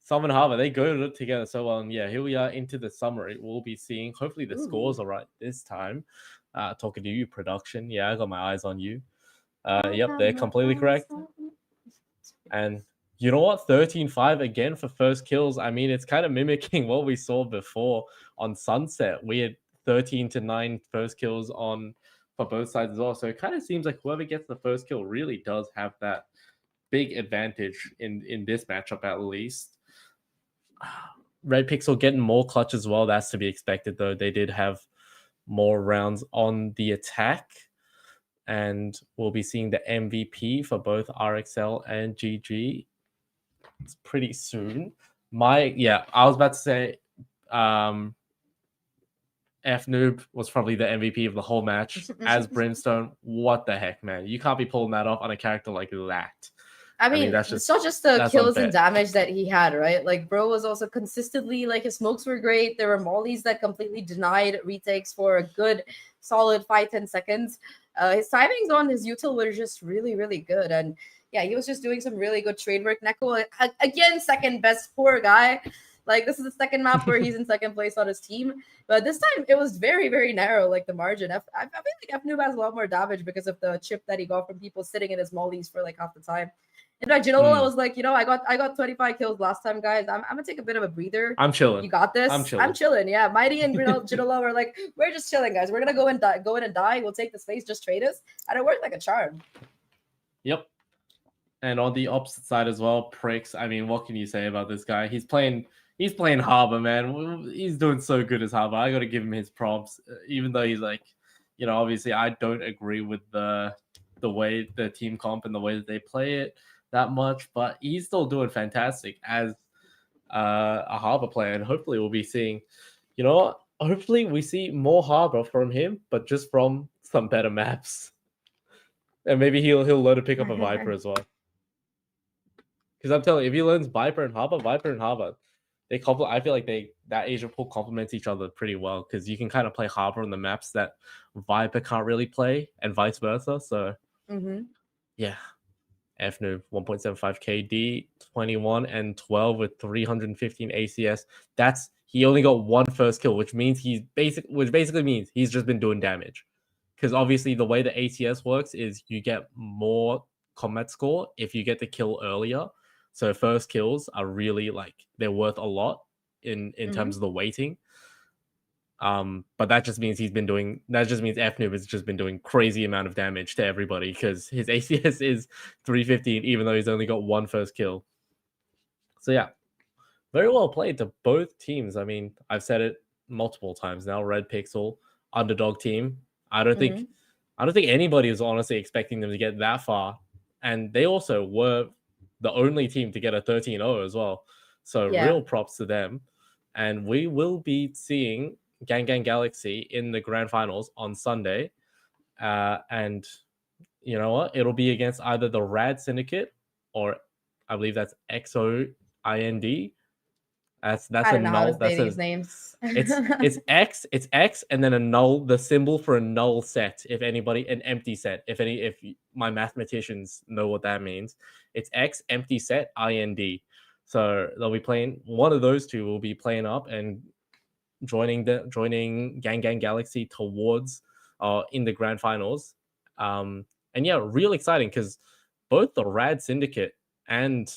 Som and Harbor, they go together so well. And yeah, here we are into the summary. We'll be seeing, hopefully the scores are right this time. Talking to you, production. Yeah, I got my eyes on you. Yep, they're completely correct. And you know what? 13-5 again for first kills. I mean, it's kind of mimicking what we saw before on Sunset. We had 13-9 first kills for both sides as well. So it kind of seems like whoever gets the first kill really does have that big advantage in this matchup at least. RedPixel getting more clutch as well. That's to be expected though. They did have more rounds on the attack. And we'll be seeing the MVP for both RXL and GG. It's pretty soon. I was about to say F-Noob was probably the MVP of the whole match as Brimstone. What the heck, man? You can't be pulling that off on a character like that. I mean, that's it's not just the that's kills unfair. and damage that he had, right? Like, bro was also consistently, like, his smokes were great. There were mollies that completely denied retakes for a good, solid 5-10 seconds. His timings on his util were just really, really good. And yeah, he was just doing some really good trade work. Neko, again, second best, poor guy. Like, this is the second map where he's in second place on his team. But this time, it was very, very narrow, like, the margin. I feel like F-Noob has a lot more damage because of the chip that he got from people sitting in his mollies for, like, half the time. In fact, Jinola was like, I got 25 kills last time, guys. I'm gonna take a bit of a breather. I'm chilling. You got this. I'm chilling. Yeah, Mighty and Jinola were like, we're just chilling, guys. We're gonna go in and die. We'll take the space, just trade us, and it worked like a charm. Yep. And on the opposite side as well, Pricks. I mean, what can you say about this guy? He's playing Harbor, man. He's doing so good as Harbor. I got to give him his props, even though he's like, obviously I don't agree with the way the team comp and the way that they play it that much, but he's still doing fantastic as a Harbor player, and hopefully we'll be seeing, hopefully we see more Harbor from him, but just from some better maps. And maybe he'll learn to pick up a Viper as well. Because I'm telling you, if he learns Viper and Harbor, they I feel like that Asian pool complements each other pretty well, because you can kind of play Harbor on the maps that Viper can't really play, and vice versa. So yeah, FNoob 1.75 KD, 21 and 12 with 315 ACS. He only got one first kill, which basically means he's just been doing damage. Because obviously the way the ACS works is you get more combat score if you get the kill earlier. So first kills are really they're worth a lot in terms of the weighting. But that just means FNoob has just been doing crazy amount of damage to everybody, because his ACS is 315, even though he's only got one first kill. So yeah, very well played to both teams. I mean, I've said it multiple times now. RedPixel, underdog team. I don't think anybody was honestly expecting them to get that far, and they also were the only team to get a 13-0 as well. So real props to them. And we will be seeing GanGan Galaxy in the grand finals on Sunday. And you know what? It'll be against either the Rad Syndicate, or I believe that's XOIND. That's a null. That's these names. It's X and then a null, the symbol for a null set. If anybody, an empty set. If my mathematicians know what that means, it's X empty set IND. So they'll be playing. One of those two will be playing up and joining GanGan Galaxy towards in the grand finals. And yeah, real exciting, because both the Rad Syndicate and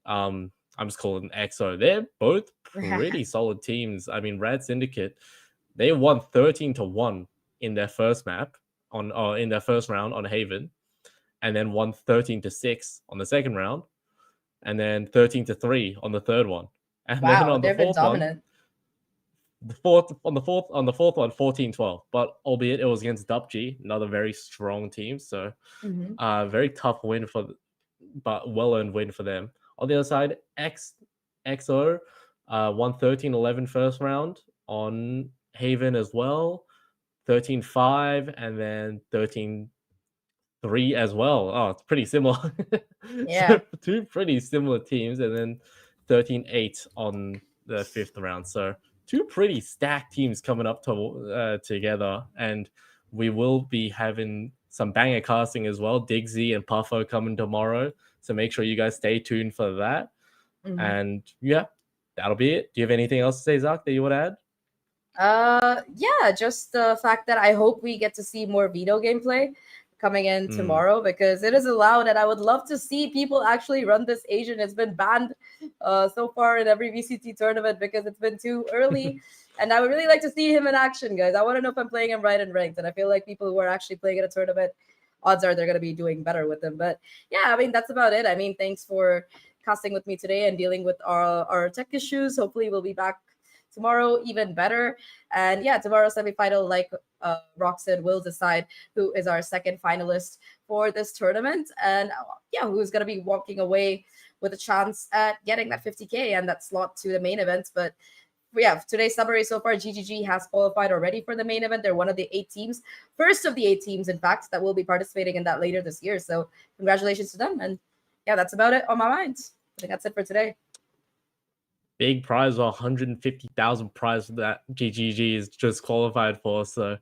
I'm just calling them EXO. They're both pretty solid teams. I mean, Rad Syndicate, they won 13-1 in their first map in their first round on Haven, and then won 13-6 on the second round, and then 13-3 on the third one. And then on the fourth one, the fourth one, 14-12. But albeit it was against DUPG, another very strong team. So very tough win but well-earned win for them. On the other side, XO won 13-11 first round on Haven as well, 13-5, and then 13-3 as well. Oh, it's pretty similar. Yeah. So, two pretty similar teams, and then 13-8 on the fifth round. So two pretty stacked teams coming up together, and we will be having some banger casting as well. Diggsy and Puffo coming tomorrow. So make sure you guys stay tuned for that. And yeah, that'll be it. Do you have anything else to say, Zach, that you would add? Yeah, just the fact that I hope we get to see more Vito gameplay coming in tomorrow, because it is allowed, and I would love to see people actually run this Asian. It's been banned so far in every VCT tournament because it's been too early. And I would really like to see him in action, guys. I want to know if I'm playing him right in ranked, and I feel like people who are actually playing in a tournament, odds are they're going to be doing better with them. But yeah, I mean, that's about it. I mean, thanks for casting with me today and dealing with our tech issues. Hopefully we'll be back tomorrow even better. And yeah, tomorrow's semifinal, like Roxanne, will decide who is our second finalist for this tournament, and yeah, who's going to be walking away with a chance at getting that 50K and that slot to the main event. But yeah, today's summary so far, GGG has qualified already for the main event. They're one of the 8 teams, first of the 8 teams, in fact, that will be participating in that later this year. So congratulations to them. And yeah, that's about it on my mind. I think that's it for today. Big prize, 150,000 prize that GGG is just qualified for. So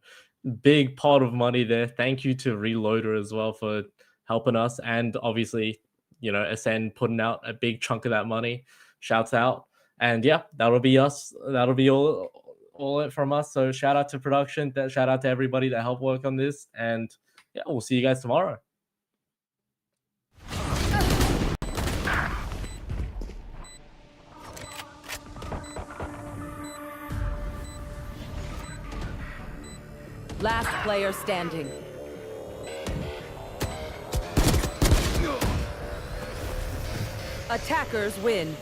big pot of money there. Thank you to Reloader as well for helping us. And obviously, you know, Ascend putting out a big chunk of that money. Shouts out. And yeah, that'll be us. That'll be all it from us. So shout out to production. Shout out to everybody that helped work on this. And yeah, we'll see you guys tomorrow. Last player standing. Attackers win.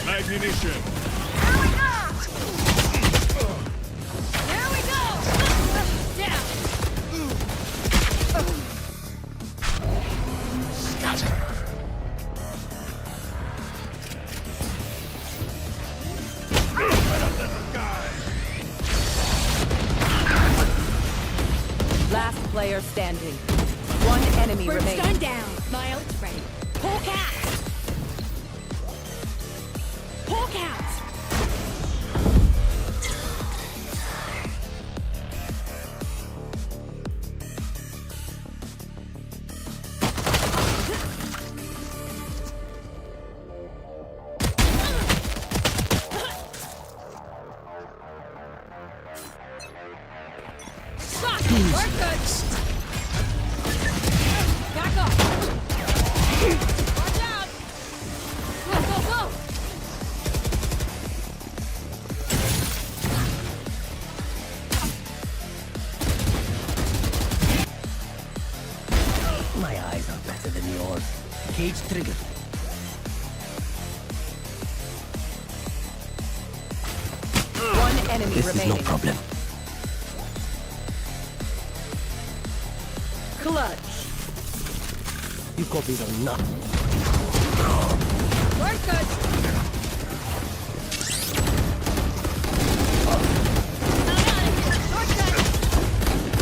Ammunition. player standing. One enemy remaining. Brimstone down. My ult's ready. Hawk out. Hawk out. Fuck! We're good. Back off. Watch out. Go, go, go. My eyes are better than yours. Cage triggered. One enemy This is remaining. no problem. Clutch. You copies are not. We're good. Not out of here. Shortcut.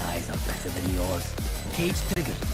Eyes are better than yours. Cage triggered.